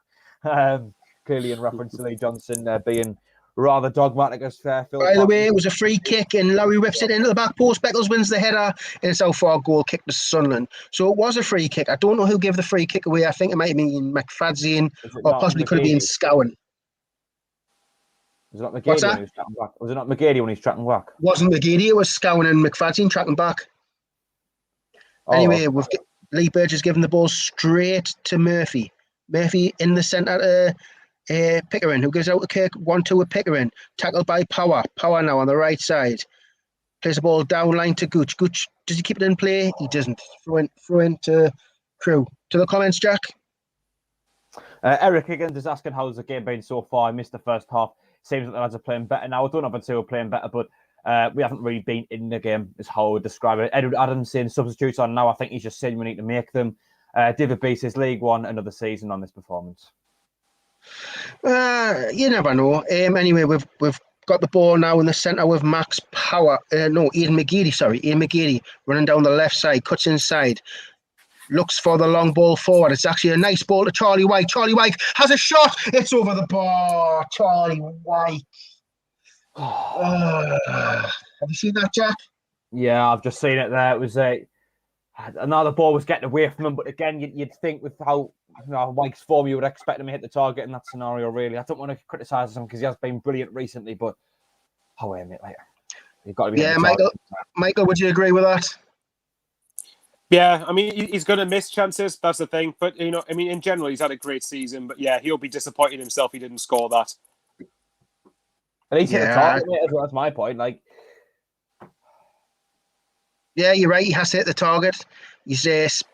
Clearly in reference to Lee Johnson being rather dogmatic as Fairfield. By the way, it was a free kick, and Lowry whips it into the back post. Beckles wins the header, and it's out for a goal kick to Sunderland. So it was a free kick. I don't know who gave the free kick away. I think it might have been McFadden, or possibly could have been Scowen. Was it not McGeady when he was tracking back? Was it not McGeady when he's tracking back? It wasn't McGeady, it was Scowen and McFadden tracking back. Anyway, Lee Burgess giving the ball straight to Murphy. Murphy in the centre to Pickering, who gives out to Kirk, 1-2 with Pickering. Tackled by Power. Power now on the right side. Plays the ball down line to Gooch. Gooch, does he keep it in play? He doesn't. Throw in to Crewe. To the comments, Jack. Eric Higgins is asking how's the game been so far. I missed the first half. Seems like the lads are playing better now. I don't know if I'd say we're playing better, but we haven't really been in the game, is how I would describe it. Edward Adams saying substitutes on now. I think he's just saying we need to make them. David B says League One, another season on this performance. You never know. Anyway, we've got the ball now in the centre with Max Power. Ian McGeady running down the left side, cuts inside, looks for the long ball forward. It's actually a nice ball to Charlie White. Charlie White has a shot. It's over the bar. Charlie White. Have you seen that, Jack? Yeah, I've just seen it there. It was another ball was getting away from him, but again, you'd think with how White's form, you would expect him to hit the target in that scenario. Really, I don't want to criticise him because he has been brilliant recently, but wait a minute later, you've got to be. Yeah, Michael, would you agree with that? Yeah, I mean, he's going to miss chances. That's the thing. But, in general, he's had a great season. But, yeah, he'll be disappointed himself he didn't score that. At least hit the target, mate, as well. That's my point. Yeah, you're right. He has to hit the target. He's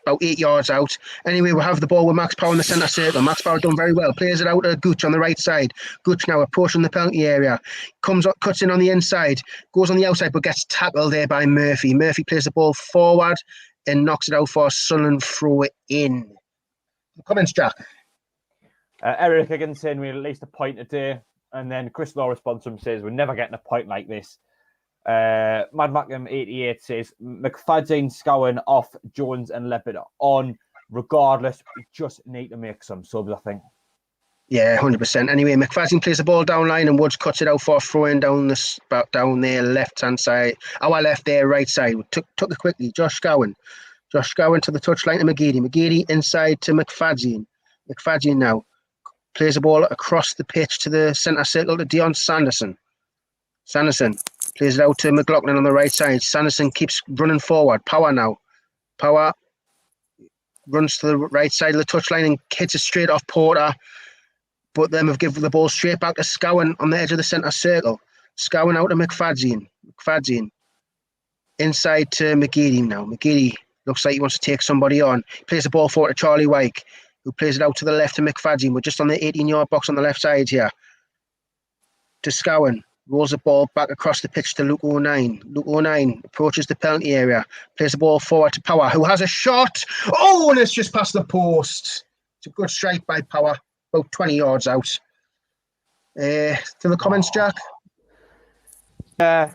about 8 yards out. Anyway, we'll have the ball with Max Power in the centre circle. Max Power done very well. Plays it out to Gooch on the right side. Gooch now approaching the penalty area. Comes up, cuts in on the inside. Goes on the outside, but gets tackled there by Murphy. Murphy plays the ball forward and knocks it out for Sunderland, throw it in. Comments, Jack. Eric Higgins saying we need at least a point a day. And then Chris Law responds to him, says we're never getting a point like this. Mad Mackham 88 says McFadden, Scowen off, Jones and Leopard on. Regardless, we just need to make some subs, I think. Yeah, 100%. Anyway, McFadden plays the ball down line and Woods cuts it out for a throw in down there, left hand side. Our left there, right side. Took it quickly. Josh Scowen to the touchline to McGeady. McGeady inside to McFadden. McFadden now plays the ball across the pitch to the centre circle to Dion Sanderson. Sanderson plays it out to McLaughlin on the right side. Sanderson keeps running forward. Power now. Power runs to the right side of the touchline and hits it straight off Porter. But then we've given the ball straight back to Scowen on the edge of the centre circle. Scowen out to McFadden. McFadden inside to McGeady now. McGeady looks like he wants to take somebody on. Plays the ball forward to Charlie Wyke, who plays it out to the left to McFadden. We're just on the 18-yard box on the left side here. To Scowen. Rolls the ball back across the pitch to Luke O'Nien. Luke O'Nien approaches the penalty area. Plays the ball forward to Power, who has a shot. Oh, and it's just past the post. It's a good strike by Power. About 20 yards out. To the comments, Jack. Yeah.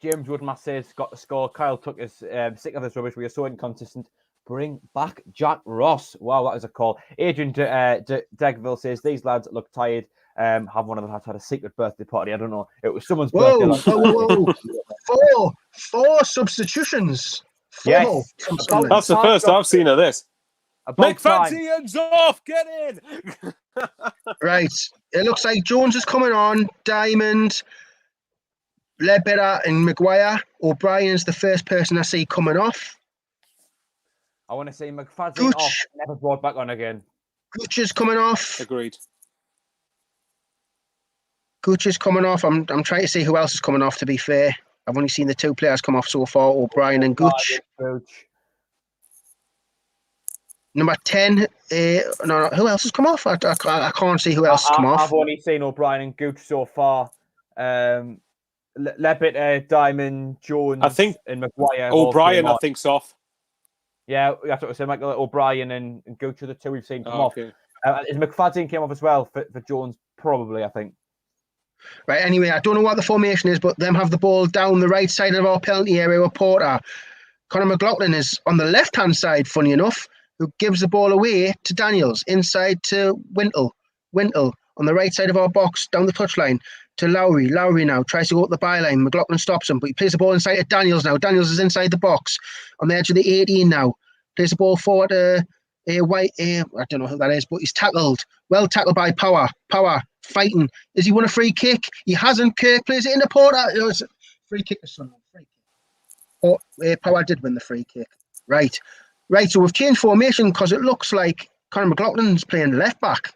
James Woodmass says got the score. Kyle took us sick of this rubbish. We are so inconsistent. Bring back Jack Ross. Wow, that was a call. Adrian Degville says, these lads look tired. Have one of them had a secret birthday party? I don't know. It was someone's birthday. Whoa. Four substitutions. Four Yes. from Sunderland. That's the first I've seen of this. About time. McFadden's off. Get in. Right. It looks like Jones is coming on. Diamond, Ledbetter and Maguire. O'Brien's the first person I see coming off. I want to see McFadden off, never brought back on again. Gooch is coming off. Agreed. Gooch is coming off. I'm trying to see who else is coming off, to be fair. I've only seen the two players come off so far, O'Brien and Gooch. Number 10, no, who else has come off? I can't see who else has come off. I've only seen O'Brien and Gooch so far. Ledbetter, Diamond, Jones, I think, and Maguire. O'Brien, I think's off. Yeah, that's what I said. Michael O'Brien and Gooch are the two we've seen come off. Okay. Is McFadden came off as well for Jones? Probably, I think. Right, anyway, I don't know what the formation is, but them have the ball down the right side of our penalty area with Porter. Conor McLaughlin is on the left-hand side, funny enough, who gives the ball away to Daniels, inside to Wintle. Wintle on the right side of our box, down the touchline to Lowry. Lowry now tries to go up the byline. McLaughlin stops him, but he plays the ball inside to Daniels now. Daniels is inside the box on the edge of the 18 now. Plays the ball forward to White. I don't know who that is, but he's tackled. Well tackled by Power. Power fighting. Has he won a free kick? He hasn't. Kirk plays it into Porter. It was free kick to Sunderland. Free kick. Power did win the free kick. Right. So we've changed formation because it looks like Conor McLaughlin's playing left back.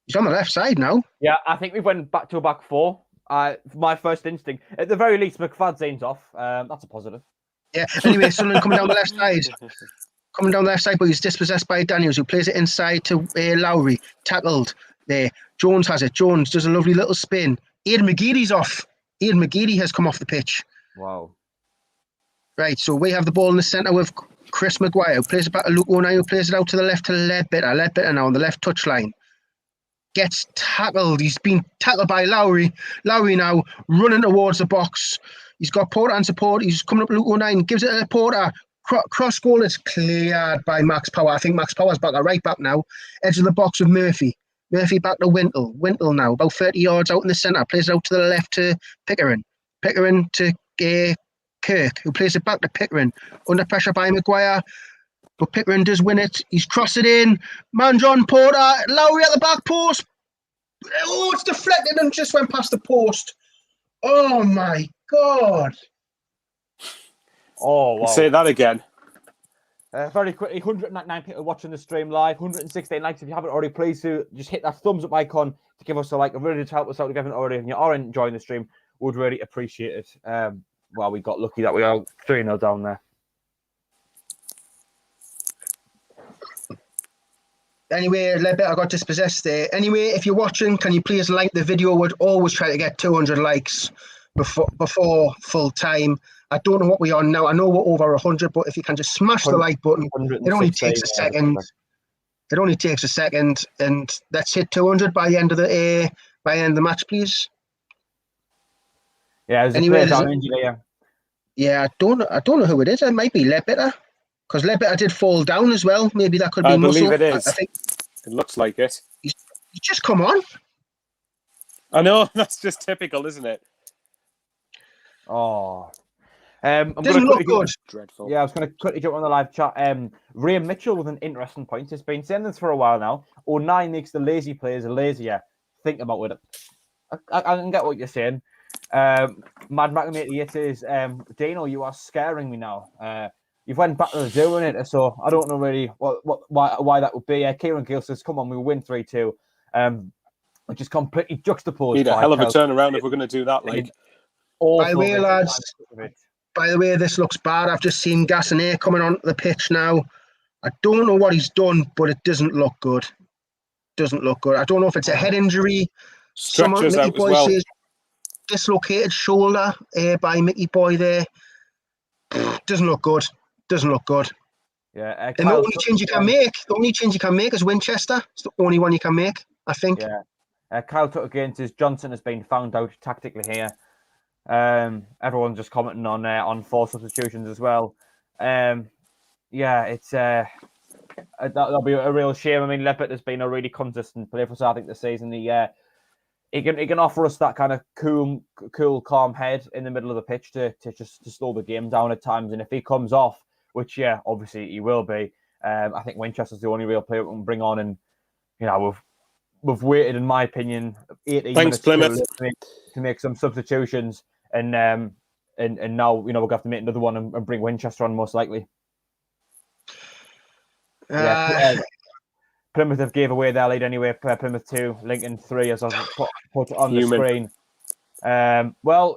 He's on the left side now. Yeah, I think we've went back to a back four. My first instinct, at the very least, McFadden's off. That's a positive. Yeah. Anyway, Sunderland coming down the left side. Coming down the left side, but he's dispossessed by Daniels, who plays it inside to Lowry. Tackled there. Jones has it. Jones does a lovely little spin. Aidan McGeady's off. Aidan McGeady has come off the pitch. Wow. Right, so we have the ball in the centre with Chris Maguire, who plays it back to Luke O'Neill, who plays it out to the left to Ledbetter. Ledbetter now on the left touchline. Gets tackled. He's been tackled by Lowry. Lowry now running towards the box. He's got Porter and support. He's coming up to Luke O'Neill, gives it to Porter. Cross goal is cleared by Max Power. I think Max Power's back at right back now. Edge of the box with Murphy. Murphy back to Wintle. Wintle now about 30 yards out in the centre. Plays it out to the left to Pickering. Pickering to Kirk, who plays it back to Pickering. Under pressure by Maguire. But Pickering does win it. He's crossed it in. Man John Porter. Lowry at the back post. Oh, it's deflected and just went past the post. Oh, my God. Oh, wow. Say that again. Very quickly, 199 people watching the stream live, 116 likes. If you haven't already, please do just hit that thumbs up icon to give us a like. It really does help us out if you haven't already. And you are enjoying the stream, would really appreciate it. Well, we got lucky that we are 3-0 down there. Anyway, Ledbetter got dispossessed there. Anyway, if you're watching, can you please like the video? We'd always try to get 200 likes before full time. I don't know what we're on now. I know we're over 100, but if you can just smash the like button, it only takes a second. It only takes a second, and let's hit 200 by the end of the match, please. Yeah, there's anyway, a player down injured here. Yeah, I don't know who it is. It might be Ledbetter, because Ledbetter did fall down as well. Maybe that could be Muscle. I believe it is. I think it looks like it. He's just come on. I know, that's just typical, isn't it? Oh. Doesn't look good. Dreadful. Yeah, I was going to quickly jump on the live chat. Ray Mitchell with an interesting point. He's been saying this for a while now. 09 makes the lazy players lazier. Think about it. I can get what you're saying. Mad Mac88 says, Dino, you are scaring me now. You've went back to doing it, so I don't know really why that would be. Kieran Gill says, come on, we win 3-2. Which is completely juxtaposed. Need a hell of a turnaround if we're going to do that. Like, by the way, lads, by the way, this looks bad. I've just seen Gassonet coming onto the pitch now. I don't know what he's done, but it doesn't look good. Doesn't look good. I don't know if it's a head injury. Stretchers out as well. Says dislocated shoulder by Mickey Boy there. Doesn't look good. Doesn't look good. Yeah. And the only change you can make is Winchester. It's the only one you can make, I think. Yeah. Kyle Tucker again says Johnson has been found out tactically here. Everyone's just commenting on 4 substitutions as well. Yeah, it's that'll be a real shame. I mean, Leppert has been a really consistent player for us, I think, this season. He can offer us that kind of cool, calm head in the middle of the pitch to slow the game down at times. And if he comes off, which obviously he will be, I think Winchester's the only real player we can bring on. And we've waited, in my opinion, 18 minutes Plymouth, to make some substitutions, and now we're going to have to make another one and bring Winchester on most likely. Plymouth have gave away their lead anyway. Plymouth 2, Lincoln 3, as I've put on the screen. Well,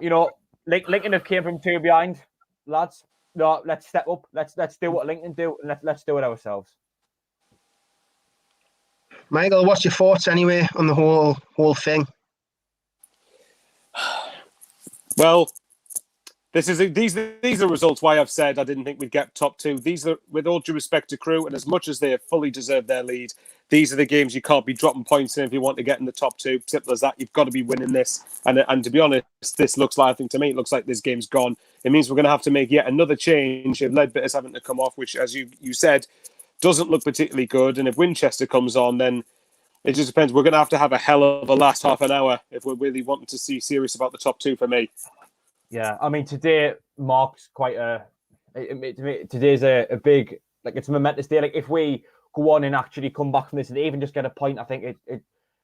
Lincoln have came from 2 behind, lads. No, let's step up. Let's do what Lincoln do, and let's do it ourselves. Michael, what's your thoughts anyway on the whole thing? Well, these are results why I've said I didn't think we'd get top 2. These are, with all due respect to Crewe, and as much as they fully deserve their lead, these are the games you can't be dropping points in if you want to get in the top 2. Simple as that. You've got to be winning this. And to be honest, this looks like, I think to me, it looks like this game's gone. It means we're going to have to make yet another change if Leadbitter's having to come off, which, as you said, doesn't look particularly good. And if Winchester comes on, then it just depends. We're going to have a hell of a last half an hour if we're really wanting to see serious about the top 2 for me. Yeah, I mean, today marks quite today's a big, it's a momentous day. Like, if we go on and actually come back from this and even just get a point, I think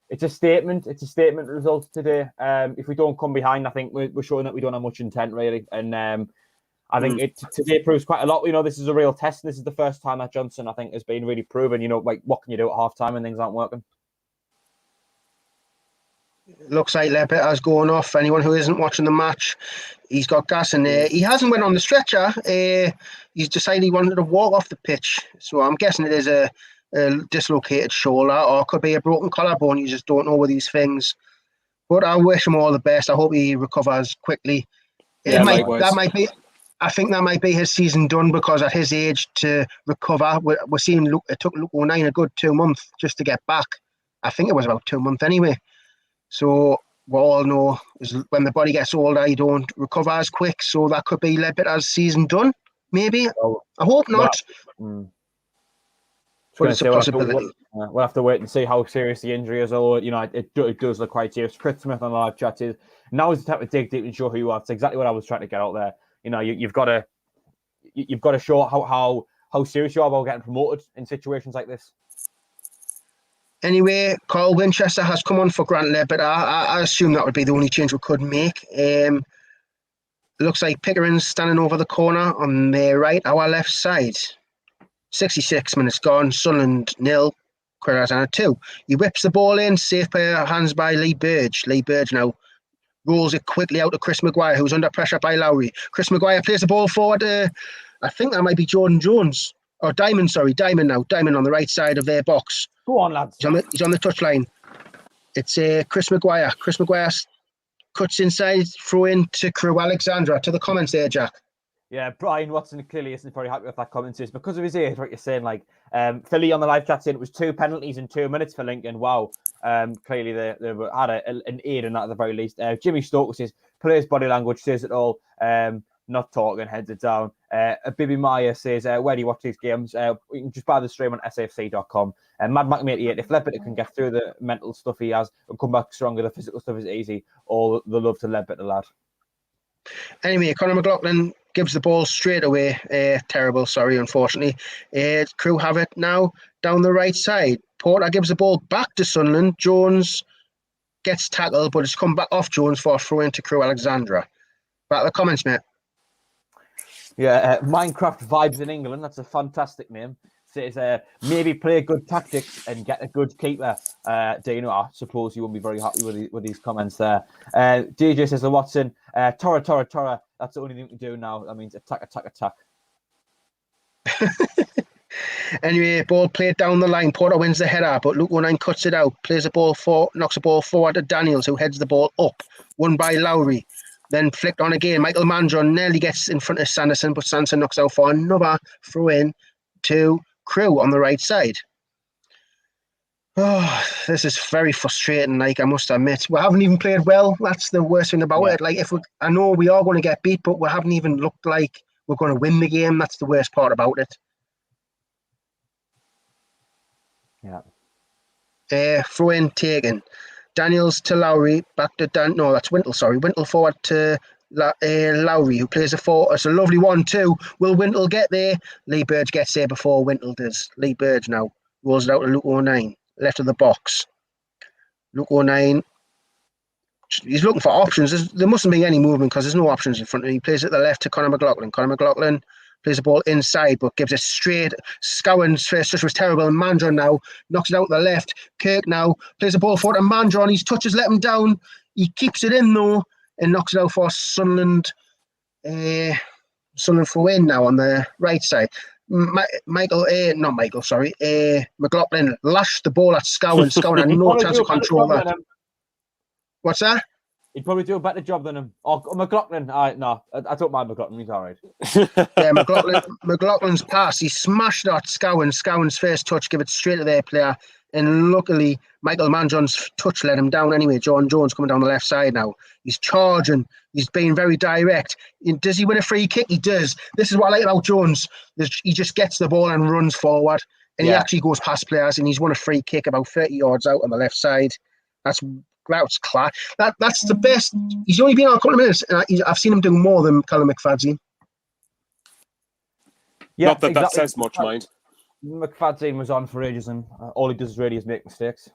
it's a statement. It's a statement result today. If we don't come behind, I think we're showing that we don't have much intent, really. And I think today proves quite a lot. This is a real test. This is the first time that Johnson, I think, has been really proven, like, what can you do at half-time when things aren't working? Looks like Leppitter's going off. Anyone who isn't watching the match, he's got gas in there. He hasn't went on the stretcher. He's decided he wanted to walk off the pitch. So I'm guessing it is a dislocated shoulder, or it could be a broken collarbone. You just don't know with these things. But I wish him all the best. I hope he recovers quickly. Yeah, I think that might be his season done, because at his age to recover, we're seeing it took Luke O'Neill a good 2 months just to get back. I think it was about 2 months anyway. So we all know is when the body gets older, you don't recover as quick. So that could be Leadbitter's season done, maybe. I hope not. But it's a possibility. We'll have to wait and see how serious the injury is. Although, it does look quite serious. Chris Smith on the live chat is, now is the time to dig deep and show who you are. That's exactly what I was trying to get out there. You've got to show how serious you are about getting promoted in situations like this. Anyway, Carl Winchester has come on for Grant Leadbitter. I assume that would be the only change we could make. Looks like Pickering's standing over the corner on their right, our left side. 66 minutes gone. Sunderland 0, Crewe 2. He whips the ball in, safe pair of hands by Lee Burge. Lee Burge now rolls it quickly out to Chris Maguire, who's under pressure by Lowry. Chris Maguire plays the ball forward to, I think that might be Jordan Jones. Or Diamond now. Diamond on the right side of their box. Go on, lads. He's on the touchline. It's Chris Maguire. Chris Maguire cuts inside, throw in to Crewe. Alexandra. To the comments there, Jack. Yeah, Brian Watson clearly isn't very happy with that comment. It's because of his age, what you're saying. Like, Philly on the live chat saying it was 2 penalties in 2 minutes for Lincoln. Wow. Clearly they had an aid in that at the very least. Jimmy Stokes says, players' body language says it all. Not talking, heads it down. Bibi Maya says, where do you watch these games? You can just buy the stream on SAFC.com. Mad Mac 88, if Leadbitter can get through the mental stuff he has and come back stronger, the physical stuff is easy. All the love to Leadbitter, lad. Anyway, Conor McLaughlin gives the ball straight away. Unfortunately. Crewe have it now down the right side. Porter gives the ball back to Sunderland. Jones gets tackled, but it's come back off Jones for a throw into Crewe Alexandra. Back to the comments, mate. Yeah, Minecraft Vibes in England. That's a fantastic name. Says maybe play good tactics and get a good keeper. Dino, I suppose you won't be very happy with these comments there. DJ says, Watson, Tora. That's the only thing we can do now. That means attack. Anyway, ball played down the line. Porter wins the header, but Luke O'Neill cuts it out. Knocks the ball forward to Daniels, who heads the ball up. Won by Lowry. Then flicked on again. Michael Mandron nearly gets in front of Sanderson, but Sanderson knocks out for another throw in to Crewe on the right side. Oh, this is very frustrating, I must admit. We haven't even played well. That's the worst thing about it. I know we are going to get beat, but we haven't even looked like we're going to win the game. That's the worst part about it. Yeah. Throw in taken. Daniels to Lowry, back to no, that's Wintle, sorry. Wintle forward to Lowry, who plays a 4. It's a lovely 1-2. Will Wintle get there? Lee Burge gets there before Wintle does. Lee Burge now rolls it out to Luke O'Nien, left of the box. Luke O'Nien, he's looking for options. There mustn't be any movement because there's no options in front of him. He plays it to the left to Conor McLaughlin. Conor McLaughlin plays the ball inside, but gives it straight. Scowen's first touch was terrible. And Mandron now knocks it out to the left. Kirk now plays the ball forward to Mandron. His touches let him down. He keeps it in though and knocks it out for Sunderland. Sunderland throw in now on the right side. McLaughlin lashed the ball at Scowen. Scowen had no chance of control that. What's that? He'd probably do a better job than him. Or McLaughlin. I don't mind McLaughlin. He's all right. Yeah, McLaughlin's pass. He smashed at Scowen. Scowen's first touch, give it straight to their player. And luckily, Michael Mandron's touch let him down anyway. John Jones coming down the left side now. He's charging. He's being very direct. Does he win a free kick? He does. This is what I like about Jones. He just gets the ball and runs forward. And he actually goes past players and he's won a free kick about 30 yards out on the left side. That's class. That's the best. He's only been on a couple of minutes, and I've seen him do more than Callum McFadzean. Yeah, not that that says much, mind. McFadzean was on for ages, and all he does really is make mistakes.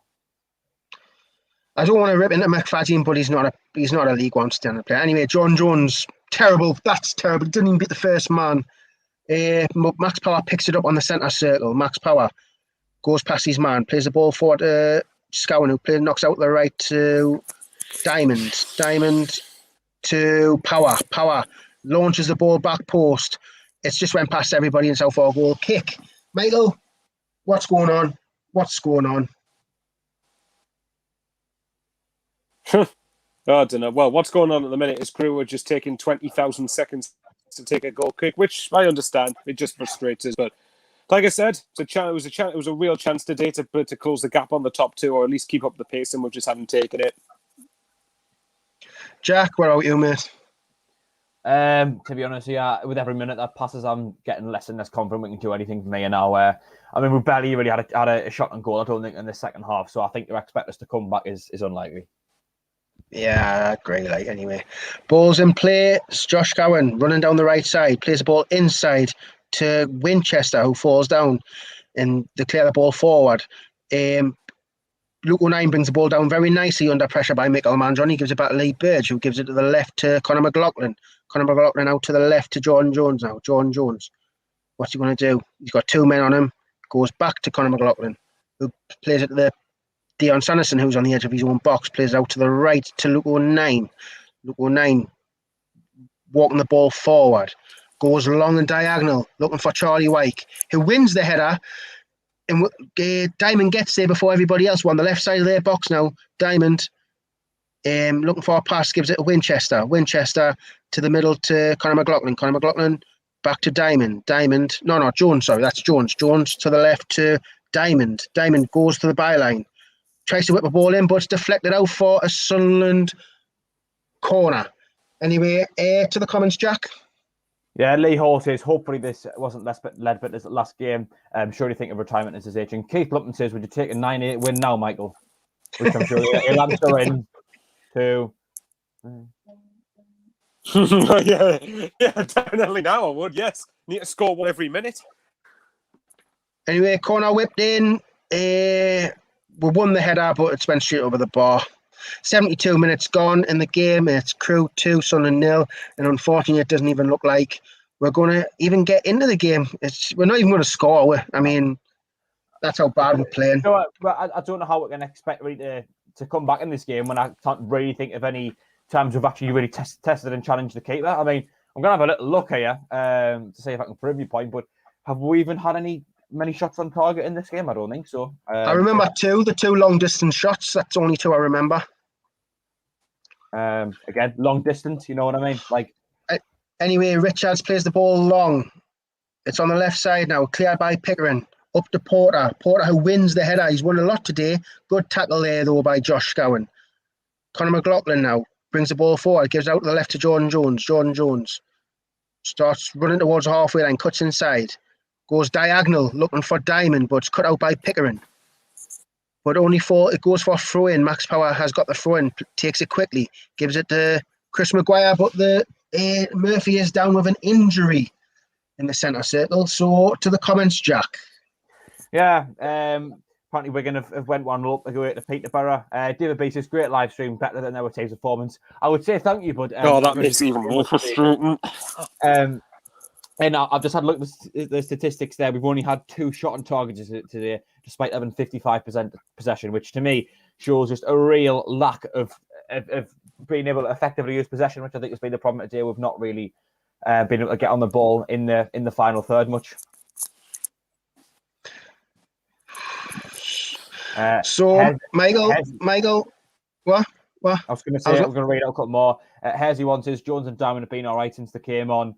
I don't want to rip into McFadzean, but he's not a League One standard player. Anyway, John Jones, terrible. That's terrible. He didn't even beat the first man. Max Power picks it up on the centre circle. Max Power goes past his man, plays the ball forward to Scowen, who knocks out the right to Diamond. Diamond to Power. Power launches the ball back post. It's just went past everybody in South Fork goal. Kick. Michael, what's going on? I don't know. Well, what's going on at the minute is Crewe are just taking 20,000 seconds to take a goal kick, which I understand. It just frustrates us, but like I said, it was a real chance today to close the gap on the top two, or at least keep up the pace, and we just haven't taken it. Jack, what about you, mate? To be honest, yeah, with every minute that passes, I'm getting less and less confident we can do anything for me. And now, we barely really had a shot on goal, I don't think, in the second half. So I think to expect us to come back is unlikely. Yeah, great. Anyway, ball's in play. It's Josh Cowan running down the right side, plays the ball inside to Winchester, who falls down, and they clear the ball forward. Luke O'Nien brings the ball down very nicely under pressure by Michael Mandron. He gives it back to Lee Burge, who gives it to the left to Conor McLaughlin. Conor McLaughlin out to the left to Jordan Jones now. Jordan Jones, what's he going to do? He's got two men on him. Goes back to Conor McLaughlin, who plays it to the Dion Sanderson, who's on the edge of his own box. Plays it out to the right to Luke O'Nien. Luke O'Nien walking the ball forward. Goes long and diagonal, looking for Charlie Wyke, who wins the header. And Diamond gets there before everybody else. We're on the left side of their box now. Diamond looking for a pass, gives it to Winchester. Winchester to the middle to Conor McLaughlin. Conor McLaughlin back to Diamond. Jones, sorry, that's Jones. Jones to the left to Diamond. Diamond goes to the byline. Tries to whip the ball in, but it's deflected out for a Sunderland corner. Anyway, to the comments, Jack. Yeah, Lee Hall says, hopefully this wasn't led but this last game. Sure you think of retirement as his age. And Keith Lumpton says, would you take a 9-8 win now, Michael? Which I'm sure he'll answer in 2. yeah, definitely now I would, yes. Need to score one every minute. Anyway, corner whipped in. We won the header, but it's went straight over the bar. 72 minutes gone in the game. It's Crewe 2, Sunderland 0. And unfortunately, it doesn't even look like we're going to even get into the game. We're not even going to score. That's how bad we're playing. No, I don't know how we're going to expect really to come back in this game when I can't really think of any times we've actually really tested and challenged the keeper. I mean, I'm going to have a little look here to see if I can prove your point, but have we even had many shots on target in this game? I don't think so. I remember the two long distance shots. That's only 2 I remember. Again, long distance, you know what I mean? Anyway, Richards plays the ball long. It's on the left side now, cleared by Pickering. Up to Porter. Porter, who wins the header. He's won a lot today. Good tackle there, though, by Josh Scowen. Conor McLaughlin now brings the ball forward, gives out to the left to Jordan Jones. Jordan Jones starts running towards the halfway line, cuts inside, goes diagonal, looking for Diamond, but it's cut out by Pickering. but it goes for a throw in. Max Power has got the throw in, takes it quickly, gives it to Chris Maguire, but Murphy is down with an injury in the centre circle. So to the comments, Jack. Yeah, apparently Wigan have went 1-0 away to Peterborough. David B says, great live stream, better than our team's performance. I would say thank you, but... that makes it even more frustrating. And I've just had a look at the statistics there. We've only had 2 shot on target today, despite having 55% possession, which to me shows just a real lack of being able to effectively use possession, which I think has been the problem today. We've not really been able to get on the ball in the final third much. Michael, what? I was going to say, I'm going to read out a couple more. Hersey wants says, Jones and Diamond have been all right since they came on.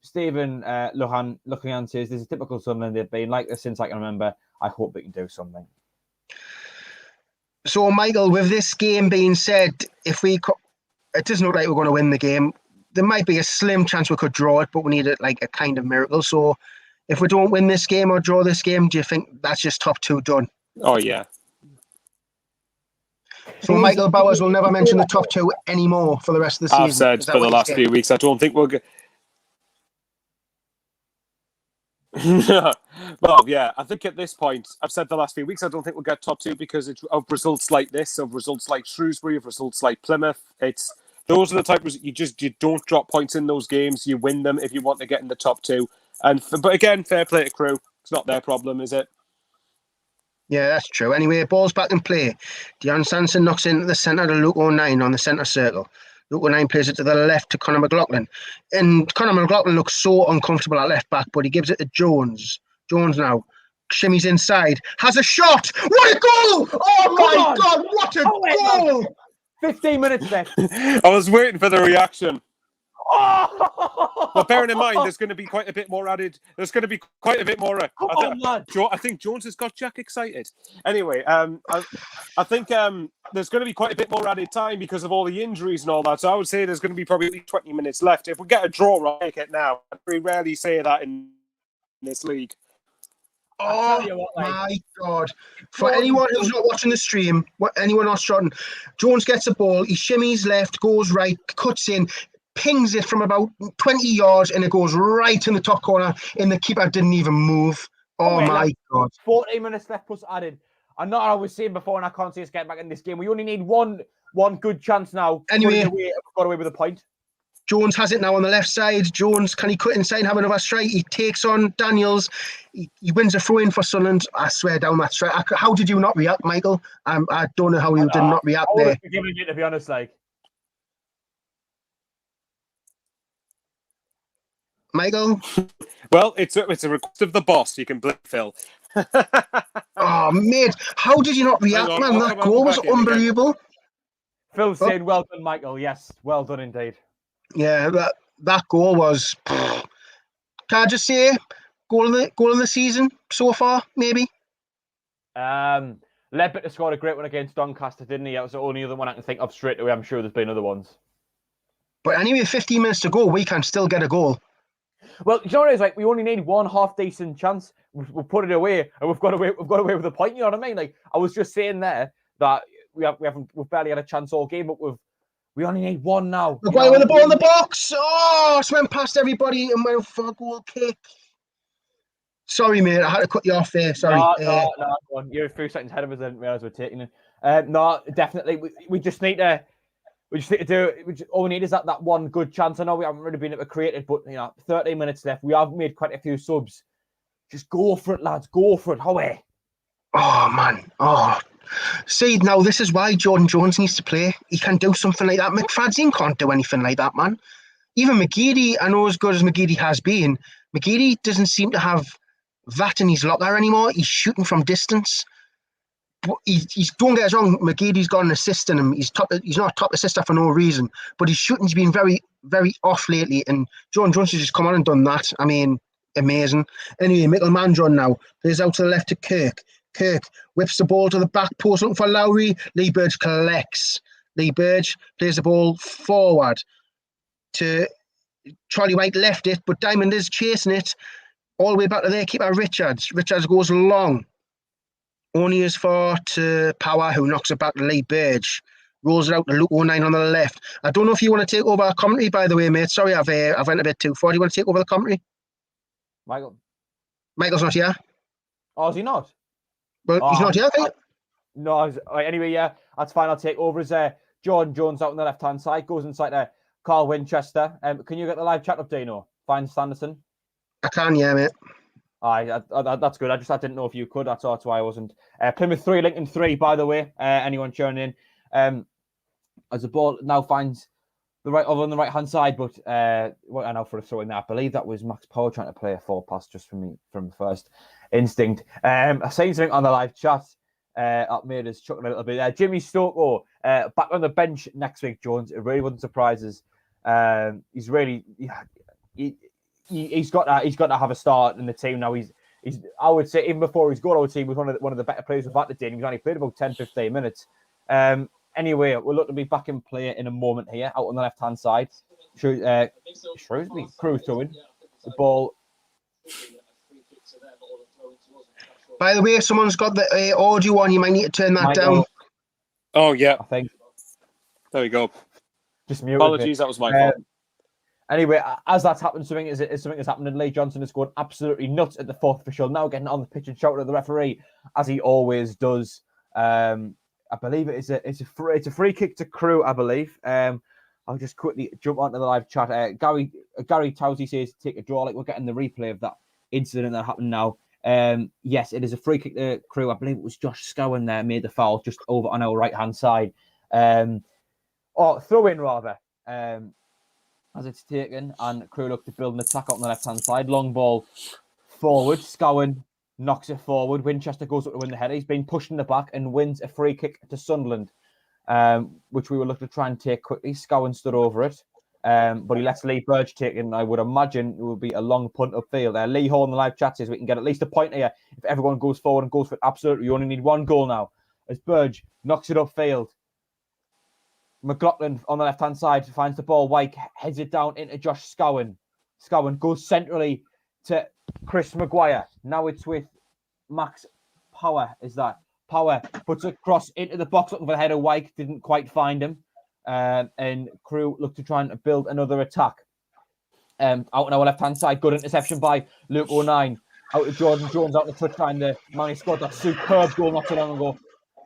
Stephen Luhan says, this is typical Sunderland. They've been like this since I can remember. I hope they can do something. So, Michael, with this game being said, it doesn't look like we're going to win the game. There might be a slim chance we could draw it, but we need a kind of miracle. So, if we don't win this game or draw this game, do you think that's just top 2 done? Oh, yeah. So Michael Bowers will never mention the top 2 anymore for the rest of the season. I've said for the last few weeks, I don't think we'll get... Well, yeah, I think at this point, I've said the last few weeks, I don't think we'll get top 2 because of results like this, of results like Shrewsbury, of results like Plymouth. Those are the type of... You don't drop points in those games. You win them if you want to get in the top 2. But again, fair play to Crewe. It's not their problem, is it? Yeah, that's true. Anyway, ball's back in play. Dejan Sanson knocks into the centre to Luke O'Nien on the centre circle. Luke O'Nien plays it to the left to Conor McLaughlin. And Conor McLaughlin looks so uncomfortable at left back, but he gives it to Jones. Jones now shimmies inside, has a shot. What a goal! Oh my God, what a goal! 15 minutes left. I was waiting for the reaction. But bearing in mind, there's going to be quite a bit more added. There's going to be quite a bit more. I think Jones has got Jack excited. Anyway, I think there's going to be quite a bit more added time because of all the injuries and all that. So I would say there's going to be probably 20 minutes left. If we get a draw, I'll take it now. We rarely say that in this league. Oh my God. For anyone who's not watching the stream, anyone not shotting, Jones gets a ball, he shimmies left, goes right, cuts in, pings it from about 20 yards, and it goes right in the top corner, and the keeper didn't even move. Oh my God. 14 minutes left plus added. I know I was saying before, and I can't see us getting back in this game. We only need one good chance now. Anyway, we've got away with a point. Jones has it now on the left side. Jones, can he cut inside and have another strike? He takes on Daniels. He wins a throw-in for Sunderland. I swear down that strike. How did you not react, Michael? I don't know how you did not react there. I would have forgiven you, to be honest. Michael? Well, it's a request of the boss. You can blame Phil. Oh, mate. How did you not react, man? That goal was unbelievable. Phil said, well done, Michael. Yes, well done indeed. Yeah, that goal was... Can I just say, goal in the season so far, maybe? Ledbetter scored a great one against Doncaster, didn't he? That was the only other one I can think of straight away. I'm sure there's been other ones. But anyway, 15 minutes to go, we can still get a goal. Well, you know what it is? We only need one half-decent chance. We'll put it away, and we've got away with a point. You know what I mean? I was just saying there that we've barely had a chance all game, but we only need one now. Maguire with the ball in the box. Oh, it's went past everybody and went for a goal kick. Sorry, mate. I had to cut you off there. Sorry. No. You're a few seconds ahead of us. I didn't realise we're taking it. No, definitely. We just need to. We just need to do. All we need is that one good chance. I know we haven't really been able to create it, but 13 minutes left. We have made quite a few subs. Just go for it, lads. Go for it. Howie. Oh man. Oh. See, now this is why Jordan Jones needs to play. He can do something like that. McFadzean can't do anything like that, man. Even McGeady, I know as good as McGeady has been, McGeady doesn't seem to have that in his locker anymore. He's shooting from distance. But he's don't get us wrong, McGeady's got an assist in him. He's not top assister for no reason. But his shooting's been very, very off lately. And Jordan Jones has just come on and done that. I mean, amazing. Anyway, Michael Mandron now plays out to the left to Kirk. Kirk whips the ball to the back post looking for Lowry. Lee Burge collects. Lee Burge plays the ball forward to Charlie White, left it, but Diamond is chasing it all the way back to their keeper, Richards. Richards goes long. only as far to Power, who knocks it back to Lee Burge. Rolls it out to Luke 09 on the left. I don't know if you want to take over our commentary, by the way, mate. Sorry, I've went a bit too far. Do you want to take over the commentary? Michael's not here. Oh, is he not? Well, he's not here, I think. No, anyway, yeah, that's fine. I'll take over as Jordan Jones out on the left-hand side, goes inside there. Carl Winchester. Can you get the live chat up, Dino? Find Sanderson. I can, yeah, mate. That's good. I didn't know if you could. That's why I wasn't. Plymouth 3, Lincoln 3, by the way. Anyone tuning in. As the ball now finds on the right-hand side, but I know for a throw in there, I believe that was Max Power trying to play a forward pass just from first instinct. I seen something on the live chat that made us chuckle a little bit there. Jimmy Stoko back on the bench next week, Jones. It really wouldn't surprise us. He's really he's got to have a start in the team now. He's I would say even before he's got our team was one of the better players we've had today. He's only played about 10-15 minutes. Anyway, we'll look to be back in play in a moment here, out on the left-hand side. Shrewsbury, Crewe throwing the ball. By the way, if someone's got the audio on, you might need to turn that down. Oh, yeah. I think. There we go. Just muted. Apologies, that was my fault. Anyway, as that's happened, something has happened, and Lee Johnson has gone absolutely nuts at the fourth official, now getting on the pitch and shouting at the referee, as he always does. I believe it's a free kick to Crewe, I believe. I'll just quickly jump onto the live chat. Gary Towsey says take a draw. Like, we're getting the replay of that incident that happened now. Yes, it is a free kick to Crewe. I believe it was Josh Scowen there made the foul just over on our right hand side. Or throw in rather. As it's taken, and Crewe look to build an attack out on the left hand side. Long ball forward. Scowen knocks it forward. Winchester goes up to win the header. He's been pushed in the back and wins a free kick to Sunderland, which we will look to try and take quickly. Scowen stood over it, but he lets Lee Burge take it, and I would imagine it will be a long punt upfield. Lee Hall in the live chat says we can get at least a point here if everyone goes forward and goes for it. Absolutely. You only need one goal now. As Burge knocks it upfield. McLaughlin on the left-hand side finds the ball. Wyke heads it down into Josh Scowen. Scowen goes centrally to Chris Maguire. Now it's with Max Power. Is that Power puts a cross into the box looking for the header. Wyke didn't quite find him, and Crewe look to try and build another attack. Out on our left-hand side, good interception by Luke 09. Out to Jordan Jones out the touchline. The man who scored that superb goal not so long ago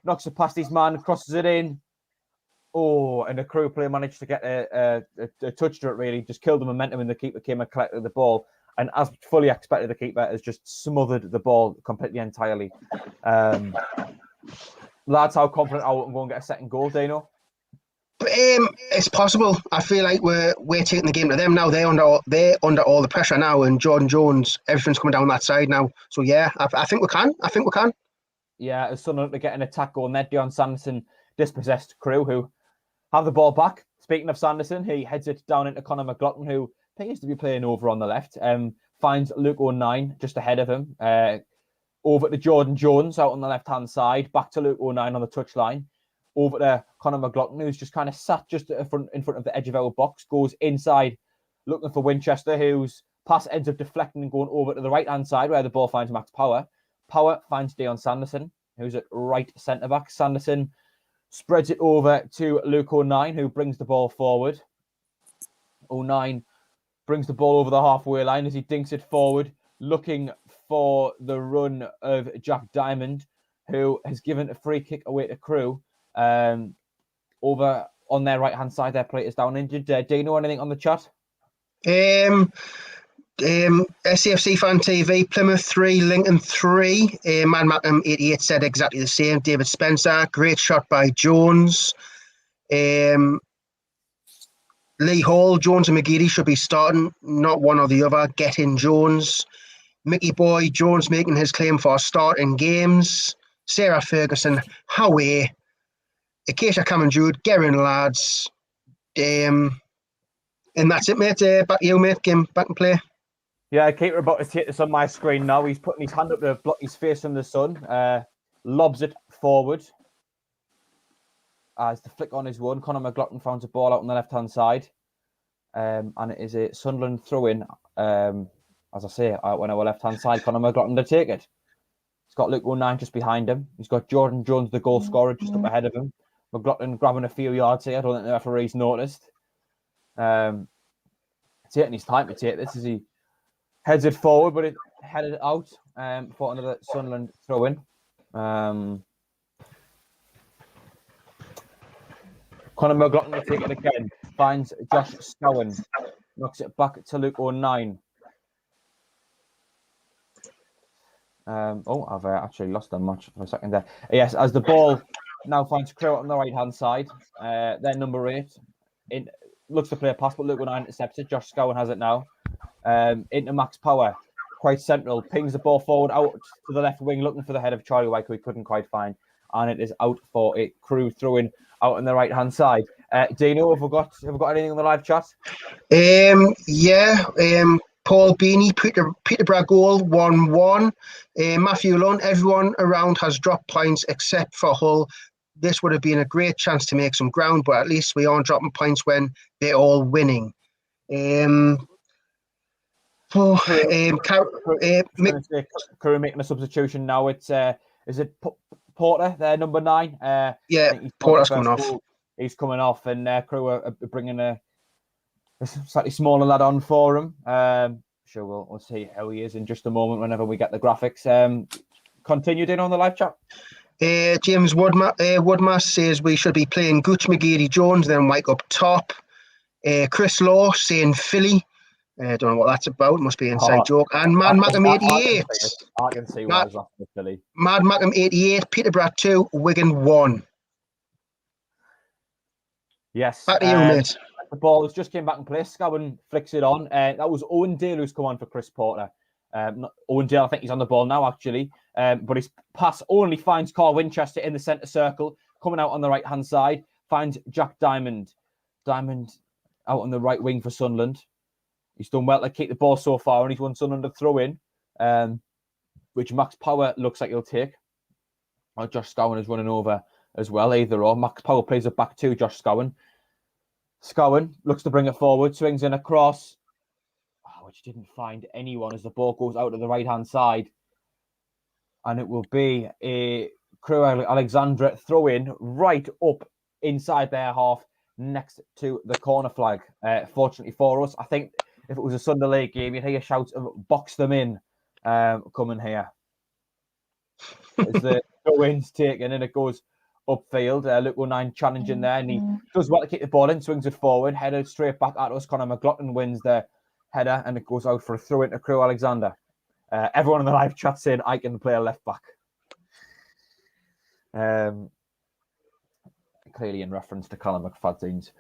knocks it past his man, crosses it in. Oh, and the Crewe player managed to get a touch to it, really. Just killed the momentum, and the keeper came and collected the ball. And as fully expected, the keeper has just smothered the ball completely entirely. Lads, how confident are we going to go and get a second goal, Dino? It's possible. I feel like we're taking the game to them now. They're under all the pressure now, and Jordan Jones, everything's coming down that side now. So yeah, I think we can. Yeah, as Sunderland to get an attack goal, Ned Dion Sanderson dispossessed Crewe, who have the ball back. Speaking of Sanderson, he heads it down into Conor McLaughlin, who appears to be playing over on the left. Finds Luke 09 just ahead of him. Over to Jordan Jones out on the left-hand side. Back to Luke 09 on the touchline. Over to Conor McLaughlin, who's just kind of sat just in front of the edge of our box. Goes inside, looking for Winchester, whose pass ends up deflecting and going over to the right-hand side, where the ball finds Max Power. Power finds Dion Sanderson, who's at right centre-back. Sanderson spreads it over to Luke 09, who brings the ball forward. 09 brings the ball over the halfway line as he dinks it forward, looking for the run of Jack Diamond, who has given a free kick away to Crewe. Over on their right-hand side, their plate is down injured. Do you know anything on the chat? SAFC Fan TV, Plymouth 3, Lincoln 3. Man Mackham 88 said exactly the same. David Spencer, great shot by Jones. Lee Hall, Jones and McGeady should be starting, not one or the other. Get in Jones. Mickey Boy, Jones making his claim for a start in games. Sarah Ferguson, Howie. Acacia Cameron Jude, Gerin lads. And that's it, mate. Back to you, mate. Game back and play. Yeah, keeper about to take this on my screen now. He's putting his hand up to block his face from the sun. Lobs it forward. As the flick on is one, Conor McLaughlin finds a ball out on the left-hand side. And it is a Sunderland throw-in. As I say, out on our left-hand side, Conor McLaughlin to take it. He's got Luke O'Nien just behind him. He's got Jordan Jones, the goal scorer, just up ahead of him. McLaughlin grabbing a few yards here. I don't think the referee's noticed. Taking his time to take this as he heads it forward, but it headed out for another Sunderland throw-in. Conor McLaughlin will take it again. Finds Josh Scowen. Knocks it back to Luke O'Nien. I've actually lost that much for a second there. Yes, as the ball now finds Crewe on the right-hand side. Their number 8. Looks to play a pass, but Luke O'Nien intercepts it. Josh Scowen has it now. Into Max Power. Quite central. Pings the ball forward out to the left wing, looking for the head of Charlie White, who he couldn't quite find. And it is out for a Crewe throw-in out on the right-hand side. Dino, have we got anything on the live chat? Paul Beanie, Peterborough goal, 1-1. Matthew Lunn, everyone around has dropped points except for Hull. This would have been a great chance to make some ground, but at least we aren't dropping points when they're all winning. Crewe making a substitution now. It's is it Porter, their number 9? Porter's coming off. He's coming off, and Crewe are bringing a slightly smaller lad on for him. Sure, we'll see how he is in just a moment whenever we get the graphics. Continue in on the live chat. James Woodmass says we should be playing Gooch, McGeady, Jones, then Mike up top. Chris Law saying Philly. I don't know what that's about. Must be an inside joke. And Mad Mackham 88. I can see why it's after Philly. Mad Mackham 88. Peterborough 2. Wigan 1. Yes. Back to you, mate. The ball has just came back in place. Scowen flicks it on. That was Owen Dale who's come on for Chris Porter. Owen Dale, I think he's on the ball now, actually. But his pass only finds Carl Winchester in the centre circle. Coming out on the right-hand side. Finds Jack Diamond. Diamond out on the right wing for Sunderland. He's done well to keep the ball so far, and he's won Sunderland to throw in, which Max Power looks like he'll take. Or Josh Scowen is running over as well, either or. Max Power plays it back to Josh Scowen. Scowen looks to bring it forward, swings in across, which didn't find anyone as the ball goes out to the right-hand side. And it will be a Crewe Alexandra throw-in right up inside their half next to the corner flag. Fortunately for us, I think if it was a Sunday league game, you'd hear shouts of box them in coming here. As the throw-in's taken and it goes upfield. Luke O'Nien challenging there, and he does well to kick the ball in, swings it forward, headed straight back at us. Conor McLaughlin wins the header, and it goes out for a throw into Crewe Alexander. Everyone in the live chat saying I can play a left back. Clearly in reference to Colin McFadden's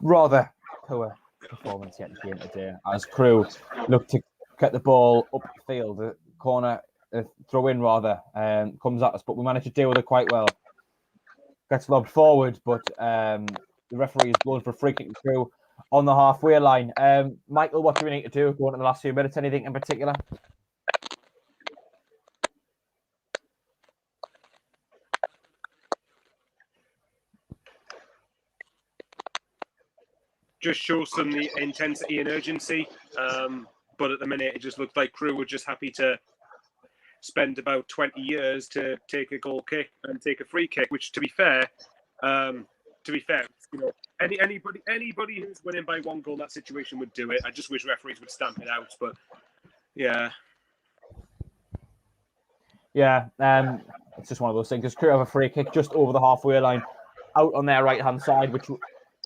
rather poor performance yet again today, as Crewe look to get the ball upfield. The corner throw in rather comes at us, but we managed to deal with it quite well. Gets lobbed forward, but the referee is blown for a free kick to Crewe on the halfway line. Michael, what do we need to do going into the last few minutes? Anything in particular? Just show some the intensity and urgency. But at the minute, it just looked like Crewe were just happy to spend about 20 years to take a goal kick and take a free kick. Which, to be fair, you know, anybody who's winning by one goal in that situation would do it. I just wish referees would stamp it out. But yeah. It's just one of those things. Because Crewe have a free kick just over the halfway line, out on their right hand side, which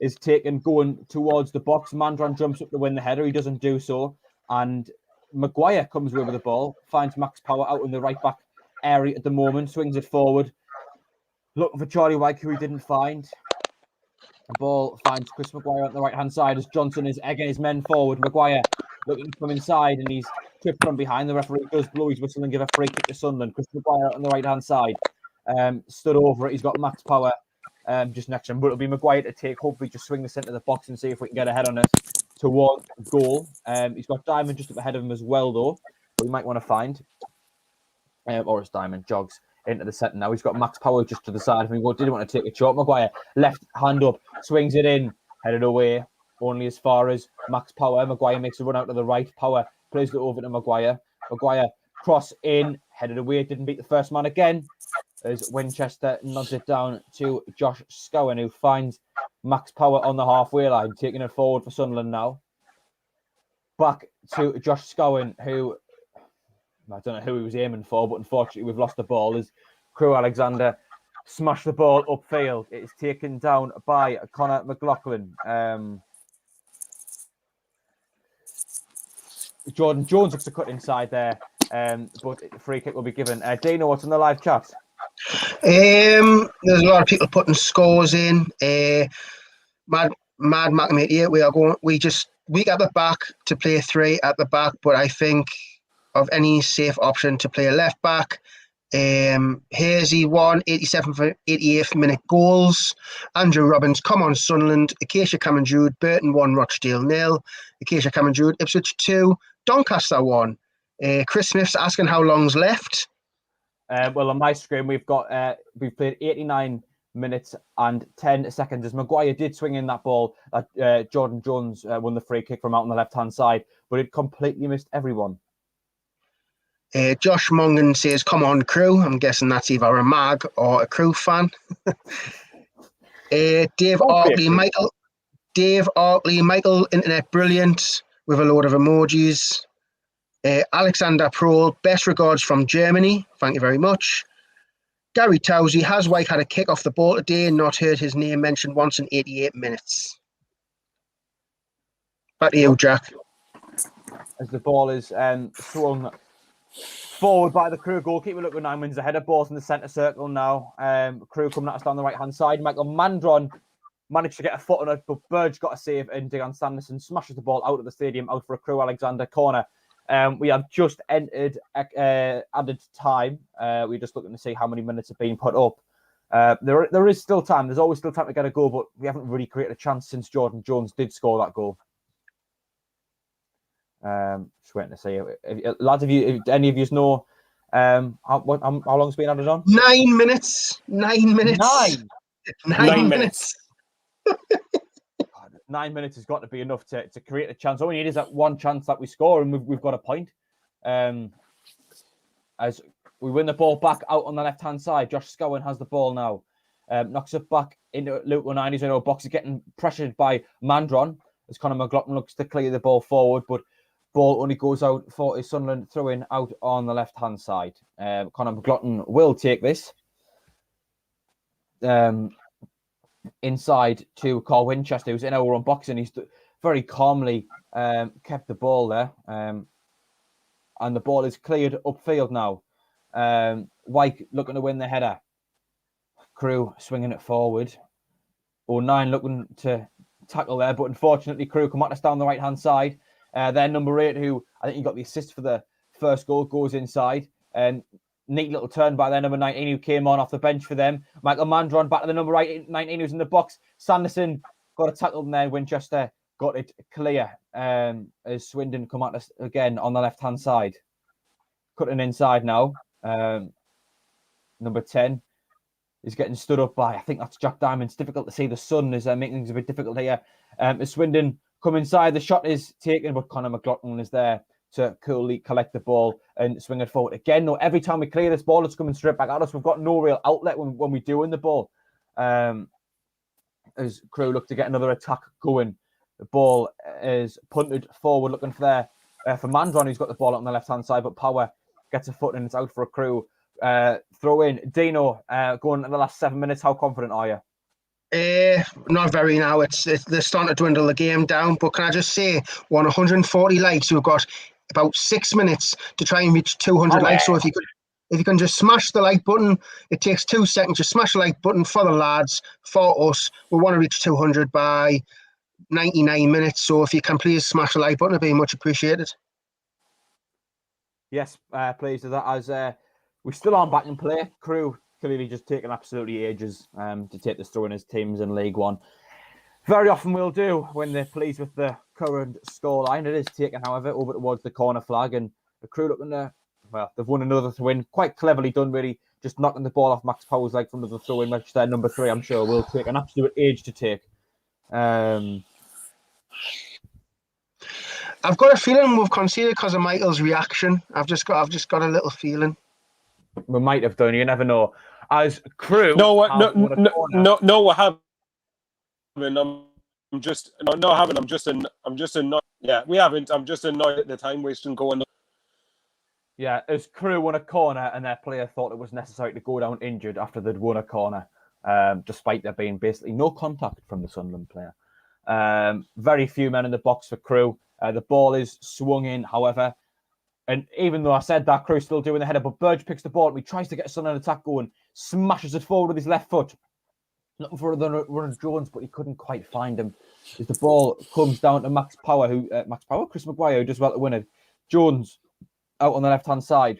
is taken going towards the box. Mandron jumps up to win the header. He doesn't do so. And Maguire comes away with the ball, finds Max Power out in the right back area at the moment, swings it forward, looking for Charlie White, who he didn't find. The ball finds Chris Maguire on the right hand side as Johnson is egging his men forward. Maguire looking from inside, and he's tripped from behind. The referee does blow his whistle and give a free kick to Sunderland. Chris Maguire on the right hand side stood over it. He's got Max Power just next to him, but it'll be Maguire to take. Hopefully, just swing this into the box and see if we can get ahead on it towards goal. He's got Diamond just up ahead of him as well, though. We might want to find, or as Diamond jogs into the centre now. He's got Max Power just to the side of him. Didn't want to take a shot. Maguire, left hand up, swings it in, headed away, only as far as Max Power. Maguire makes a run out to the right. Power plays it over to Maguire. Maguire Cross in, headed away, didn't beat the first man again, as Winchester nods it down to Josh Scowen, who finds Max Power on the halfway line, taking it forward for Sunderland now. Back to Josh Scowen, who, I don't know who he was aiming for, but unfortunately we've lost the ball as Crewe Alexandra smash the ball upfield. It is taken down by Connor McLaughlin. Jordan Jones looks to cut inside there, but the free kick will be given. Dino, what's in the live chat? There's a lot of people putting scores in. Mad Mac 88. We got the back to play 3 at the back, but I think of any safe option to play a left back. Hazy 1, 87th for 88th minute goals. Andrew Robbins, come on Sunderland. Acacia Cameron Jude, Burton 1, Rochdale 0. Acacia Cameron Jude, Ipswich 2, Doncaster 1. Chris Smith's asking how long's left. Well, on my screen, we've played 89 minutes and 10 seconds. As Maguire did swing in that ball, Jordan Jones won the free kick from out on the left-hand side, but it completely missed everyone. Josh Mongan says, come on, Crewe. I'm guessing that's either a Mag or a Crewe fan. Dave Arkley, Michael, internet brilliant, with a load of emojis. Alexander Prohl, best regards from Germany. Thank you very much. Gary Towsey, has White had a kick off the ball today and not heard his name mentioned once in 88 minutes? Back to you, Jack. As the ball is swung forward by the Crewe goalkeeper, look, 9 wins ahead of balls in the centre circle now. Crewe coming at us down the right-hand side. Michael Mandron managed to get a foot on it, but Burge got a save, and Dion Sanderson smashes the ball out of the stadium, out for a Crewe Alexander corner. We have just entered added time. We're just looking to see how many minutes have been put up. There is still time. There's always still time to get a goal, but we haven't really created a chance since Jordan Jones did score that goal. Just waiting to see. Lads, if any of you know how long's been added on? 9 minutes. 9 minutes. 9 minutes. 9 minutes has got to be enough to create a chance. All we need is that one chance that we score, and we've got a point. As we win the ball back out on the left-hand side, Josh Scowen has the ball now. Knocks it back into Luke O'Nine's box, is getting pressured by Mandron, as Conor McLaughlin looks to clear the ball forward, but ball only goes out for a Sunderland throw-in out on the left-hand side. Conor McLaughlin will take this. Inside to Carl Winchester, who's in our own box, and he's very calmly kept the ball there. And the ball is cleared upfield now. White looking to win the header. Crewe swinging it forward. O'Nine looking to tackle there, but unfortunately Crewe come at us down the right-hand side. Then number 8, who I think he got the assist for the first goal, goes inside. And neat little turn by their number 19 who came on off the bench for them. Michael Mandron back to the number 19 who's in the box. Sanderson got a tackle there. Winchester got it clear as Swindon come at us again on the left-hand side. Cutting inside now. Number 10 is getting stood up by, I think that's Jack Diamond. It's difficult to see. The sun is making things a bit difficult here. As Swindon come inside, the shot is taken, but Conor McLaughlin is there to coolly collect the ball and swing it forward. Again, no, every time we clear this ball, it's coming straight back at us. We've got no real outlet when we do win the ball. As Crewe look to get another attack going. The ball is punted forward, looking for Mandron, who's got the ball on the left-hand side, but Power gets a foot and it's out for a Crewe throw in. Dino, going in the last 7 minutes, how confident are you? Not very now. They're starting to dwindle the game down, but can I just say, we're on 140 likes. We've got about 6 minutes to try and reach 200 likes. So if you can just smash the like button, it takes 2 seconds. Just smash the like button for the lads, for us. We want to reach 200 by 99 minutes. So if you can please smash the like button, it'd be much appreciated. Yes, please do that. As we still aren't back in play. Crewe clearly just taking absolutely ages to take this through in his teams in League One. Very often will do when they're pleased with the current scoreline. It is taken, however, over towards the corner flag, and the Crewe looking to, well, they've won another throw-in. Quite cleverly done, really, just knocking the ball off Max Power's leg from another throw-in, which their number 3, I'm sure, will take an absolute age to take. I've got a feeling we've conceded because of Michael's reaction. I've just got a little feeling. We might have done. You never know. As Crewe, No, what happened? I'm just annoyed. Yeah, we haven't. I'm just annoyed at the time wasting going. Yeah, as Crewe won a corner and their player thought it was necessary to go down injured after they'd won a corner, despite there being basically no contact from the Sunderland player. Very few men in the box for Crewe. The ball is swung in, however. And even though I said that, Crewe's still doing the header, but Burge picks the ball and he tries to get a Sunderland attack going, smashes it forward with his left foot. Looking for the run of Jones, but he couldn't quite find him. As the ball comes down to Chris Maguire, who does well to win it. Jones out on the left-hand side.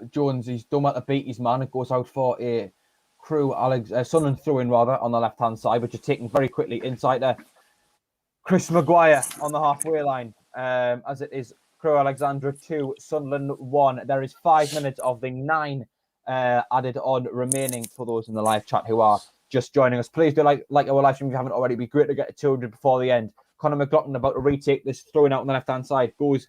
Jones, he's done well to beat his man. It goes out for a Crewe, Sunderland throw-in rather, on the left-hand side, which is taken very quickly inside there. Chris Maguire on the halfway line, as it is Crewe Alexandra 2, Sunderland 1. There is 5 minutes of the 9 added on remaining for those in the live chat who are just joining us. Please do like our live stream if you haven't already. It'd be great to get to 200 before the end. Conor McLaughlin about to retake this, throwing out on the left-hand side. Goes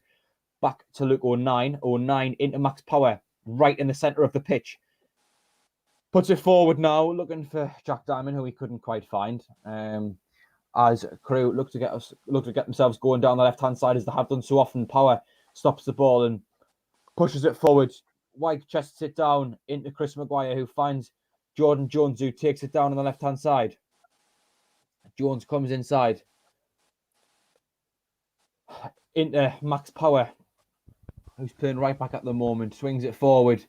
back to Luke O'Nine. O'Nine into Max Power, right in the centre of the pitch. Puts it forward now, looking for Jack Diamond, who he couldn't quite find. As Crewe look to get themselves going down the left-hand side, as they have done so often. Power stops the ball and pushes it forward. White chests it down into Chris Maguire, who finds Jordan Jones, who takes it down on the left-hand side. Jones comes inside. Into Max Power, who's playing right back at the moment. Swings it forward.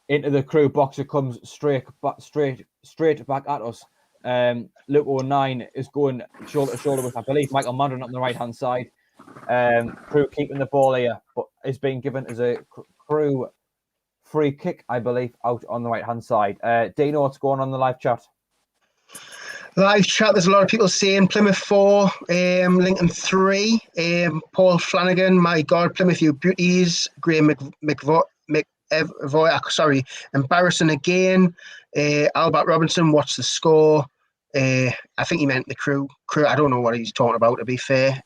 Into the Crewe box. It comes straight back at us. Luke O'Nine is going shoulder to shoulder with, I believe, Michael Madron on the right-hand side. Crewe keeping the ball here, but is being given as a Crewe free kick, I believe, out on the right-hand side. Dino, what's going on in the live chat? Live chat, there's a lot of people saying Plymouth 4, Lincoln 3, Paul Flanagan, my God, Plymouth, you beauties, Graham embarrassing again. Albert Robinson, what's the score? I think he meant the Crewe. I don't know what he's talking about, to be fair.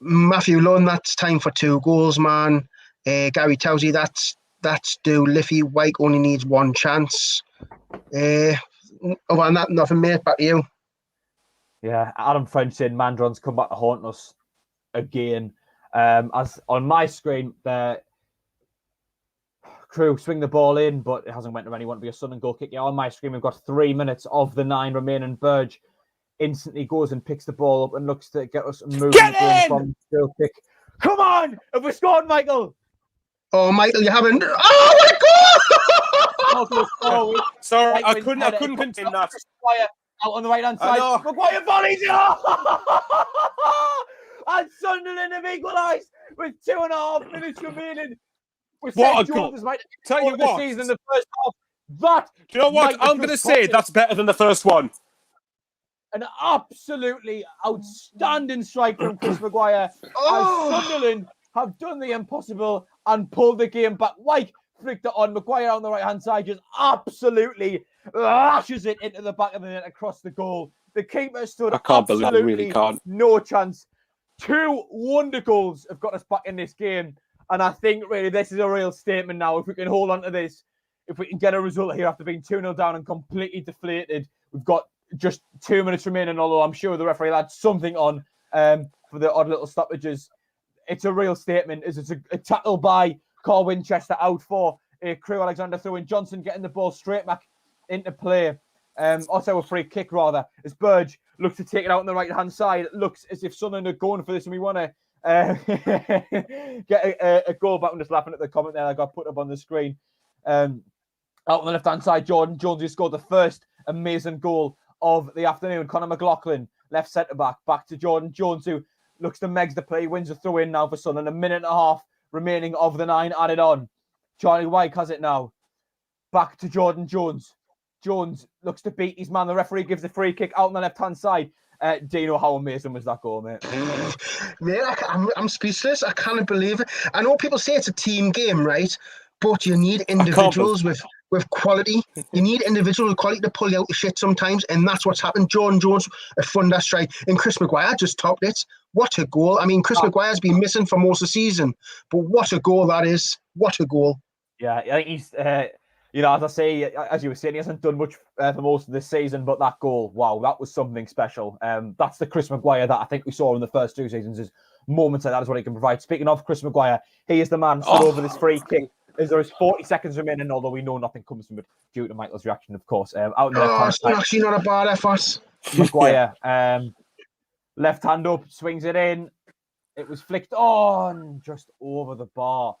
Matthew Lunn, that's time for 2 goals, man. Gary Towsey, that's due. Liffey White only needs 1 chance. Other than that, nothing, mate. Back to you. Yeah, Adam French saying Mandron's come back to haunt us again. As on my screen, the Crewe swing the ball in, but it hasn't went to anyone to be a Sunderland goal kick. Yeah, on my screen, we've got 3 minutes of the 9 remaining. Burge instantly goes and picks the ball up and looks to get us moving from the goal kick. Come on! Have we scored, Michael? Oh, Michael, you haven't. Oh my God! Sorry, I couldn't contain that. Out on the right hand side. Maguire volleys it off! And Sunderland have equalised with 2.5 minutes remaining. What a goal! Tell you what, season, the first half. That, do you know what? I'm going to say that's better than the first one. An absolutely outstanding strike from Chris Maguire. As Sunderland have done the impossible and pulled the game back. White flicked it on. Maguire on the right-hand side just absolutely lashes it into the back of the net across the goal. The keeper stood absolutely no chance. 2 wonder goals have got us back in this game. And I think really this is a real statement now. If we can hold on to this, if we can get a result here after being 2-0 down and completely deflated, we've got just 2 minutes remaining, although I'm sure the referee had something on for the odd little stoppages. It's a real statement. It's a tackle by Carl Winchester out for Crewe Alexandra through in. Johnson getting the ball straight back into play. Also a free kick rather, as Burge looks to take it out on the right-hand side. It looks as if Sunderland are going for this and we want to get a goal back. I'm just laughing at the comment there that got put up on the screen. Out on the left-hand side, Jordan Jones, who scored the first amazing goal of the afternoon. Conor McLaughlin, left centre-back, back to Jordan Jones, who looks to megs the play, wins a throw-in now for Sunderland. 1.5 minutes remaining of the 9 added on. Charlie White has it now. Back to Jordan Jones. Jones looks to beat his man. The referee gives the free kick out on the left-hand side. Dino, how amazing was that goal, mate? Mate, I'm speechless. I can't believe it. I know people say it's a team game, right? But you need individuals with with quality. You need individual quality to pull you out the shit sometimes, and that's what's happened. Jordan Jones, a thunder strike, and Chris Maguire just topped it. What a goal. I mean, Chris Maguire's been missing for most of the season, but what a goal that is. What a goal. Yeah, I think he's, you know, as I say, as you were saying, he hasn't done much for most of this season, but that goal, wow, that was something special. That's the Chris Maguire that I think we saw in the first 2 seasons. Is moments like that is what he can provide. Speaking of Chris Maguire, he is the man stood over this free kick as there is 40 seconds remaining, although we know nothing comes from it due to Michael's reaction, of course. Out in the left-hand it's actually not a bad effort. Maguire, left hand up, swings it in. It was flicked on just over the bar.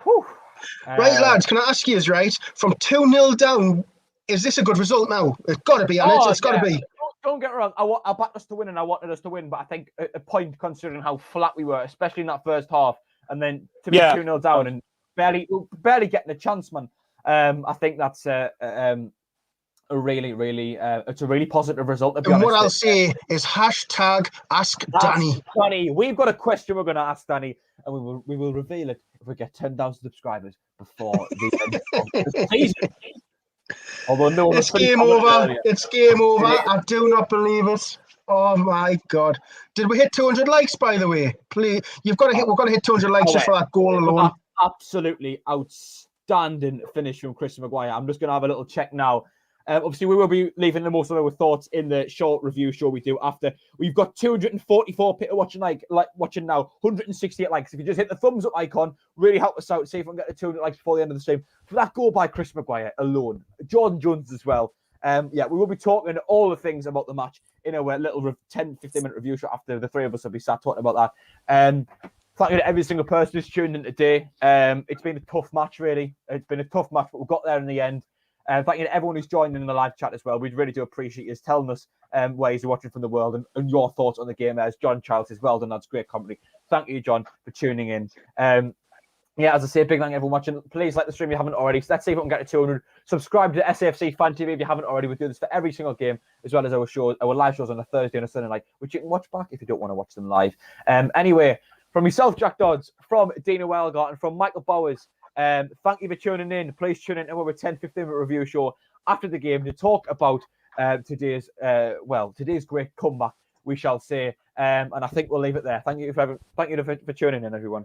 Whew. Right, lads, can I ask you, right? From 2-0 down, is this a good result now? It's got to be, on it. It's got to be. Don't get me wrong. I backed us to win and I wanted us to win, but I think a point considering how flat we were, especially in that first half, and then to be 2-0 down and barely getting a chance, man. I think that's a really it's a really positive result. To be honest. What I'll say is #ask Danny. Danny, we've got a question we're going to ask Danny, and we will reveal it if we get 10,000 subscribers before the end of the season. Although no one, it's game over. It's game over. I do not believe it. Oh my God! Did we hit 200 likes? By the way, please, we've got to hit 200 likes just for that goal alone. Absolutely outstanding finish from Chris Maguire. I'm just going to have a little check now. Obviously, we will be leaving the most of our thoughts in the short review show we do after. We've got 244 people watching now, 168 likes. If you just hit the thumbs up icon, really help us out. See if we can get the 200 likes before the end of the stream. For that goal by Chris Maguire alone, Jordan Jones as well. We will be talking all the things about the match in a little 10-15-minute review show after the three of us will be sat talking about that. Thank you to every single person who's tuned in today. It's been a tough match, really. It's been a tough match, but we got there in the end. Thank you to everyone who's joined in the live chat as well. We really do appreciate you telling us where you're watching from the world and your thoughts on the game. As John Charles says, well done, that's great company. Thank you, John, for tuning in. As I say, big thank you everyone watching. Please like the stream if you haven't already. So let's see if we can get to 200. Subscribe to SAFC Fan TV if you haven't already. We do this for every single game, as well as our shows, our live shows on a Thursday and a Sunday night, which you can watch back if you don't want to watch them live. Anyway, from myself, Jack Dodds, from Dina Wellgart, and from Michael Bowers, thank you for tuning in. Please tune in to our 10-15-minute review show after the game to talk about today's great comeback, we shall say. And I think we'll leave it there. Thank you for tuning in, everyone.